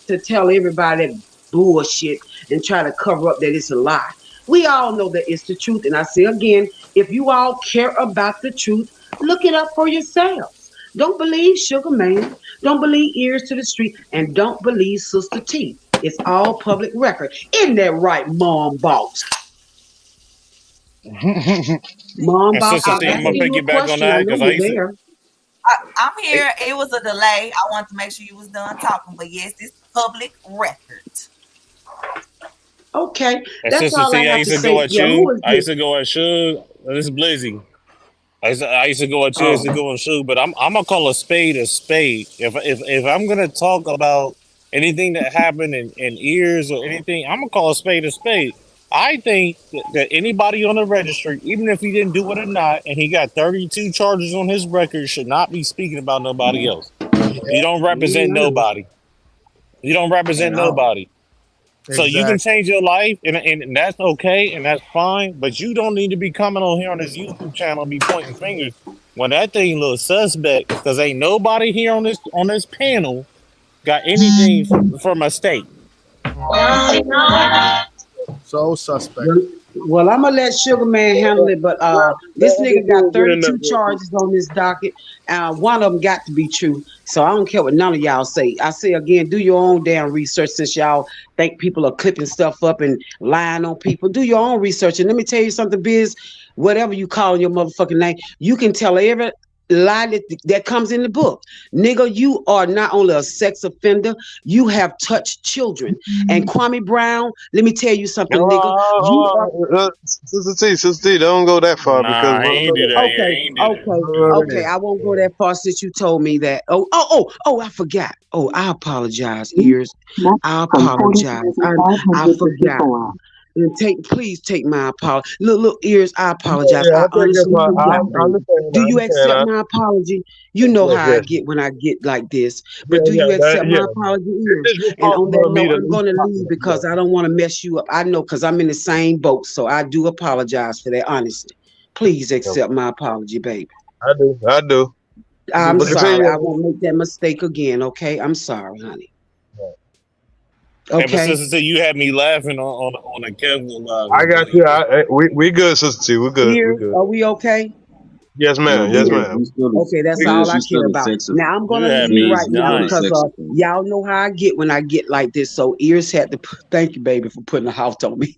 to tell everybody that bullshit and try to cover up that it's a lie. We all know that it's the truth. And I say again, if you all care about the truth, look it up for yourselves. Don't believe Sugar Man. Don't believe Ears to the Street. And don't believe Sister T. It's all public record. Isn't that right, Mom Boss? Mom And Boss, Sister I'm T, I'm gonna asking you a piggyback on question. I that know because I you're used to. there. I'm here. It was a delay. I wanted to make sure you was done talking, but yes, it's public record. Okay, And that's Sister all I T, I have used to to go say. at Yeah, who you. is I this? used to go at Suge. This is Blizzy. I used to go at you. I used to Oh, go on Suge. But I'm gonna call a spade a spade. If I'm gonna talk about anything that happened in Ears or anything, I'm gonna call a spade a spade. I think that anybody on the registry, even if he didn't do it or not, and he got 32 charges on his record, should not be speaking about nobody else. You don't represent nobody. You don't represent Yeah, nobody. So you can exactly. change your life, and that's okay, and that's fine. But you don't need to be coming on here on this YouTube channel and be pointing fingers when that thing looks suspect. Because ain't nobody here on this panel got anything from a state. So suspect. well, I'm gonna let Sugar Man handle it, but this Let nigga got me get in there 32 real quick. charges on this docket. One of them got to be true, so I don't care what none of y'all say. I say again, do your own damn research since y'all think people are clipping stuff up and lying on people. Do your own research, and let me tell you something, Biz. Whatever you call your motherfucking name, you can tell every lie that comes in the book. Nigga, you are not only a sex offender, you have touched children. And Kwame Brown, let me tell you something, Hold nigga. on, You are hold on. Sister T, don't go that far because Nah, he when ain't do that. Yeah, he okay, ain't do that. okay. I won't go that far since you told me that. Oh, I forgot. Oh, I apologize, Ears. I apologize. I forgot. And please take my apology. Look, Ears, I apologize. yeah, I I take it honestly for I forgot, baby. understand, Do I you understand. accept my apology? You know Yes, how I yes. get when I get like this. Yeah, But do you accept my yeah. apology, Ears? It's And on responsible that of me note, to at I'm least going to talk leave to them. because I don't want to mess you up. I know because I'm in the same boat. So I do apologize for that, honestly. Please Yeah. accept my apology, baby. I do. I'm But sorry. continue. I won't make that mistake again, okay? I'm sorry, honey. Hey, but Okay? Sister T, you had me laughing on a Kevin live I one got time. you. We good, Sister T. We good. We Ears, good. are we okay? Yes, No, ma'am. he Yes, is. ma'am. He's still a, Okay, that's We, all Biz, I he's care still a about. sex Now I'm offender. You gonna had leave me Biz right is now still a dying. because sex offender. y'all know how I get when I get like this. So Ears had to thank you, baby, for putting a house on me.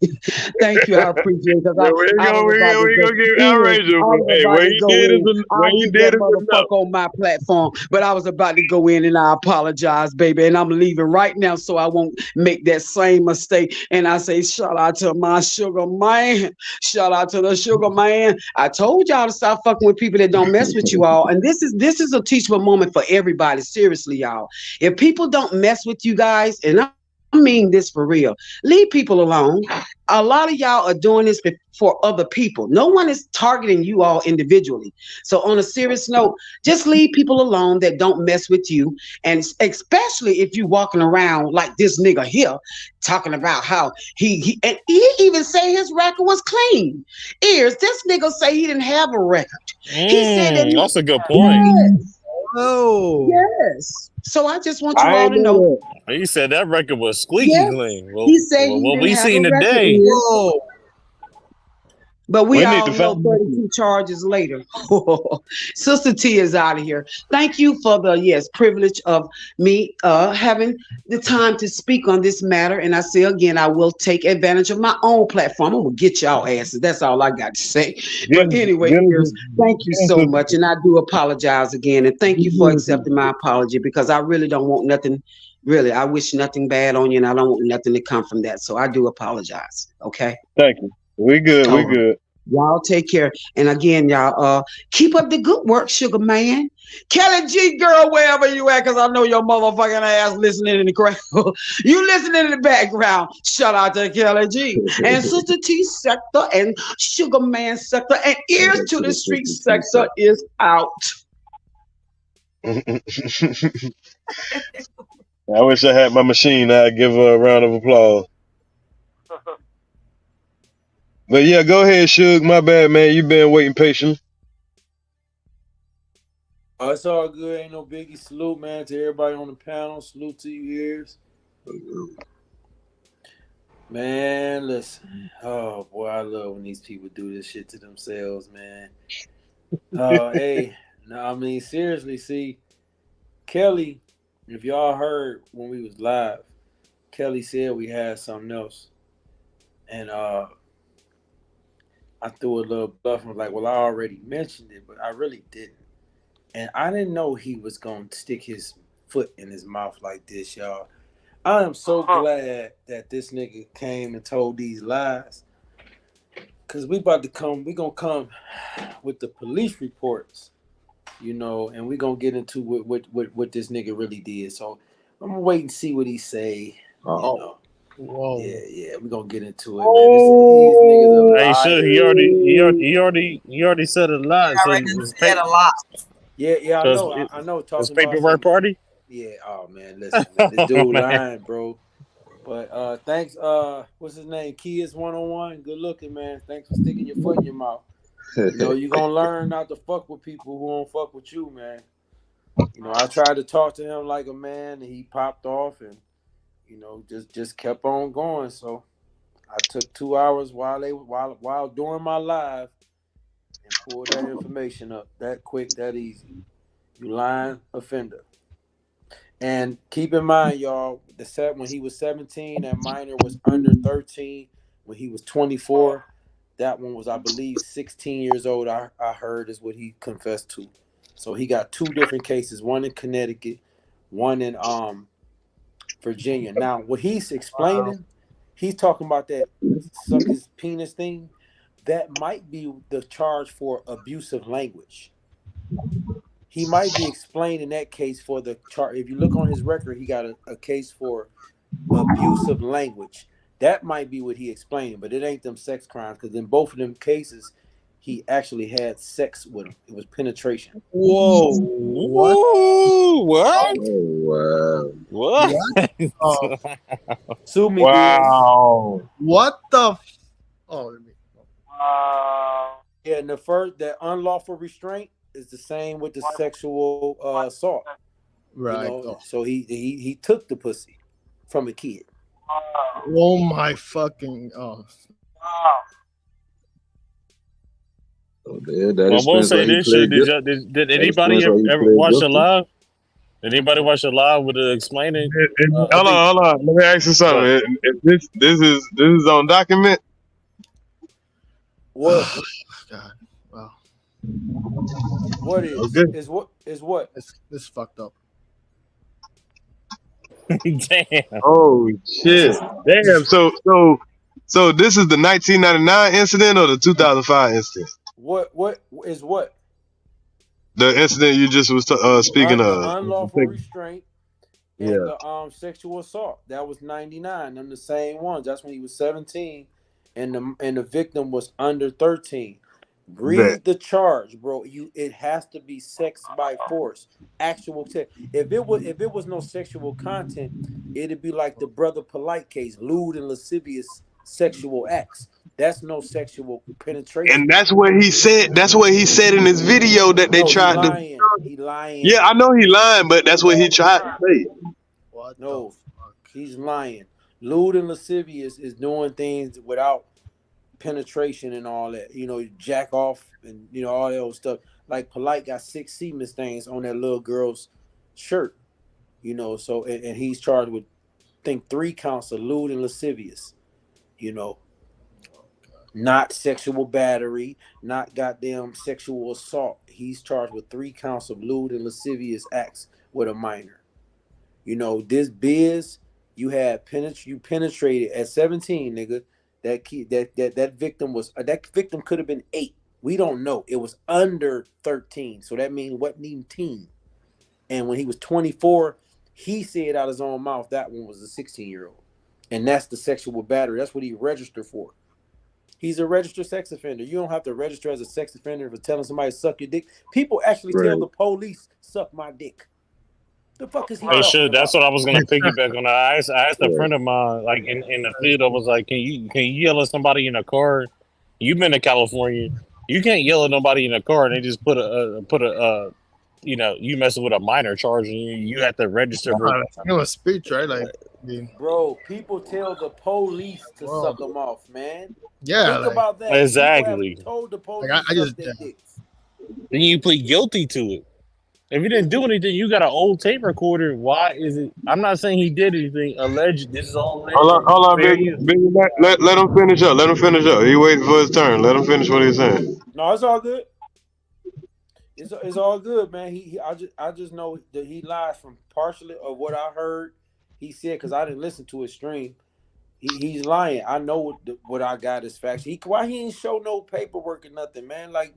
Thank you, I appreciate it because yeah, we ain't I gonna, was we ain't about gonna, to we ain't go gonna get in. outrageous, I but was hey, about to go in. what I'll he get did that is enough. motherfucker on my platform, but I was about to go in and I apologize, baby, and I'm leaving right now so I won't make that same mistake. And I say, shout out to my sugar man. Shout out to the sugar man. I told y'all to stop fucking with people that don't mess with you all. And this is a teachable moment for everybody. Seriously, y'all. If people don't mess with you guys, and I mean this for real, leave people alone. A lot of y'all are doing this for other people. No one is targeting you all individually. So on a serious note, just leave people alone that don't mess with you. And especially if you walking around like this nigga here, talking about how and he even say his record was clean. Ears, this nigga say he didn't have a record. He said that That's a good point. yes, Oh, yes. So I just want you I all ain't to know, know He said that record was squeaky yes, clean. he said he What didn't we have a seen record, today. that. Ears. Whoa, But we we need all to know find. 32 charges later. Sister T is out of here. Thank you for the privilege of me having the time to speak on this matter. And I say again, I will take advantage of my own platform. I'm gonna get y'all asses. That's all I got to say. But anyway, Ears, thank you so much. And I do apologize again. And thank you for accepting my apology because I really don't want nothing. Really, I wish nothing bad on you, and I don't want nothing to come from that. So I do apologize. Okay. Thank you. We good. We All right. good. Y'all take care. And again, y'all, keep up the good work, sugar man. Kelly G, girl, wherever you at, because I know your motherfucking ass listening in the crowd. You listening in the background. Shout out to Kelly G. And Sister T Sector and Sugar Man Sector and Ears to the Street Sector is out. I wish I had my machine. I'd give her a round of applause. But yeah, go ahead, Suge. My bad, man. You been waiting patiently. Oh, it's all good. Ain't no biggie. Salute, man, to everybody on the panel. Salute to you, Ears. Man, listen. Oh, boy, I love when these people do this shit to themselves, man. Hey, no, I mean, seriously, see, Kelly, if y'all heard when we was live, Kelly said we had something else. And I threw a little bluff and was like, well, I already mentioned it, but I really didn't. And I didn't know he was going to stick his foot in his mouth like this, y'all. I am so glad that this nigga came and told these lies. Because we going to come with the police reports, and we going to get into what this nigga really did. So I'm going to wait and see what he say, Oh, whoa. Yeah, we're going to get into it, man. These niggas are Hey, sure. He liars. already said a lot. So I already said a lot. Yeah, I so know. I know. it's Talking about paperwork some. party. Yeah. Oh man, listen, man. This dude Man. lying, bro. But thanks. What's his name? Kids 101. Good looking, man. Thanks for sticking your foot in your mouth. You're gonna learn not to fuck with people who won't fuck with you, man. I tried to talk to him like a man, and he popped off, and just kept on going. So I took 2 hours while doing my live and pulled that information up that quick, that easy. You lying offender. And keep in mind, y'all, when he was 17, that minor was under 13. When he was 24, that one was, I believe, 16 years old. I heard is what he confessed to. So he got 2 different cases, one in Connecticut, one in Virginia. Now, what he's explaining, he's talking about that suck his penis thing. That might be the charge for abusive language. He might be explaining that case for the chart. If you look on his record, he got a case for abusive language. That might be what he explained, but it ain't them sex crimes, because in both of them cases, he actually had sex with him. It was penetration. Whoa. What? Ooh, what? Oh, wow. What? Oh, Sue me, Biz. Wow. what the? Oh, Yeah, and that unlawful restraint is the same with the sexual assault. right. Oh. So he took the pussy from a kid. Oh my fucking. Oh. Yeah, that Well, I will explains why say he this shit. played Did, guilty. y'all, did That anybody explains why he ever played watch the guilty. live? Did anybody watch the live with the explaining? I Hold think. on, hold on. Let me ask you something. What? This is on document. What? God. Wow. What is? Okay. Is what? Is what? This fucked up. Damn. Oh shit! Damn. So this is the 1999 incident or the 2005 incident? What is what? The incident you just was speaking The of. unlawful restraint and Yeah. the sexual assault. That was 99. Them the same ones. That's when he was 17, and the victim was under 13. Bet. Read the charge, bro. It has to be sex by force. Actual sex. If it was no sexual content, it'd be like the Brother Polite case, lewd and lascivious sexual acts. That's no sexual penetration. And that's what he said. That's what he said in his video that they No, he tried to. lying. He lying. Yeah, I know he lying, but that's what he tried to say. What No, the fuck? he's lying. Lewd and lascivious is doing things without penetration and all that. Jack off and all that old stuff. Like Polite got 6 semen stains on that little girl's shirt. So and he's charged with I think 3 counts of lewd and lascivious. Not sexual battery, not goddamn sexual assault. He's charged with 3 counts of lewd and lascivious acts with a minor. This Biz, you penetrated at 17, nigga. That victim could have been 8. We don't know. It was under 13, so that means wasn't even teen. And when he was 24, he said out his own mouth that one was a 16-year-old, and that's the sexual battery. That's what he registered for. He's a registered sex offender. You don't have to register as a sex offender for telling somebody to suck your dick. People actually tell the police, suck my dick. The fuck is he Oh talking shit! That's what about? I was gonna piggyback on. I asked a friend of mine, like in the field. I was like, "Can you yell at somebody in a car? You've been to California. You can't yell at nobody in a car and they just put a you messing with a minor charge and you have to register for." It was speech, right? Like, Bro, people tell the police to suck them off, man. Yeah, Think about that. Exactly. People have told the police I just their dicks. Then you plead guilty to it. If you didn't do anything, you got an old tape recorder. Why is it? I'm not saying he did anything. Alleged. This is all alleged. Hold on, Fair Biggie. use. Let him finish up. Let him finish up. He waiting for his turn. Let him finish what he's saying. No, it's all good. It's all good, man. I just know that he lies from partially of what I heard. He said because I didn't listen to his stream. He's lying. I know what I got is facts. Why he ain't show no paperwork or nothing, man? Like,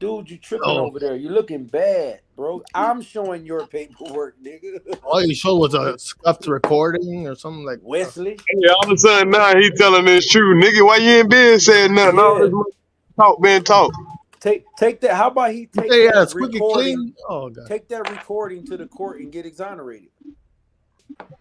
dude, you tripping over there. You're looking bad, bro. I'm showing your paperwork, nigga. All you showed was a scuffed recording or something like Wesley. Yeah, all of a sudden now he telling this true, nigga. Why you ain't been saying nothing? All this talk being talk. Take that. How about he take Yeah, that squeaky recording? clean. Oh god. Take that recording to the court and get exonerated.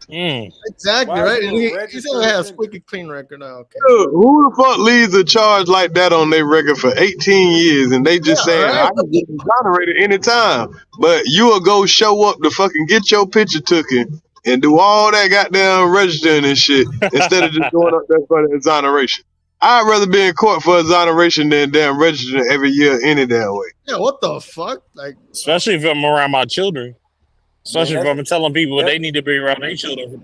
Exactly, Why right? is he a He registered said I have a offender? squeaky clean record now. Okay. Dude, who the fuck leaves a charge like that on their record for 18 years and they just saying right? I can get exonerated anytime, but you will go show up to fucking get your picture taken and do all that goddamn registering and shit instead of just going up there for the exoneration. I'd rather be in court for exoneration than damn registering every year any damn way. Yeah, what the fuck? Like, Especially if I'm around my children. Especially Man, if I'm telling people they need to be around their children.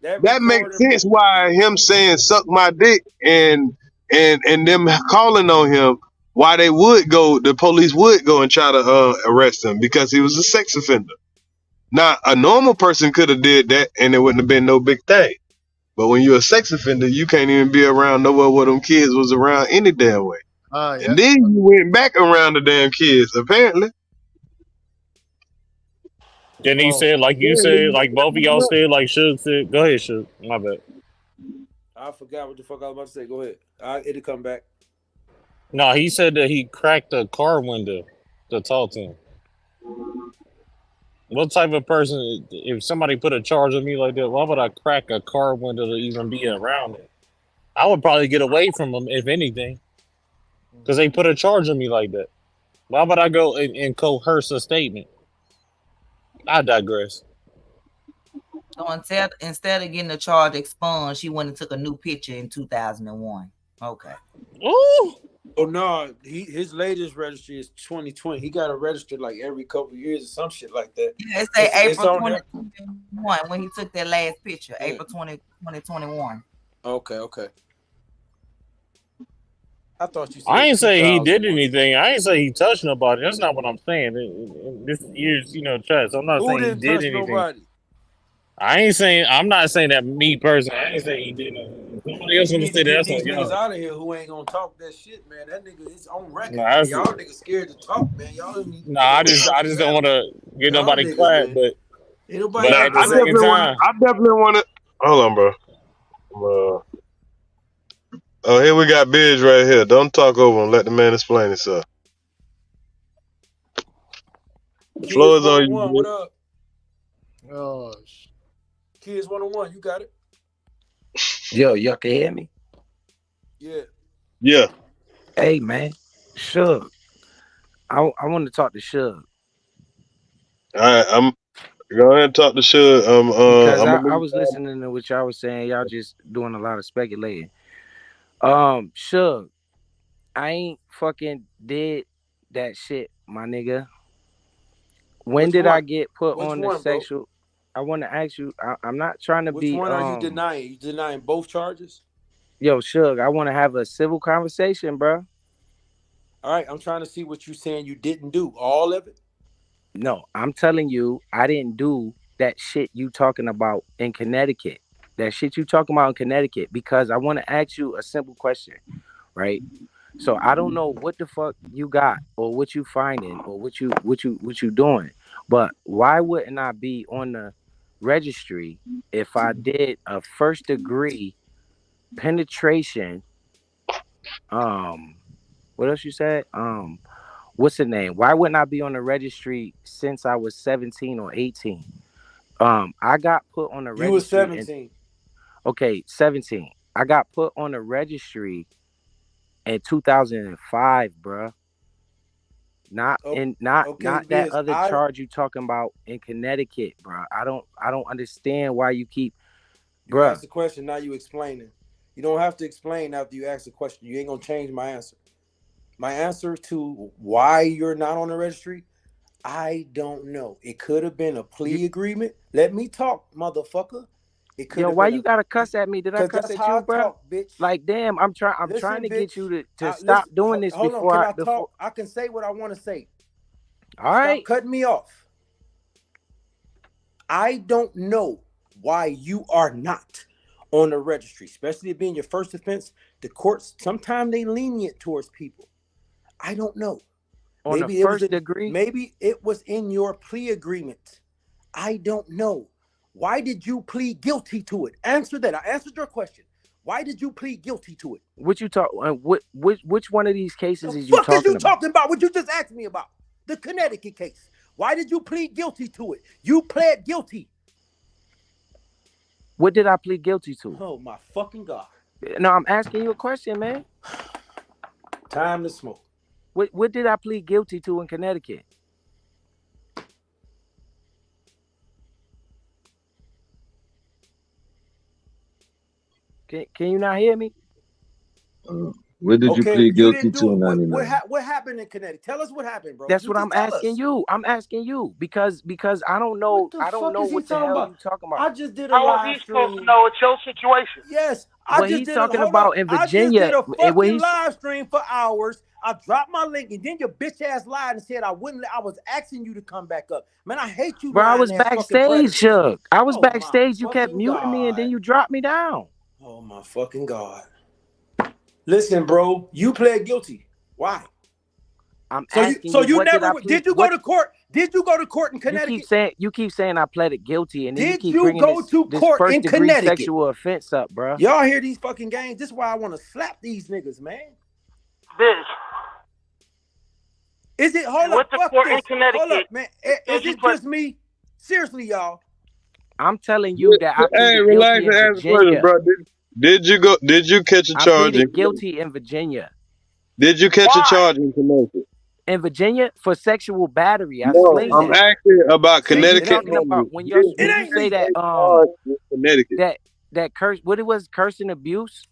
That makes sense why him saying suck my dick and them calling on him, why the police would go and try to arrest him because he was a sex offender. Now a normal person could have did that and it wouldn't have been no big thing. But when you're a sex offender, you can't even be around nowhere where them kids was around any damn way. yeah. And then you went back around the damn kids, apparently. Then he said, like you said, like both of y'all said, like Suge said. Go ahead, Suge. My bad. I forgot what the fuck I was about to say. Go ahead. It'll come back. No, he said that he cracked a car window to talk to him. What type of person, if somebody put a charge on me like that, why would I crack a car window to even be around it? I would probably get away from them, if anything, because they put a charge on me like that. Why would I go and coerce a statement? I digress. So instead of getting the charge expunged, she went and took a new picture in 2001. Okay. Ooh. Oh no, his latest registry is 2020. He got it registered like every couple of years or some shit like that. Yeah, it say It's April on there. 2021 when he took that last picture. Yeah. April 2021. Okay. I thought you said I ain't say he did 2001. anything. I ain't say he touched nobody. That's not what I'm saying. This year's, chat. So I'm not Who saying he didn't did touch anything. nobody? I'm not saying that me personally. I ain't saying he did nothing. Somebody else You gonna need say to that. get That's these on niggas y'all. out of here who ain't gonna talk that shit, man. That nigga is on record. Nah, Man. Y'all niggas scared to talk, man. Y'all need to I just don't want to get Y'all nobody niggas, clapped, man. but Ain't nobody Nah, at the same time, I definitely want to. Hold on, bro. Oh, here we got Biz right here. Don't talk over him. Let the man explain himself. The floor Kids is on you, 101, Biz. what up? Oh, Kids 101, you got it? Yo, y'all can hear me? Yeah. Yeah. Hey, man. Suge. I want to talk to Suge. All right, I'm go ahead and talk to Shug. Because I'm I gonna was listening to what y'all was saying. Y'all just doing a lot of speculating. Suge, I ain't fucking did that shit, my nigga. When Which did I one? get put Which on the one, bro? sexual? I want to ask you. I'm not trying to Which be one are you denying? You denying both charges? Yo, Suge, I want to have a civil conversation, bro. All right, I'm trying to see what you saying you didn't do. All of it? No, I'm telling you, I didn't do that shit you talking about in Connecticut. That shit you talking about in Connecticut, because I want to ask you a simple question, right? So I don't know what the fuck you got or what you finding or what you doing, but why wouldn't I be on the registry if I did a first degree penetration? What else you said? What's the name? Why wouldn't I be on the registry since I was 17 or 18? I got put on the You was registry 17. Okay, 17. I got put on the registry in 2005, bruh. Not Okay, that Biz. other charge you talking about in Connecticut, bruh. I don't understand why you keep, You bruh. asked the question, now you explaining. You don't have to explain after you ask the question. You ain't gonna change my answer. My answer to why you're not on the registry, I don't know. It could have been a plea agreement. Let me talk, motherfucker. It could Yo, have why been you gotta cuss at me? Did I because cuss that's at how I you, bruh? talk, bitch. Like, damn, I'm trying Listen, to bitch. get you to stop Listen, doing this hold on. before Can I I talk? I can say what I want to say. All Stop right. cutting me off. I don't know why you are not on the registry, especially it being your first offense. The courts sometimes they lenient towards people. I don't know. On the first degree? Maybe it was in your plea agreement. I don't know. Why did you plead guilty to it? Answer that. I answered your question. Why did you plead guilty to it? What you talk? Which one of these cases is you Fuck is you talking about? talking about? What you just asked me about? The Connecticut case. Why did you plead guilty to it? You pled guilty. What did I plead guilty to? Oh my fucking God. No, I'm asking you a question, man. Time to smoke. What did I plead guilty to in Connecticut? Can you not hear me? What did you plead You guilty didn't to do in it. 99? What happened in Connecticut? Tell us what happened, bro. That's You what just I'm tell asking us. you. I'm asking you because I don't What know. the I don't fuck know is he what the talking hell about? you talking about. I just did a How was live he supposed to stream. know it's your situation? Yes, What he's talking about in I just did Virginia, a and what fucking he's live stream for hours. I dropped my link, and then your bitch ass lied and said I wouldn't. I was asking you to come back up. Man, I hate you, bro, I lying was ass fucking backstage, predators. Chuck. I was Oh my backstage. You kept fucking muting me, and then God. you dropped me down. Oh my fucking God. Listen, bro, you pled guilty. Why? I'm asking you, You what did never I plead? did you go to court? Did you go to court in You keep Connecticut? saying I pleaded guilty, and then you Did keep you bringing go this to court first in degree Connecticut? sexual offense up, bro. Y'all hear these fucking games? This is why I want to slap these niggas, man. Biz. Is it? Hold up. Fuck court in this. Connecticut. Hold up, man. Is it just me? Seriously, y'all. I'm telling you that I Hey, pleaded relax guilty and in answer the question, Virginia. bro. Did you catch a I charge in pleaded Connecticut? guilty in Virginia. Did you catch a charge in Connecticut? In Virginia for sexual battery. I No, sling I'm that. asking about So you Connecticut talking only. about when you ain't say me. that Connecticut. that curse, what it was, curse and abuse,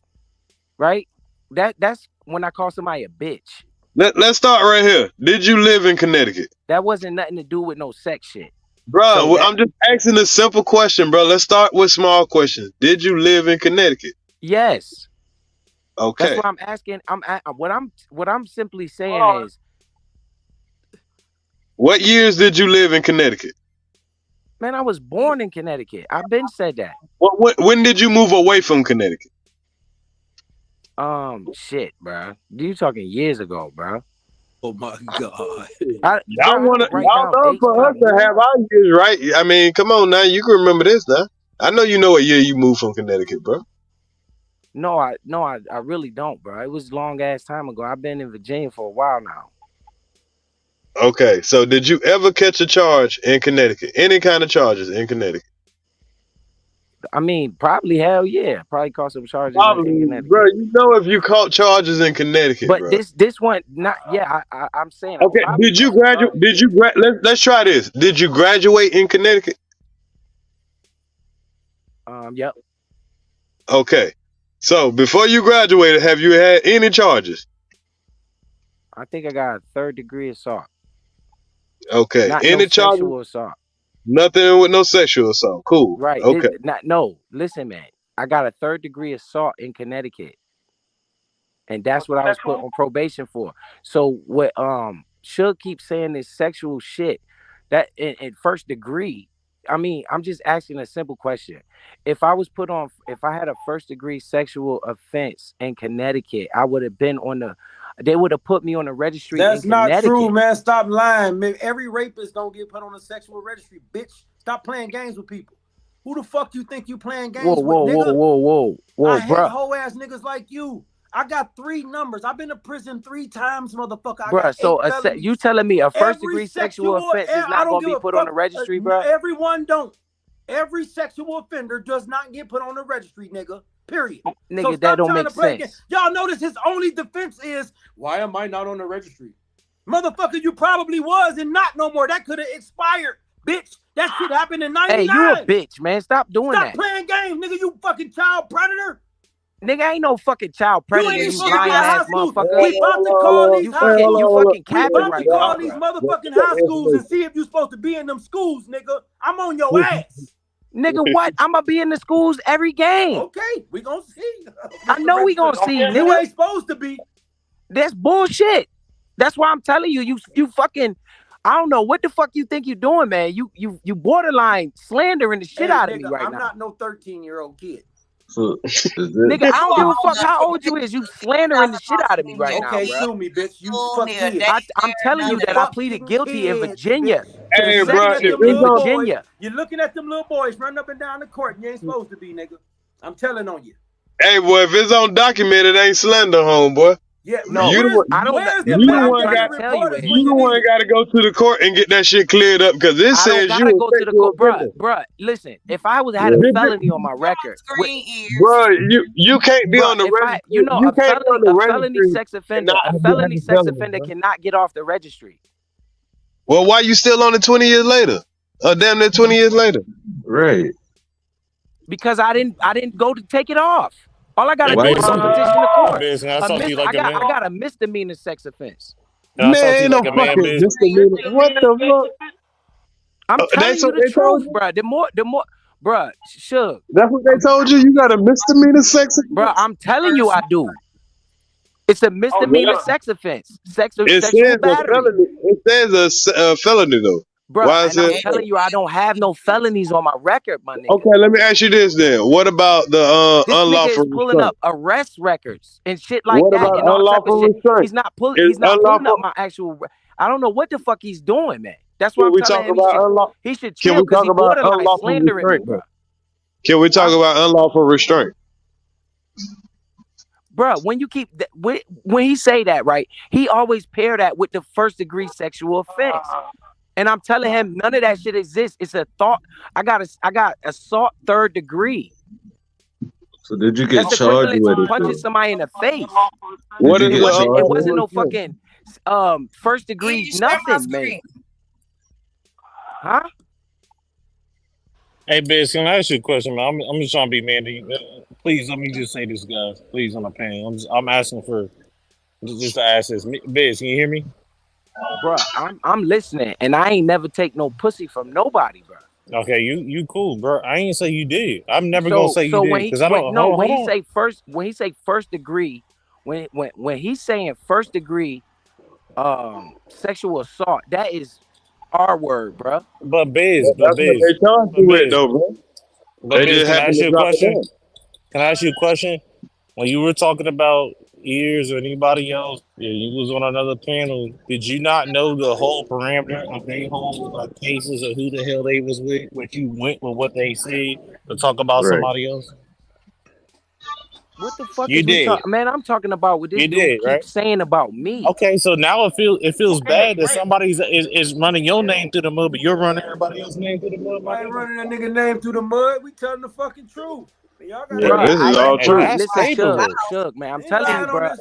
right? That's when I call somebody a bitch. Let's start right here. Did you live in Connecticut? That wasn't nothing to do with no sex shit. Bro, So I'm just asking a simple question, bro. Let's start with small questions. Did you live in Connecticut? Yes. Okay. That's what I'm asking. What I'm simply saying is, what years did you live in Connecticut? man, I was born in Connecticut. I've been said that. When did you move away from Connecticut? Shit, bro. You talking years ago, bro? Oh my god. Y'all know for us to have our years right. I mean, come on now, you can remember this now. I know you know what year you moved from Connecticut, bro. No, I really don't, bro. It was long ass time ago. I've been in Virginia for a while now. Okay, so did you ever catch a charge in Connecticut? Any kind of charges in Connecticut? I mean, probably, hell yeah. Probably caught some charges in Connecticut. Bro, you know if you caught charges in Connecticut, but bro. this one, not, yeah, I'm saying. Okay, did you graduate? Let's try this. Did you graduate in Connecticut? Yep. Okay, so before you graduated, have you had any charges? I think I got a 3rd degree assault. Okay, Not any no charges? sexual assault. Nothing with no sexual assault. Cool. Right. Okay. Listen, man. I got a 3rd degree assault in Connecticut. And that's what I was put on probation for. So what Suge keeps saying is sexual shit. That in 1st degree. I mean, I'm just asking a simple question. If I had a 1st degree sexual offense in Connecticut, I would have been they would have put me on the registry. That's in not Connecticut. true, man. Stop lying, man. Every rapist don't get put on a sexual registry, bitch. Stop playing games with people. Who the fuck you think you playing games with, nigga? Whoa, I hate bro. hoe ass niggas like you. I got 3 numbers. I've been to prison 3 times, motherfucker. Bruh, so you telling me a 1st degree sexual offense is not gonna be put on the registry, bro? Everyone don't. Every sexual offender does not get put on the registry, nigga. Period. Nigga, so that don't make sense. Y'all notice his only defense is, why am I not on the registry? Motherfucker, you probably was and not no more. That could have expired, bitch. That shit happened in 99. Hey, you a bitch, man. Stop doing that. Stop playing games, nigga. You fucking child predator. Nigga, ain't no fucking child predator, you supposed lying to be at high ass school. motherfucker. We about to call these high schools. You fucking capping We about right to call now, these bro. motherfucking high schools and see if you supposed to be in them schools, nigga. I'm on your ass. Nigga, what? I'm gonna be in the schools every game. Okay, we gonna see. I know we gonna see, nigga. You ain't supposed to be. That's bullshit. That's why I'm telling you, you fucking, I don't know what the fuck you think you're doing, man. You borderline slandering the shit out of me right now. I'm not no 13-year-old kid. So, nigga, I don't give a fuck how old you is. You slandering the shit out of me right now, Okay, bro. sue me, bitch. You fuck kid. I'm telling you that I pleaded guilty in Virginia. Hey, bro, in Virginia. You're looking at them little boys running up and down the court, and you ain't supposed to be, nigga. I'm telling on you. Hey, boy, if it's on document, it ain't slander, homeboy. Yeah, no, you the one got to go to the court and get that shit cleared up because it says you gotta go to the court, bruh. Listen, if I had a felony on my record, bro, you can't be on the registry. You know, a felony sex offender, cannot get off the registry. Well, why you still on it 20 years later? Damn near 20 years later. Right. Because I didn't go to take it off. All I gotta do is petition the court. I got a misdemeanor sex offense. Man, no fucking misdemeanor. What the fuck? I'm telling you the truth, bro. The more, bro, Suge. That's what they told you? You got a misdemeanor sex offense? Bro, I'm telling you I do. It's a misdemeanor sex offense. Sexual battery. It says a felony, though. Bro, I'm telling you, I don't have no felonies on my record, my nigga. Okay, let me ask you this then. What about the this unlawful nigga is pulling restraint? up arrest records and shit like What that. about And all type of unlawful shit. restraint? He's not pulling up my actual. I don't know what the fuck he's doing, man. That's why I'm telling him he should chill because he borderline slandering me, bro. Can we talk about unlawful restraint? Bro, when you keep when he say that, right, he always pair that with the 1st degree sexual offense. And I'm telling him none of that shit exists. It's a thought. I got assault 3rd degree. So did you get charged with it? Punching somebody in the face. What is it wasn't no fucking 1st degree nothing, man. Huh? Hey, Biz, can I ask you a question, man? I'm just trying to be manly. Please, let me just say this, guys. Please, on the panel. I'm asking for Just to ask this, Biz, can you hear me? Bruh, I'm listening, and I ain't never take no pussy from nobody, bruh. Okay, you cool, bro. I ain't say you did. I'm never gonna So say you did when he because I don't. Hold on, when hold he on. say first degree, when he's saying first degree sexual assault, that is our word, bruh. But Biz, That's what they charged you but with, Biz, though, bro. but They Biz, just can I happened ask to you a drop it question? down. Can I ask you a question? When you were talking about ears or anybody else, you was on another panel. Did you not know the whole parameter of their whole cases of who the hell they was with? But you went with what they said to talk about Right. somebody else. What the fuck You is we did. talking? Man, I'm talking about what this You dude did, right? keeps saying about me. Okay, so now it feels bad that somebody's is running your name through the mud, but you're running everybody else's name through the mud. I ain't running that nigga name through the mud. We telling the fucking truth. Y'all got Yeah, this is all And true. that's Listen, paperwork. Shug, man. I'm ain't telling you, lying on bro. this.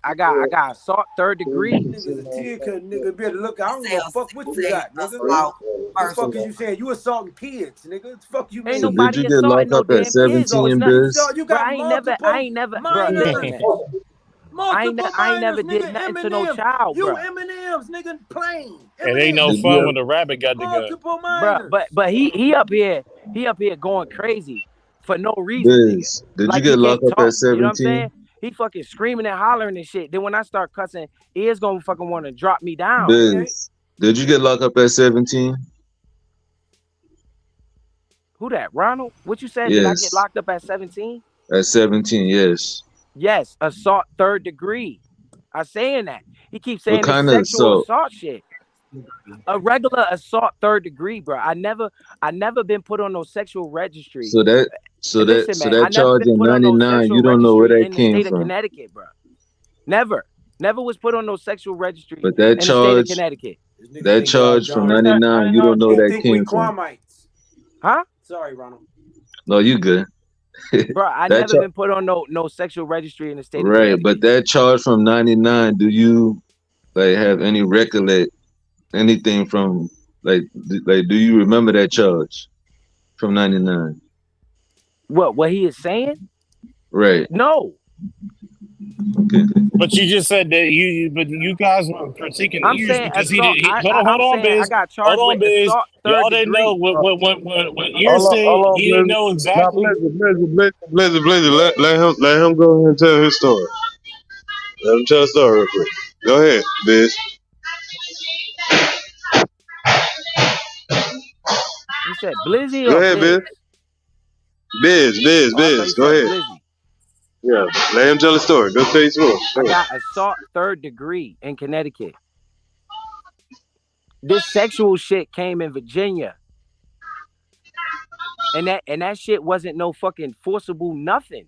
I got assault third degree. Niggas a tear cut, nigga. Better look. I don't give a Sell fuck what you got, nigga. assault The first fuck is degree. you saying? You assaulting kids, nigga. The fuck you Ain't So mean? did you nobody get assaulting locked no up at damn kids. Though it's 17, not, You Biz? saw you bro. got I ain't never, bro. minors, Listen, man. multiple I ain't minors, never did nigga. nothing to no Eminem, child, you bro. Eminems, nigga. Plain It ain't no Eminem, Did you fun ever, when the rabbit got the gun. multiple Bro, minors. but he up here going crazy for no reason, nigga. Biz, did you Like he get locked can't up at talk. You know what I'm 17? saying? He fucking screaming and hollering and shit. Then when I start cussing, he is gonna fucking want to drop me down. No, he ain't. Biz, did you get locked up at 17? Who that? Ronald? What you said? Did I get Yes. locked up at 17? At 17, yes. Yes, assault third degree. I saying that. He keeps What saying this kind of sexual assault? assault shit. A regular assault third degree, bro. I never been put on no sexual registry. So that so that Listen, so man, that I never charge been in put on no 99, sexual you don't know where registry that in the came state of from. Connecticut, bro. Never was put on no sexual registry But that in the state of charge, Connecticut. This nigga that think y'all charge from dumb. 99, you don't know where He that think we came from. Quamites. Huh? Sorry, Ronald. No, you good. Bro, I That never charge, been put on no sexual registry in the state of right? But Connecticut. that charge from 99, do you like have any recollect anything from do you remember that charge from 99? What he is saying? Right. No. Okay. But you just said that but you guys were critiquing I'm ears saying because he assault. did. Hold I'm on, saying I Biz. got Hold charged on, with Biz. assault Y'all third didn't know degree. when ears said Hold on, he didn't Blizzard. know Now, exactly. Blizzard. Let him go ahead and tell his story. Let him tell a story real quick. Go ahead, Biz. You said Blizzy Go or ahead, Biz. Biz? Oh, I thought you Biz. Go said ahead. Blizzy. Yeah, let him tell a story. Go tell your story. I Go ahead. got assault third degree in Connecticut. This sexual shit came in Virginia. And that shit wasn't no fucking forcible nothing.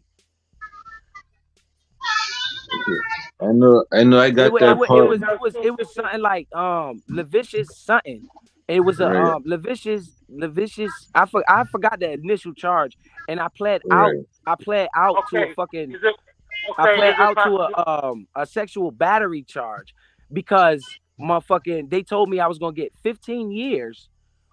I know I got that part. It was something like Levicious something. It was a Right, Levicious I forgot the initial charge and I pled out right. to a Okay, fucking is it I okay? pled Is it out to a sexual battery charge because motherfucking they told me I was gonna get 15 years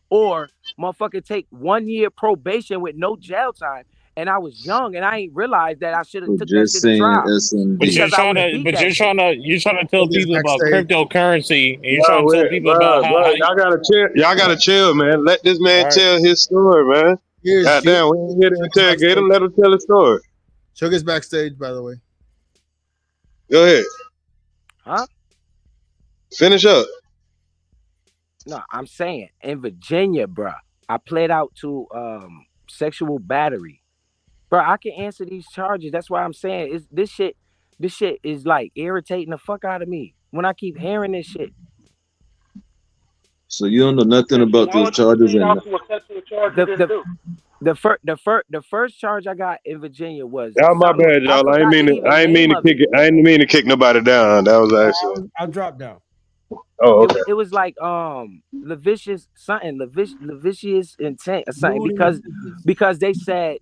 or motherfucking take 1 year probation with no jail time. And I was young and I ain't realized that I should have For took that just shit to saying trial But SMD. you're because I trying would have to, beat but that shit. you're trying to tell Niggas people about backstage. cryptocurrency, and you're trying to tell people about Bro, how y'all gotta chill. Y'all gotta chill, man. Let this man all right. tell his story, man. Here's God damn, we ain't here to Sugar's interrogate him. backstage. Let him tell his story. Sugar's backstage, by the way. Go ahead. Huh? Finish up. No, I'm saying in Virginia, bruh, I pled out to sexual battery. Bro, I can answer these charges. That's why I'm saying this shit is like irritating the fuck out of me when I keep hearing this shit. So you don't know nothing about why those would you charges plead and out to a sexual charge you The didn't the do? the first charge I got in Virginia was Y'all, my something bad, I y'all. forgot the even I ain't mean name to of kick it. it. I ain't mean to kick nobody down. That was actually. I dropped down. Oh, okay. It was like Levicious something, Levicious intent or something Lewd and because they said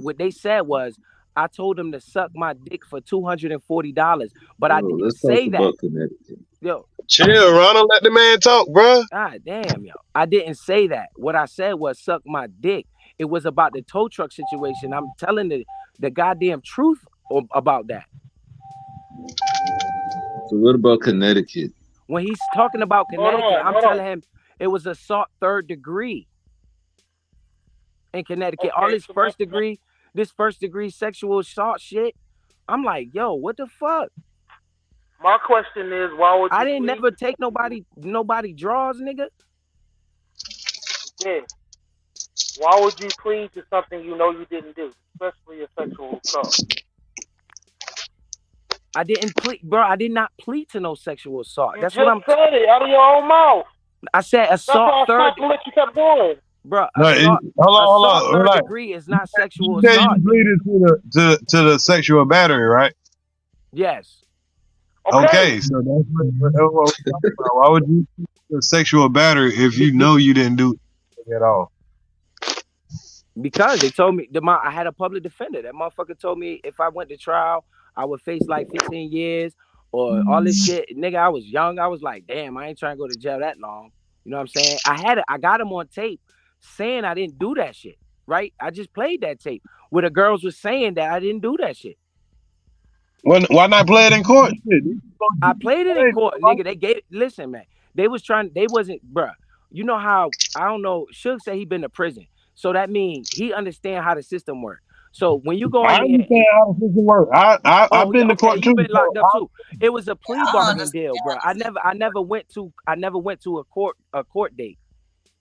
what they said was I told them to suck my dick for $240, but I bro, didn't let's talk say that. about Connecticut. Yo, Chill, Ronald. Let the man talk, bro. God damn, yo. I didn't say that. What I said was suck my dick. It was about the tow truck situation. I'm telling the goddamn truth about that. So what about Connecticut? When he's talking about Connecticut, I'm telling him it was assault 3rd degree in Connecticut. All this first degree sexual assault shit. I'm like, yo, what the fuck? My question is, why would you I didn't never take nobody draws, nigga. Yeah. Why would you plead to something you know you didn't do, especially a sexual assault? I didn't plead, bro. I did not plead to no sexual assault. You That's just what I'm said it out of your own mouth. I said assault 3rd. What you kept going, bro. Hold on, 3rd degree is not sexual you assault. You pleaded to the sexual battery, right? Yes. Okay, so that's what we're talking about. Why would you plead to sexual battery if you know you didn't do it at all? Because they told me I had a public defender. That motherfucker told me if I went to trial, I would face like 15 years or all this shit. Nigga, I was young. I was like, damn, I ain't trying to go to jail that long. You know what I'm saying? I got him on tape saying I didn't do that shit. Right? I just played that tape where the girls were saying that I didn't do that shit. Why not play it in court? I played it in court, nigga. Listen, man. They wasn't, bruh. You know how, I don't know, Suge said he been to prison. So that means he understand how the system works. So when you go in I understand how the system works. I've been to court too. You've been locked up too. It was a plea bargain deal, bro. I never went to a court date.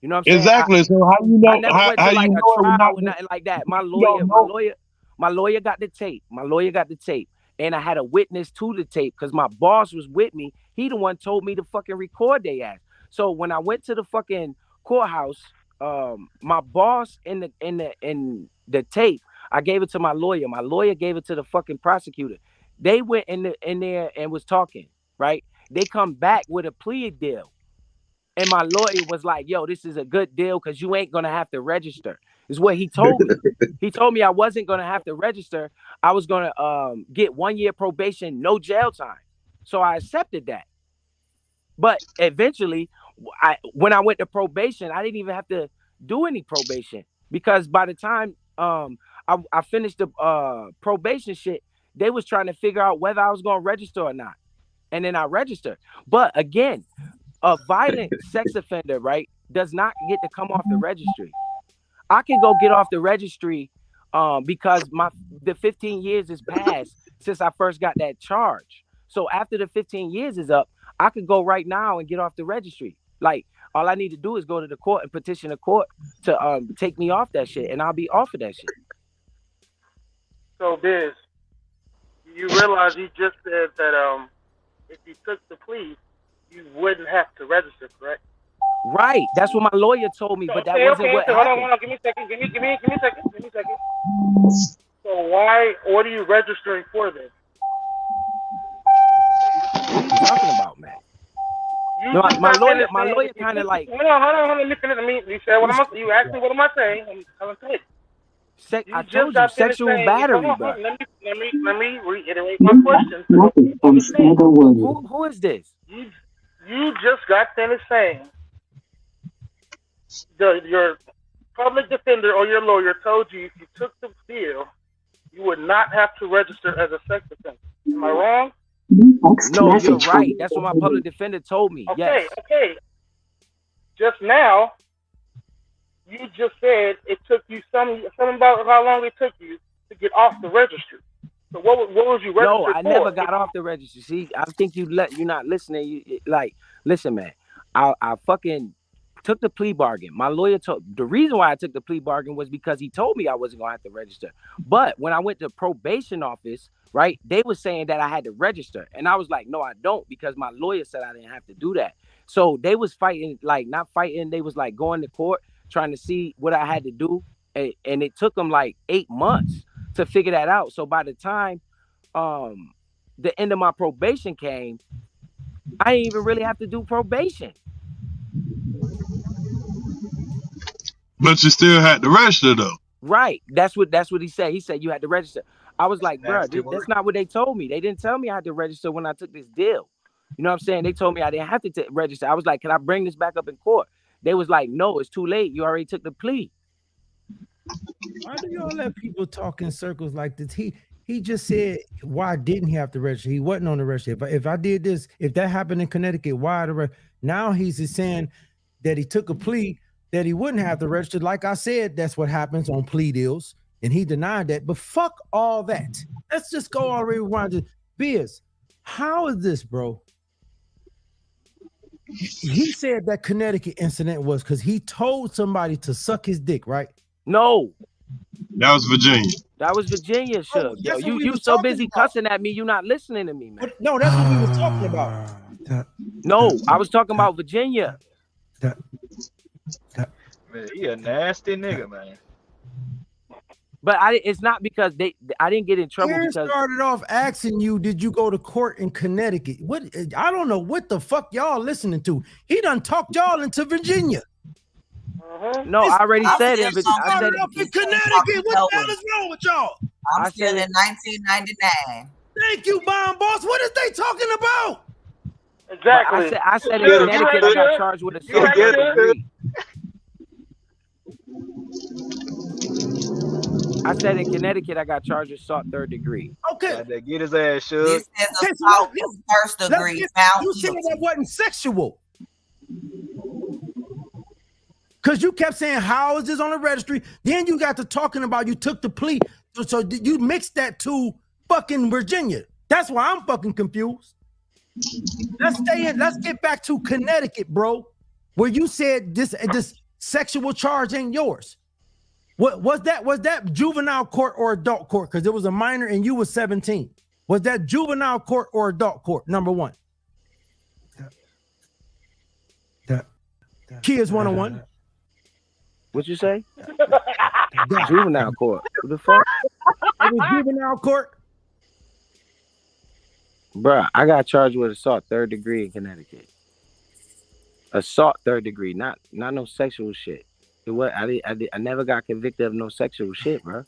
You know what I'm saying? Exactly. So how you know? I never went how to like you a know trial or nothing like that. My lawyer got the tape. My lawyer got the tape. And I had a witness to the tape because my boss was with me. He the one told me to fucking record they ass. So when I went to the fucking courthouse, my boss in the tape, I gave it to my lawyer. My lawyer gave it to the fucking prosecutor. They went in there and was talking, right? They come back with a plea deal. And my lawyer was like, yo, this is a good deal because you ain't gonna have to register, is what he told me. He told me I wasn't gonna have to register. I was gonna get 1 year probation, no jail time. So I accepted that. But eventually, when I went to probation, I didn't even have to do any probation because by the time I finished the probation shit, they was trying to figure out whether I was gonna register or not. And then I registered. But again, a violent sex offender, right, does not get to come off the registry. I can go get off the registry because the 15 years is passed since I first got that charge. So after the 15 years is up, I could go right now and get off the registry. Like, all I need to do is go to the court and petition the court to take me off that shit, and I'll be off of that shit. So, Biz, you realize you just said that if you took the plea, you wouldn't have to register, correct? Right. That's what my lawyer told me, but that wasn't what happened. Hold on. Give me a second. Give me a second. So what are you registering for then? What are you talking about, man? My lawyer kind of like. Hold on. Let me finish. You said what am I? You asked me what am I saying? I'm telling you. I told you sexual battery, bro. Let me reiterate my question. Who is this? You just got finished saying your public defender or your lawyer told you if you took the deal, you would not have to register as a sex offender. Am I wrong? No, you're right. That's what my public defender told me. Okay, yes. Okay. Just now, you just said it took you something about how long it took you to get off the registry. So what was you registered for? No, I never got off the registry. See, I think you're not listening. Listen, man. I fucking took the plea bargain. My lawyer told the reason why I took the plea bargain was because he told me I wasn't gonna have to register. But when I went to probation office, right, they were saying that I had to register, and I was like, no, I don't, because my lawyer said I didn't have to do that. So they was fighting, like not fighting. They was like going to court trying to see what I had to do, and it took them like 8 months to figure that out. So by the time the end of my probation came, I didn't even really have to do probation. But you still had to register though. Right. That's what he said. He said you had to register. I was like, bro, that's not what they told me. They didn't tell me I had to register when I took this deal. You know what I'm saying? They told me I didn't have to register. I was like, can I bring this back up in court? They was like, no, it's too late. You already took the plea. Why do y'all let people talk in circles like this? He just said, why didn't he have to register? He wasn't on the register. If I did this, if that happened in Connecticut, why the now he's just saying that he took a plea that he wouldn't have to register. Like I said, that's what happens on plea deals, and he denied that. But fuck all that. Let's just go all the way around. Biz, how is this, bro? He said that Connecticut incident was because he told somebody to suck his dick, right? No. That was Virginia. That was Virginia, Suge. That's what we You was so talking busy about. cussing at me, you not listening to me, man. No, that's what we was talking about. No, I was talking about Virginia. Man, he a nasty nigga, man. But it's not because I didn't get in trouble Aaron because started off asking you, did you go to court in Connecticut? What? I don't know what the fuck y'all listening to. He done talked y'all into Virginia. No, I already said it. I started off in Connecticut. What the hell is wrong with y'all? I'm still in 1999. Thank you, Bomb Boss. What is they talking about? Exactly. I said in Connecticut I got charged with assault third degree. I said in Connecticut I got charged with assault third degree. Okay. Get his ass shook. This is assault first degree. You said that wasn't sexual. Because you kept saying, how is this on the registry? Then you got to talking about you took the plea. So you mixed that to fucking Virginia. That's why I'm fucking confused. Let's stay in. Let's get back to Connecticut, bro. Where you said this sexual charge ain't yours. What was that? Was that juvenile court or adult court? Because it was a minor and you was 17. Was that juvenile court or adult court? Number one. Kids 101. What you say? Juvenile court. What the fuck? It was juvenile court. Bruh, I got charged with assault third degree in Connecticut. Assault third degree, not no sexual shit. It was I never got convicted of no sexual shit, bro.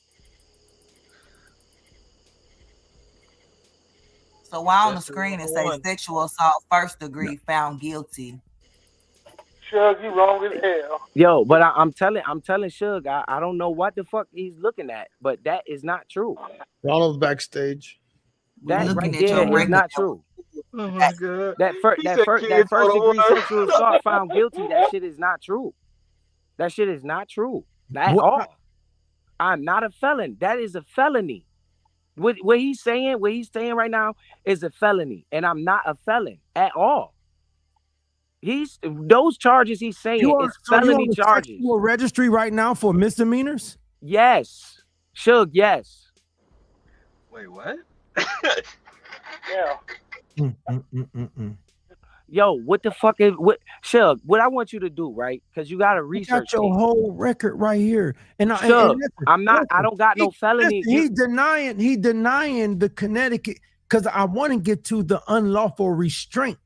So why on the screen it says sexual assault first degree found guilty? Shug, you wrong as hell. Yo, but I'm telling Shug, I don't know what the fuck he's looking at, but that is not true. Ronald's backstage. That right there is not true. Oh my God. That first degree sexual assault found guilty. That shit is not true. That shit is not true at all. I'm not a felon. That is a felony. What he's saying right now is a felony, and I'm not a felon at all. Those charges he's saying is felony charges. You are registry right now for misdemeanors? Yes. Shug, yes. Wait, what? Yeah. Yo, what the fuck is Shug? What I want you to do, right? Because you gotta research. You got your whole record right here, and Shug, I'm not. I don't got no felony. He's denying the Connecticut because I want to get to the unlawful restraint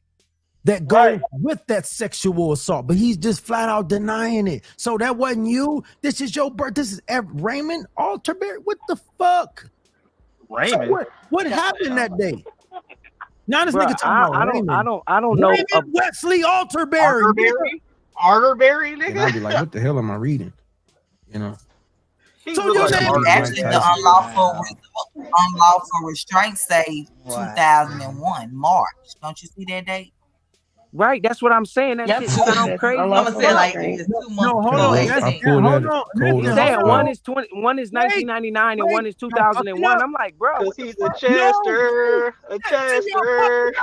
that goes with that sexual assault, but he's just flat out denying it. So that wasn't you. This is your birth. This is Raymond Alterberry. What the fuck? Raymond. So what happened that day? Now this nigga talking about Raymond. I don't know. Raymond Wesley Alterberry. Arterberry, nigga. And I'd be like, what the hell am I reading? You know. So your name actually the unlawful restraint say 2001 March. Don't you see that date? Right, that's what I'm saying. That shit sounds crazy. I'm gonna say like it's 2 months. No, hold on. He's saying one is 1999 and one is 2001. I'm like, bro, he's a Chester, a Chester.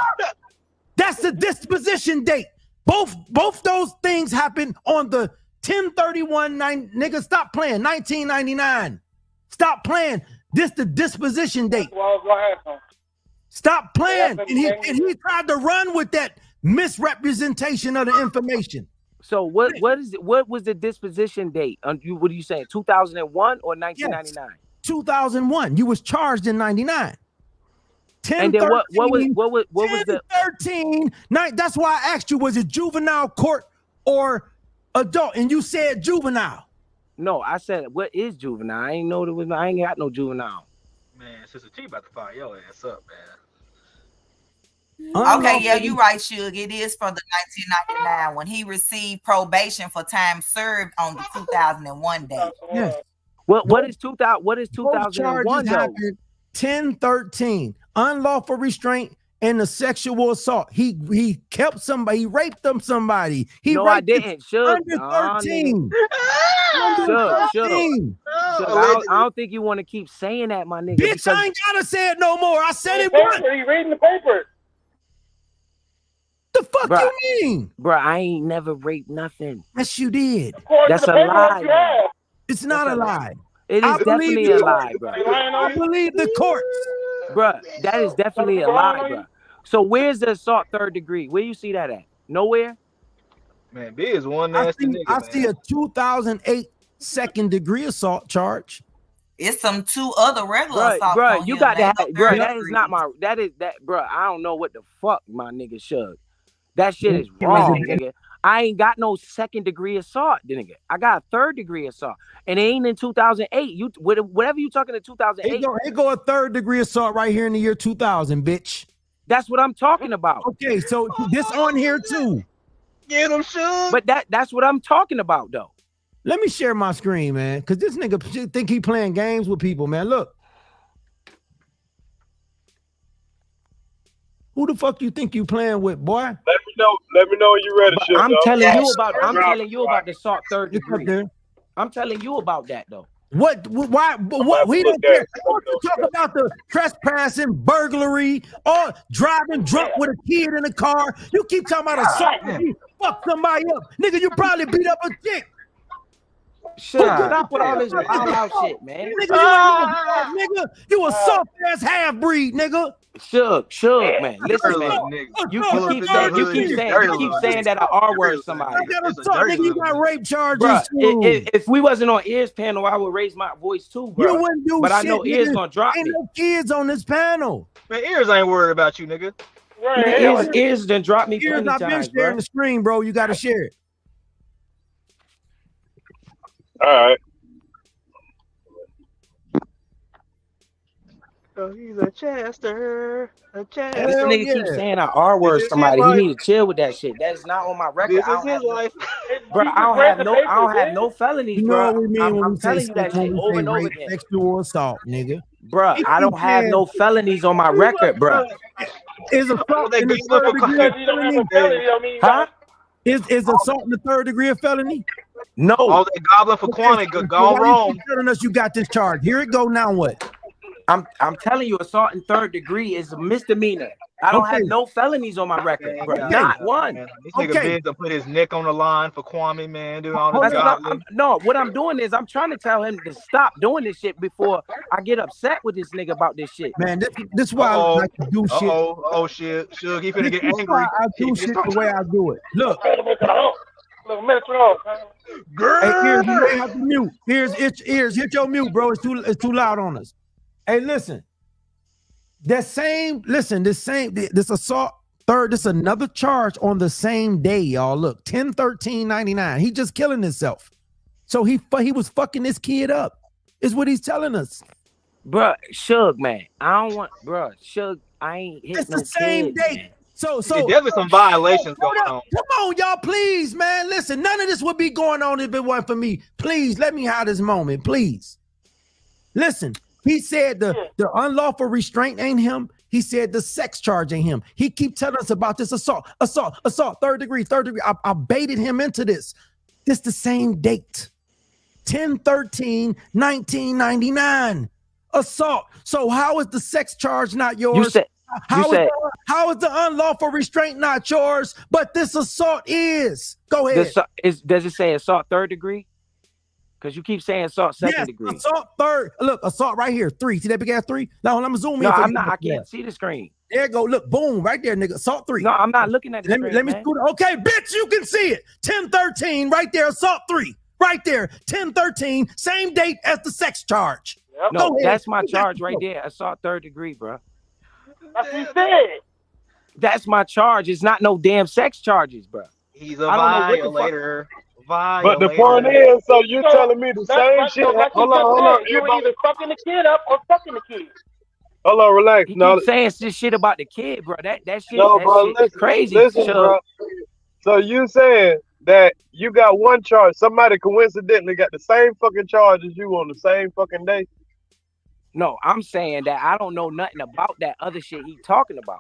That's the disposition date. Both those things happened on the 10/31. Nigga, stop playing. 1999. Stop playing. This the disposition date. Stop playing. And he tried to run with that misrepresentation of the information. So what was the disposition date? What are you saying? 2001 or 1999? Yes, 2001. You was charged in 99. 10, and then 13, what was 10, 13? That's why I asked you, was it juvenile court or adult? And you said juvenile. No, I said what is juvenile? I ain't know there was. I ain't got no juvenile. Man, Sister T about to fire your ass up, man. Okay, yeah, you're right, Suge. It is for the 1999 when he received probation for time served on the 2001 date. Yes. What is 2000? What is 2001 though? 10-13, unlawful restraint and the sexual assault. He kept somebody, he raped somebody. He No, I raped didn't. Shook. under 13. Shook. I don't think you want to keep saying that, my nigga. Bitch, I ain't gotta say it no more. I said it once. He reading the paper. The fuck you mean? Bro, I ain't never raped nothing. Yes, you did. That's a lie. Man. It's not a lie. It is definitely a lie, bro. I believe the courts. Bro, that is definitely a lie, bro. So where's the assault 3rd degree? Where you see that at? Nowhere? Man, B is one nasty nigga. I see a 2008 2nd-degree assault charge. It's some 2 other regular assaults. Bro, you got that, bro. That is not my. That is that, bro. I don't know what the fuck my nigga Shug. That shit is wrong, nigga. I ain't got no 2nd-degree assault, nigga. I got a 3rd-degree assault, and it ain't in 2008. You whatever you talking in 2008. It go a 3rd-degree assault right here in the year 2000, bitch. That's what I'm talking about. Okay, so this on here too. Get him, Shug. But that's what I'm talking about, though. Let me share my screen, man, because this nigga think he playing games with people, man. Look. Who the fuck you think you playing with, boy? Let me know when you ready. I'm telling you about the assault 3rd degree. I'm telling you about that though. What? Why? What? We don't care. I want to talk about the trespassing, burglary, or driving drunk with a kid in the car. You keep talking about assault. You fuck somebody up, nigga. You probably beat up a chick. Stop with all this wild out shit, man. Nigga, you a soft ass half breed, nigga. Shug, man. Listen, man. You keep saying that I R-word somebody. Nigga, you got rape charges. Bruh, if we wasn't on Ears panel, I would raise my voice too, bro. You wouldn't do but shit, I know Ears nigga. gonna drop Ain't me. no kids on this panel. Man, Ears ain't worried about you, nigga. Ears done dropped me Ears plenty not been times, sharing bro. the screen, bro. You got to share it. All right. Oh, he's a Chester. A Chester. This nigga keeps saying I R-word somebody. He need to chill with that shit. That is not on my record. This is his life. Bro, I don't have no felonies, You know bro. what we mean when I'm we say telling you that shit over and over rape, again. sexual assault, nigga. Bro, I don't have no felonies on my record, bro. Is assault in the 3rd degree a felony? Huh? Is assault in the 3rd degree a felony? No. All that gobbling for Kwame gone wrong. You telling us you got this charge. Here it go. Now what? I'm telling you, assault in 3rd degree is a misdemeanor. I don't have no felonies on my record, bro. Not one. Man, this nigga Biz to put his neck on the line for Kwame, man. Doing all this what I'm doing is I'm trying to tell him to stop doing this shit before I get upset with this nigga about this shit. Man, this is why I like to do shit. Oh shit. Shug, he finna get This is angry. why I do shit the way I do it. Look. Hey, Ears, you may have to mute. Ears, hit your mute, bro. It's too loud on us. Hey, listen. This assault 3rd, this another charge on the same day, y'all. Look, 10-13-99. He just killing himself. So he was fucking this kid up. Is what he's telling us. Bruh, Shug, man. I don't want, bruh, Shug, I ain't hitting It's the same date. Man. So there's definitely some violations going on. Come on, y'all, please, man. Listen, none of this would be going on if it weren't for me. Please, let me have this moment, please. Listen, he said the unlawful restraint ain't him. He said the sex charge ain't him. He keep telling us about this assault, 3rd degree. I baited him into this. It's the same date, 10-13-1999. Assault. So how is the sex charge not yours? How is the unlawful restraint not yours? But this assault is. Go ahead. Does it say assault 3rd degree? Because you keep saying assault 2nd degree. Assault 3rd. Look, assault right here. 3. See that big ass 3? Now I'm gonna zoom in. No, I'm not. I can't see the screen. There you go. Look, boom, right there, nigga. Assault 3. No, I'm not looking at the screen. Let me scoot. Okay, bitch, you can see it. 10-13, right there. Assault 3, right there. 10-13, same date as the sex charge. Yep. No, that's my charge right there. Assault 3rd degree, bro. That's what he said. That's my charge. It's not no damn sex charges, bro. He's a violator. But the point is, so you're telling me the same shit. Hold on. You were either fucking the kid up or fucking the kid. Hold on, relax. He keep saying this shit about the kid, bro. That shit, no, that bro, shit listen, is crazy. Listen, bro. So you saying that you got one charge, somebody coincidentally got the same fucking charge as you on the same fucking day? No, I'm saying that I don't know nothing about that other shit he talking about.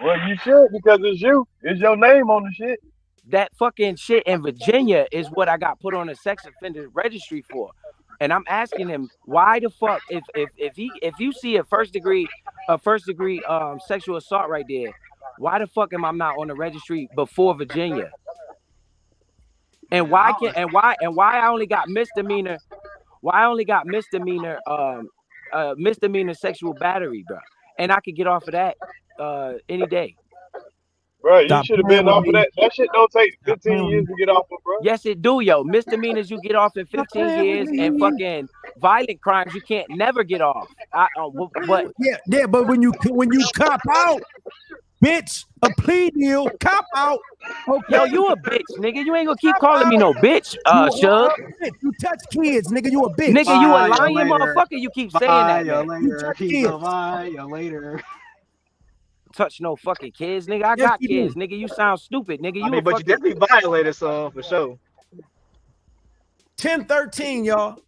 Well, you should because it's you. It's your name on the shit. That fucking shit in Virginia is what I got put on a sex offender registry for. And I'm asking him why the fuck if you see a first degree sexual assault right there, why the fuck am I not on the registry before Virginia? And why I only got misdemeanor? Why I only got misdemeanor sexual battery, bro? And I could get off of that any day. Bro, you should have been off of that. That shit don't take 15 years to get off of, bro. Yes, it do, yo. Misdemeanors you get off in 15 years, and fucking violent crimes you can't never get off. But yeah, but when you cop out, bitch, a plea deal, cop out. Okay. Yo, you a bitch, nigga. You ain't gonna keep calling me no bitch, Shug. You touch kids, nigga. You a bitch. Nigga, you a lying motherfucker. You keep saying that, man. You touch kids. Later. Touch no fucking kids, nigga. I got kids, nigga. You sound stupid, nigga. You but you definitely violated some for sure. 10-13, y'all.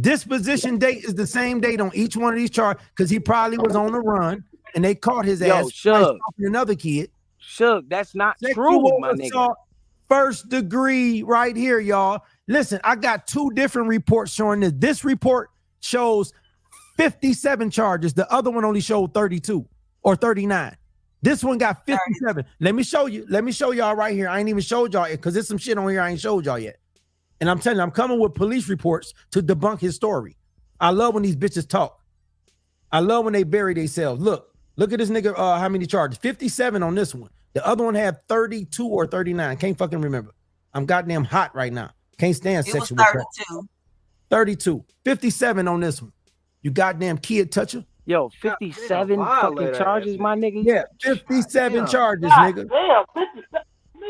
Disposition date is the same date on each one of these charges because he probably was on the run and they caught his ass Shug. Another kid. Shug, that's not true, my nigga. First degree right here, y'all. Listen, I got two different reports showing this. This report shows 57 charges. The other one only showed 32 or 39. This one got 57. Let me show you. Let me show y'all right here. I ain't even showed y'all because there's some shit on here I ain't showed y'all yet. And I'm telling you, I'm coming with police reports to debunk his story. I love when these bitches talk. I love when they bury themselves. Look at this nigga. How many charges? 57 on this one. The other one had 32 or 39. Can't fucking remember. I'm goddamn hot right now. Can't stand sexual. 32. 32. 57 on this one. You goddamn kid toucher. Yo, 57 fucking charges, my nigga. Yeah, 57 charges, nigga. Damn, 57.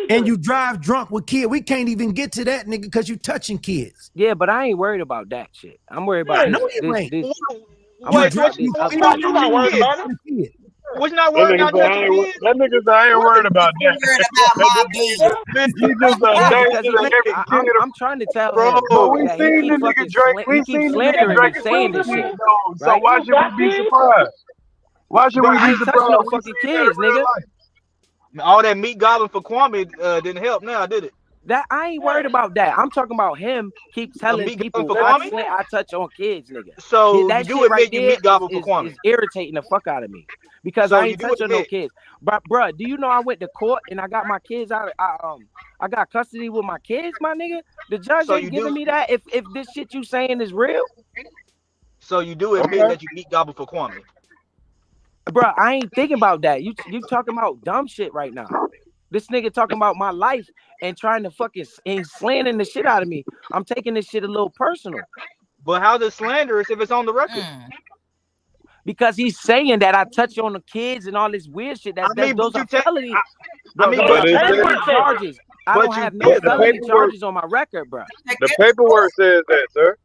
And you drive drunk with kids. We can't even get to that, nigga, because you touching kids. Yeah, but I ain't worried about that shit. I'm worried about this. Was not worried about that. That niggas I ain't worried about that. I'm trying to tell him. Bro, we seen the nigga Drake. We seen the nigga Drake saying this shit. So why should we be surprised? Why should we be surprised? No fucking kids, nigga. All that meat gobbling for Kwame didn't help. Now, did it? That I ain't worried about that. I'm talking about him keep telling people I touch on kids, nigga. So that you admit right you meat gobble for Kwame? Is irritating the fuck out of me because I ain't touching no kids. But bruh, do you know I went to court and I got my kids out? I got custody with my kids, my nigga. The judge ain't giving me that. If this shit you saying is real. So you do admit that you meat gobble for Kwame? Bruh, I ain't thinking about that. You talking about dumb shit right now. This nigga talking about my life and trying to fucking slandering the shit out of me. I'm taking this shit a little personal. But how's it slanderous if it's on the record? Because he's saying that I touch on the kids and all this weird shit. Those are felony. Charges. I don't have no felony charges on my record, bro. The paperwork says that, sir.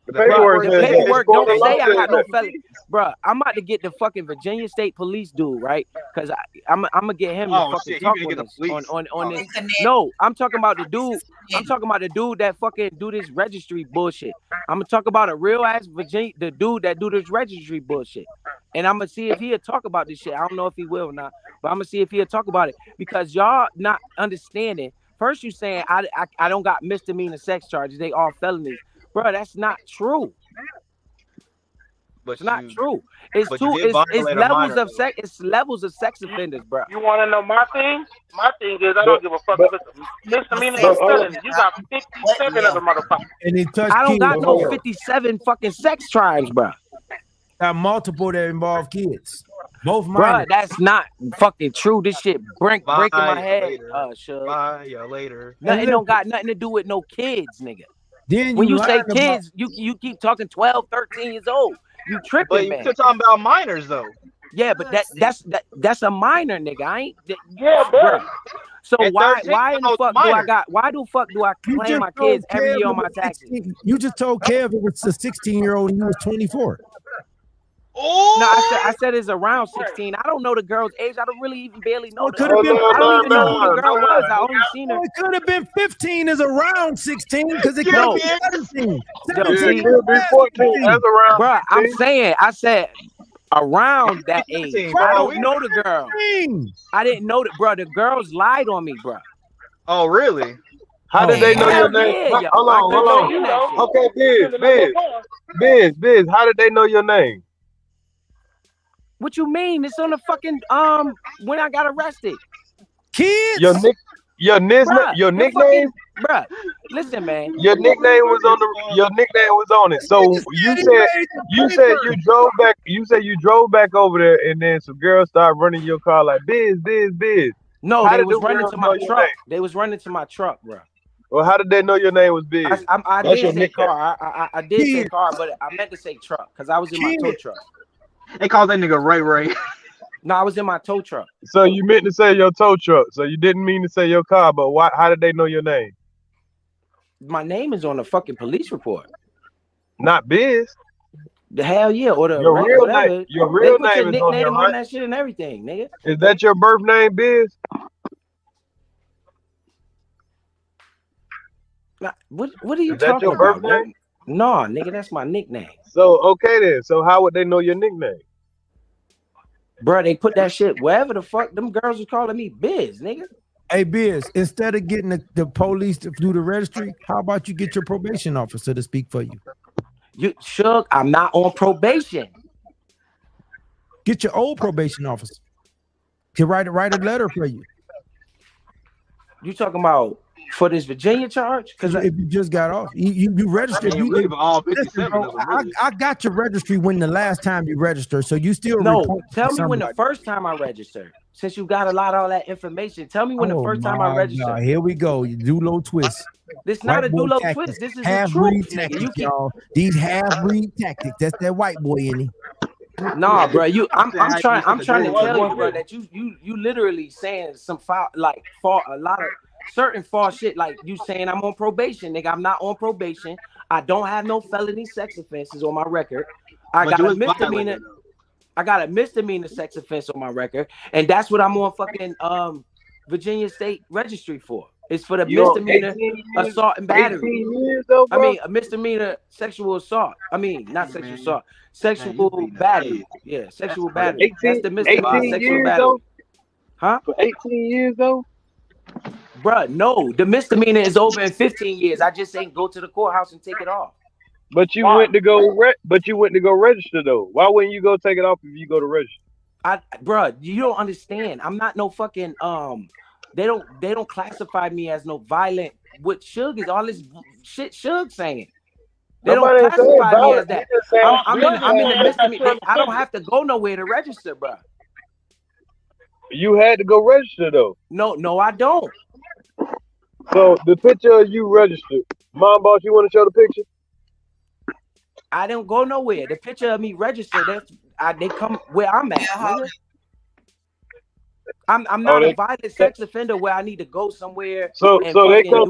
The paperwork don't say I got no felony. Bro, I'm about to get the fucking Virginia State Police dude, right? Because I'm gonna get him to fucking talk with us on this. No, I'm talking about the dude. I'm talking about the dude that fucking do this registry bullshit. I'm gonna talk about a real ass the dude that do this registry bullshit. And I'm gonna see if he'll talk about this shit. I don't know if he will or not, but I'm gonna see if he'll talk about it because y'all not understanding. First, you saying I don't got misdemeanor sex charges. They all felonies. Bro, that's not true. But it's not true. It's levels of sex. It's levels of sex offenders, bro. You want to know my thing? My thing is I don't give a fuck if it's misdemeanor or felony. You got 57 of the motherfuckers. I don't got no 57 fucking sex crimes, bro. Got multiple that involve kids. Both bro, minors. that's not fucking true. This shit breaking my head. Later. Nothing don't got nothing to do with no kids, nigga. Then when you say kids, you keep talking 12, 13 years old. You tripping, but man. You're talking about minors, though. Yeah, but that's a minor, nigga. I ain't. Bro. So why in the fuck do I got? Why the fuck do I claim my kids every year on my taxes? You just told Kev it was a 16-year-old and he was 24. Oh, No, I said it's around 16. I don't know the girl's age. I don't really even barely know It could have been. I don't even know who the girl was. I only seen her. It could have been 15 is around 16 because it could have been 17. 17 could be 14. That's around Bruh, 16. I said around that age. 15, I bro. don't know the girl. I didn't know that, bruh. The girls lied on me, bruh. Oh, really? How did they know your Hell name? yeah, yo. Hold I on, couldn't hold stand that shit. on. Okay, Biz. How did they know your name? What you mean? It's on the fucking when I got arrested. Kids. Your nickname? Bruh, listen, man. Your nickname was on it. So you said you drove back over there, and then some girls started running your car like Biz. No, How they did was them running girls to know my your truck. name? They was running to my truck, bruh. Well, how did they know your name was Biz? I That's did your say nickname. car. I did say car, but I meant to say truck because I was in my tow truck. They called that nigga Ray. No, I was in my tow truck. So you meant to say your tow truck. So you didn't mean to say your car, but why? How did they know your name? My name is on the fucking police report. Not Biz. The hell yeah, or the Your real whatever. name. Your real They put your name is on there, nickname on right? that shit and everything, nigga. Is that your birth name, Biz? What are you Is that talking your birth about? name? No, nigga, that's my nickname. So okay then. So how would they know your nickname? Bro, they put that shit wherever the fuck them girls was calling me Biz, nigga. Hey, Biz, instead of getting the police to do the registry, how about you get your probation officer to speak for you? You Shug, I'm not on probation. Get your old probation officer to write a letter for you. You talking about for this Virginia charge? Because if you just got off, you registered. Really, all Listen, bro, I got your registry when the last time you registered, so you still no. Tell me when the first time I registered. Since you got a lot of all that information, tell me when the first time I registered. God, here we go. You do low twist. This not a do low tactics. twist. This is half the truth, breed nigga. tactics, You keep y'all. These half breed tactics. That's that white boy in him. Nah, bro. I'm trying to tell you, bro, that you literally saying some a lot of certain false shit. Like you saying I'm on probation, nigga. I'm not on probation. I don't have no felony sex offenses on my record. I got a misdemeanor. I got a misdemeanor sex offense on my record, and that's what I'm on fucking Virginia State Registry for. It's for the misdemeanor assault and battery. 18 years though, bro? I mean, a misdemeanor sexual assault. I mean, not sexual assault, sexual battery. Yeah, sexual battery. That's the misdemeanor sexual battery. Though? Huh? For 18 years though? Bruh, no, the misdemeanor is over in 15 years. I just ain't go to the courthouse and take it off. But you went to go register though. Why wouldn't you go take it off if you go to register? Bruh, you don't understand. I'm not no fucking they don't classify me as no violent. What Suge is all this shit Suge saying. They don't classify me as that. I'm in the misdemeanor. I don't have to go nowhere to register, bruh. You had to go register though. No, I don't. So the picture of you registered. Mom boss, you want to show the picture? I don't go nowhere. The picture of me registered, they come where I'm at. Nigga. I'm not a violent sex offender where I need to go somewhere. So they come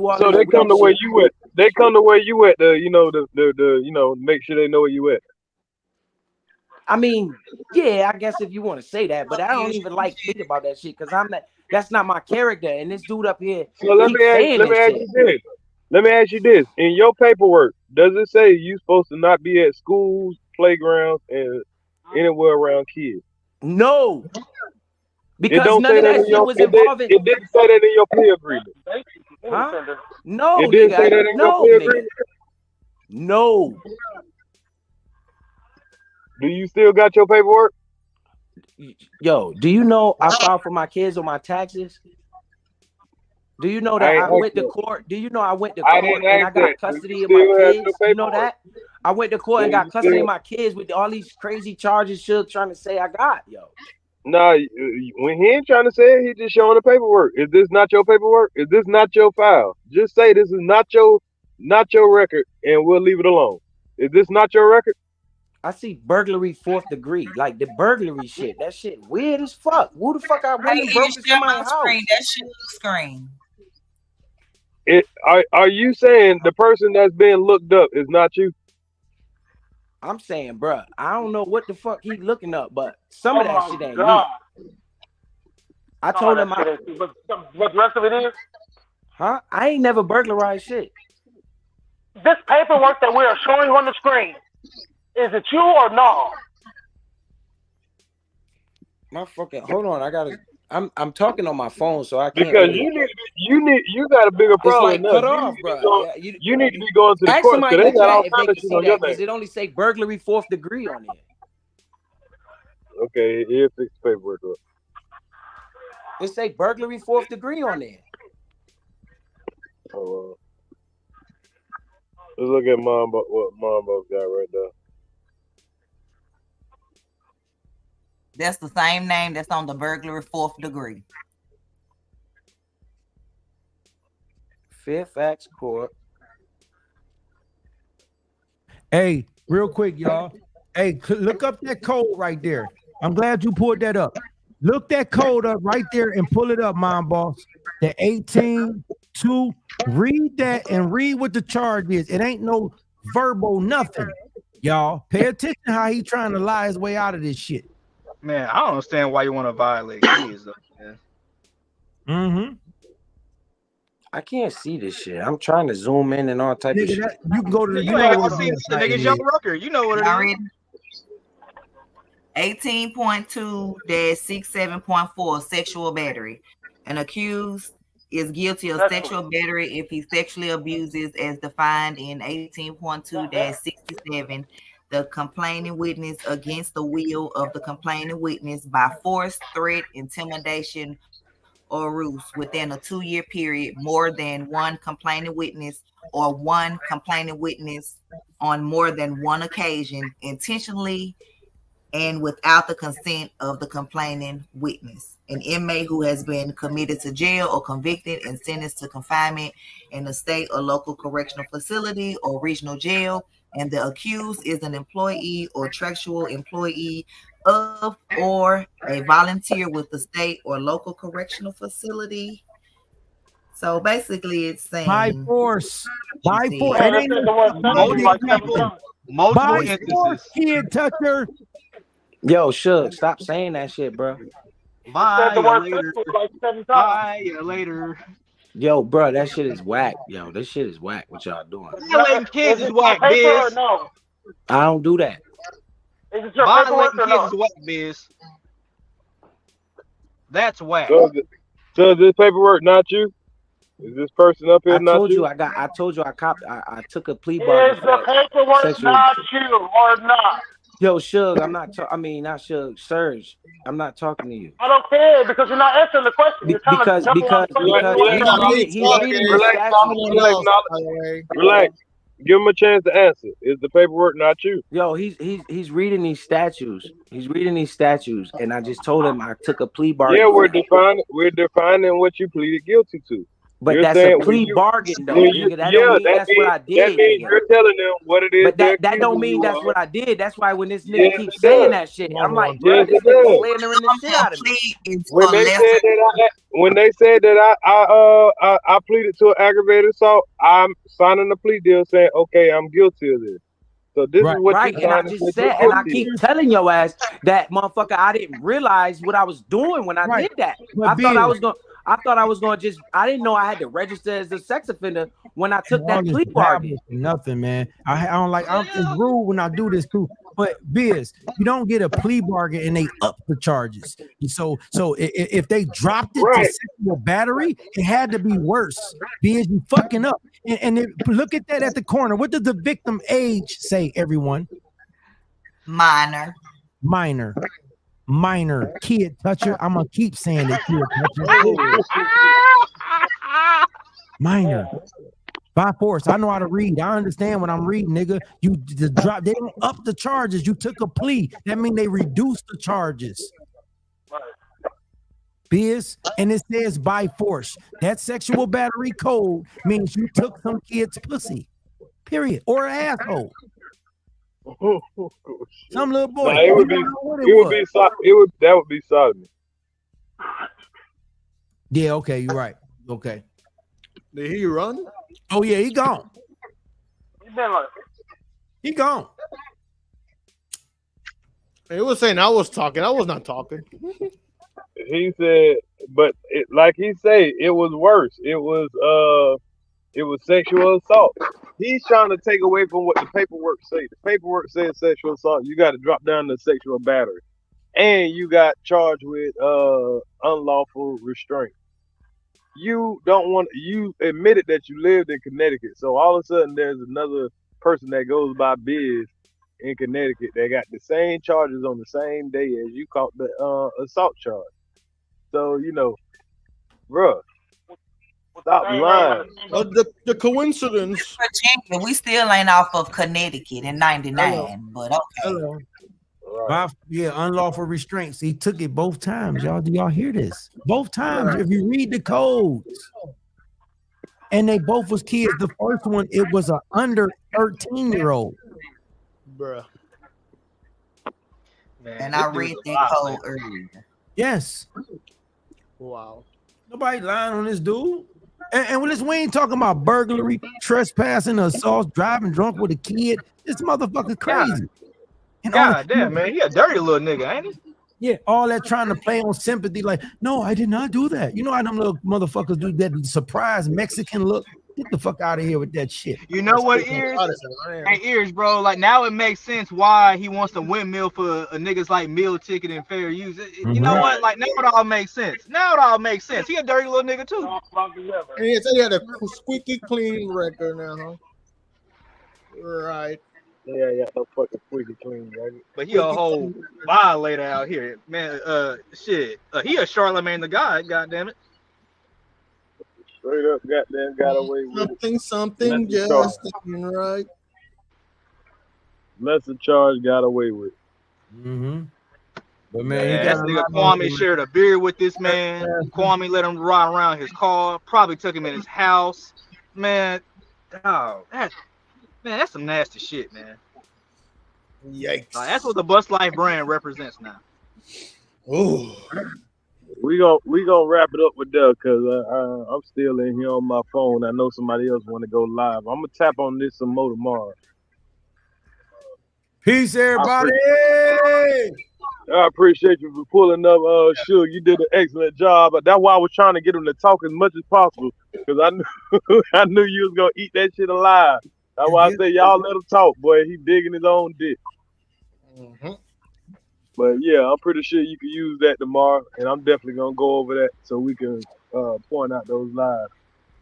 to where you at. They come to where you at the make sure they know where you at. I mean, yeah, I guess if you want to say that, but I don't even like think about that shit because that's not my character. And this dude up here, so let me ask you this. In your paperwork, does it say you supposed to not be at schools, playgrounds, and anywhere around kids? No. Because none of that shit was involving. It didn't say that in your plea agreement. Huh? No, it didn't say that in your plea agreement. No. Do you still got your paperwork? Yo, do you know I filed for my kids on my taxes? Do you know that I went to court? Do you know I went to court and I got custody of my kids? You know that? I went to court and got custody of my kids with all these crazy charges Suge trying to say I got, yo. Nah, when he ain't trying to say it, he just showing the paperwork. Is this not your paperwork? Is this not your file? Just say this is not your record, and we'll leave it alone. Is this not your record? I see burglary 4th degree, like the burglary shit. That shit weird as fuck. Who the fuck I went and broke into my house? That shit screen. Are you saying the person that's being looked up is not you? I'm saying, bruh, I don't know what the fuck he looking up, but some Oh of that my shit ain't God. me. I Some told of him, that shit is, but what the rest of it is? huh? I ain't never burglarized shit. This paperwork that we are showing on the screen, is it you or no? My fucking hold on, I gotta. I'm talking on my phone, so I can't Because really. you got a bigger It's problem like than us. cut off, bro. Yeah, You need to be going to the ask courts somebody because in they the got all chat if kind they of can shit see on your that because name. it only say burglary 4th degree on there. Okay, here's the paperwork up. It say burglary 4th degree on there. Oh, let's look at what Mambo's got right there. That's the same name that's on the burglary 4th degree. Fairfax Court. Hey, real quick, y'all. Hey, look up that code right there. I'm glad you pulled that up. Look that code up right there and pull it up, Mom Boss. The 18-2. Read that and read what the charge is. It ain't no verbal nothing. Y'all pay attention how he trying to lie his way out of this shit. Man, I don't understand why you want to violate kids, though, man. Mm-hmm. I can't see this shit. I'm trying to zoom in and all type of shit. You can go to the You ain't gonna see this nigga, Young Rucker. You know what it Y'all is. ready? 18.2-67.4 sexual battery. An accused is guilty of sexual battery if he sexually abuses as defined in 18.2-67 the complaining witness against the will of the complaining witness by force, threat, intimidation, or ruse within a 2-year period, more than one complaining witness or one complaining witness on more than one occasion, intentionally and without the consent of the complaining witness. An inmate who has been committed to jail or convicted and sentenced to confinement in a state or local correctional facility or regional jail, and the accused is an employee or contractual employee of or a volunteer with the state or local correctional facility. So basically it's saying by force. By force. Man, It ain't multiple by force, kid toucher. Yo, Shug, stop saying that shit, bro. Bye later. Bye later. Yo, bro, that shit is whack. Yo, this shit is whack. What y'all doing? Violating kids is whack, Biz. No. I don't do that. Is it your Violating paperwork or kids no? is whack, Biz. That's whack. So is this paperwork not you? Is this person up here I not told you? you I took a plea Is bargain for the that paperwork sexual. not you or not? Yo, Shug, I'm not. Not Shug. Serge, I'm not talking to you. I don't care because you're not answering the question. You're trying to jump around the question. He's reading the statute. Relax. Give him a chance to answer. Is the paperwork not you? Yo, he's reading these statutes. He's reading these statutes, and I just told him I took a plea bargain. Yeah, we're defining what you pleaded guilty to. But you're that's a plea bargain, though. Nigga. That don't mean that's what I did. That means you're telling them what it is. But that don't mean that's what I did. That's why when this nigga Yes, keeps it saying does. that shit, I'm like, bro, Yes, this it nigga does. slandering the shit out of me. When they said that I pleaded to an aggravated assault, I'm signing a plea deal saying, okay, I'm guilty of this. So this is what Right, you and I signing. just said, and I keep telling your ass that motherfucker, I didn't realize what I was doing when I did that. I thought I was gonna just. I didn't know I had to register as a sex offender when I took that plea bargain. Nothing, man. I don't like. It's rude when I do this too. But Biz, you don't get a plea bargain and they up the charges. So if they dropped it to sexual battery, it had to be worse. Biz, you fucking up. And look at that at the corner. What does the victim age say, everyone? Minor. Kid toucher. I'm gonna keep saying it, kid toucher. Minor. By force. I know how to read. I understand what I'm reading, nigga. They don't up the charges. You took a plea. That means they reduced the charges. Biz, and it says by force. That sexual battery code means you took some kid's pussy. Period. Or an asshole. Some little boy. No, that would be sodomy. Yeah, okay, you're right. Okay. Did he run? Oh yeah, he gone. He been like, He gone. He was saying I was talking. I was not talking. He said, but like he said, it was worse. It was sexual assault. He's trying to take away from what the paperwork say. The paperwork says sexual assault. You got to drop down to sexual battery, and you got charged with unlawful restraint. You don't want. You admitted that you lived in Connecticut, so all of a sudden there's another person that goes by Biz in Connecticut that got the same charges on the same day as you caught the assault charge. So bruh, stop lying. The coincidence. Virginia, we still ain't off of Connecticut in '99, Hello. but okay. Hello. Unlawful restraints. He took it both times. Y'all, do y'all hear this? Both times. If you read the codes, and they both was kids. The first one, it was a under 13-year-old. Bruh. Man, And this I dude's read a that code violator. earlier. Yes. Wow. Nobody lying on this dude. And when we ain't talking about burglary, trespassing, assault, driving drunk with a kid. This motherfucker crazy. And God damn, man, he a dirty little nigga, ain't he? Yeah, all that trying to play on sympathy, like, no, I did not do that. You know how them little motherfuckers do that surprise Mexican look? Get the fuck out of here with that shit. You know what, Ears? Hey, Ears, bro, like now it makes sense why he wants to windmill for niggas like meal ticket and fair use. You know what? Like now it all makes sense. Now it all makes sense. He a dirty little nigga too. And he said he had a squeaky clean record now. Right. Yeah, no fucking squeaky clean, right? But he a whole violator out here, man. Shit. He a Charlemagne the God. God damn it. Straight up, goddamn, got away with something, just right. Lesser charge, got away with. But man, that nigga Kwame shared a beer with this man. Kwame let him ride around his car. Probably took him in his house. Man, that's some nasty shit, man. Yikes! That's what the Bus Life brand represents now. Oh, we gonna wrap it up with that because I'm still in here on my phone. I know somebody else want to go live. I'm gonna tap on this some more tomorrow. Peace, everybody. I appreciate you for pulling up, Suge. You did an excellent job. But that's why I was trying to get him to talk as much as possible because I knew I knew you was gonna eat that shit alive. That's why I say y'all let him talk, boy. He digging his own dick. But yeah, I'm pretty sure you can use that tomorrow, and I'm definitely gonna go over that so we can point out those lies.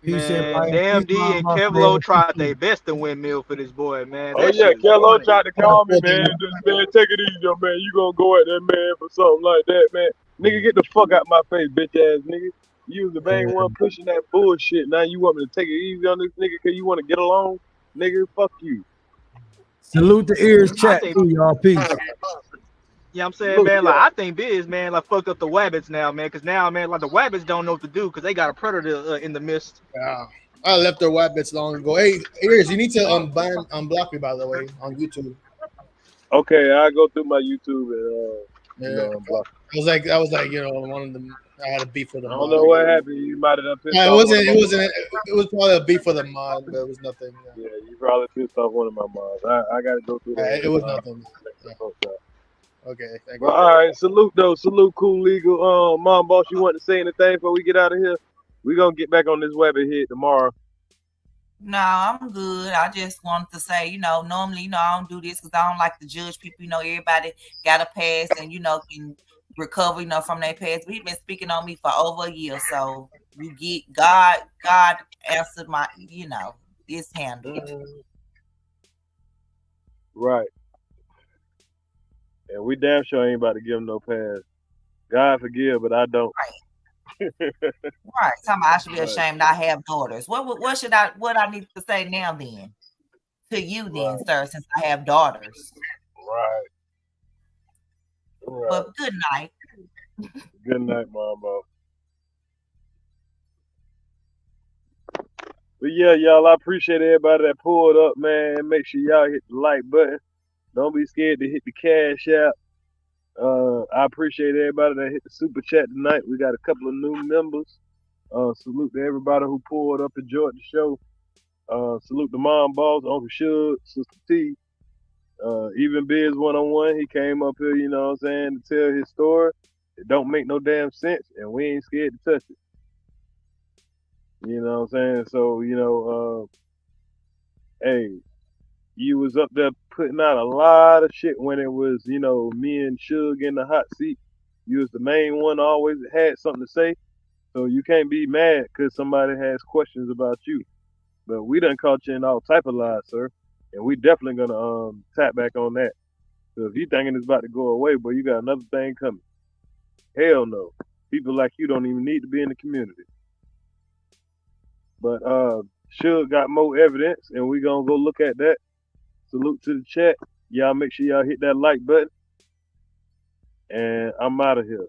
Man, Damn D and Kevlo tried their best to windmill for this boy, man. Oh yeah, Kevlo tried to call me, man. Just, man, take it easy, man. You gonna go at that man for something like that, man? Nigga, get the fuck out my face, bitch ass nigga. You was the main one pushing that bullshit. Now you want me to take it easy on this nigga because you want to get along, nigga? Fuck you. Salute the Ears chat too, y'all. Peace. Yeah, I'm saying, man, like I think Biz, man, like fucked up the Wabbits now, man, because now, man, like the Wabbits don't know what to do because they got a predator in the midst. Yeah, I left their Wabbits long ago. Hey, Ears, you need to unblock me, by the way, on YouTube. Okay, I go through my YouTube and unblock. I was like, one of them. I had a beef for the. I don't know what happened. You might have pissed off. It was probably a beef for the mod, but it was nothing. Yeah, you probably pissed off one of my mods. I got to go through that. It was nothing. Okay. Thank you. All right, salute Cool Legal. Mom Boss, you want to say anything before we get out of here? We're gonna get back on this webbing hit tomorrow. No, I'm good. I just wanted to say, normally, I don't do this because I don't like to judge people. Everybody got a past and can recover, from their past. But he's been speaking on me for over a year, so you get God answered my, it's handled. Right. And we damn sure ain't about to give him no pass. God forgive, but I don't. Right. Right. Somebody I should be ashamed I have daughters. What I need to say now then? To you then, sir, since I have daughters. Right. But good night. Good night, Mama. But yeah, y'all, I appreciate everybody that pulled up, man. Make sure y'all hit the like button. Don't be scared to hit the cash out. I appreciate everybody that hit the super chat tonight. We got a couple of new members. Salute to everybody who pulled up, enjoyed the show. Salute to Mom Boss, Uncle Suge, Sister T, Even Biz one-on-one, he came up here, you know what I'm saying, to tell his story. It don't make no damn sense, and we ain't scared to touch it. You know what I'm saying? So, hey, you was up there putting out a lot of shit when it was, me and Suge in the hot seat. You was the main one, always had something to say. So you can't be mad because somebody has questions about you. But we done caught you in all type of lies, sir. And we definitely gonna tap back on that. So if you thinking it's about to go away, boy, you got another thing coming. Hell no. People like you don't even need to be in the community. But Suge got more evidence, and we gonna go look at that. Salute to the chat. Y'all make sure y'all hit that like button. And I'm out of here.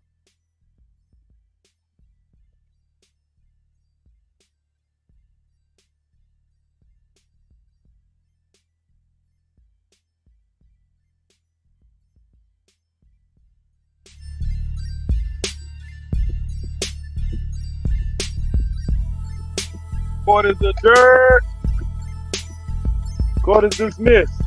Court is adjourned. Court is dismissed.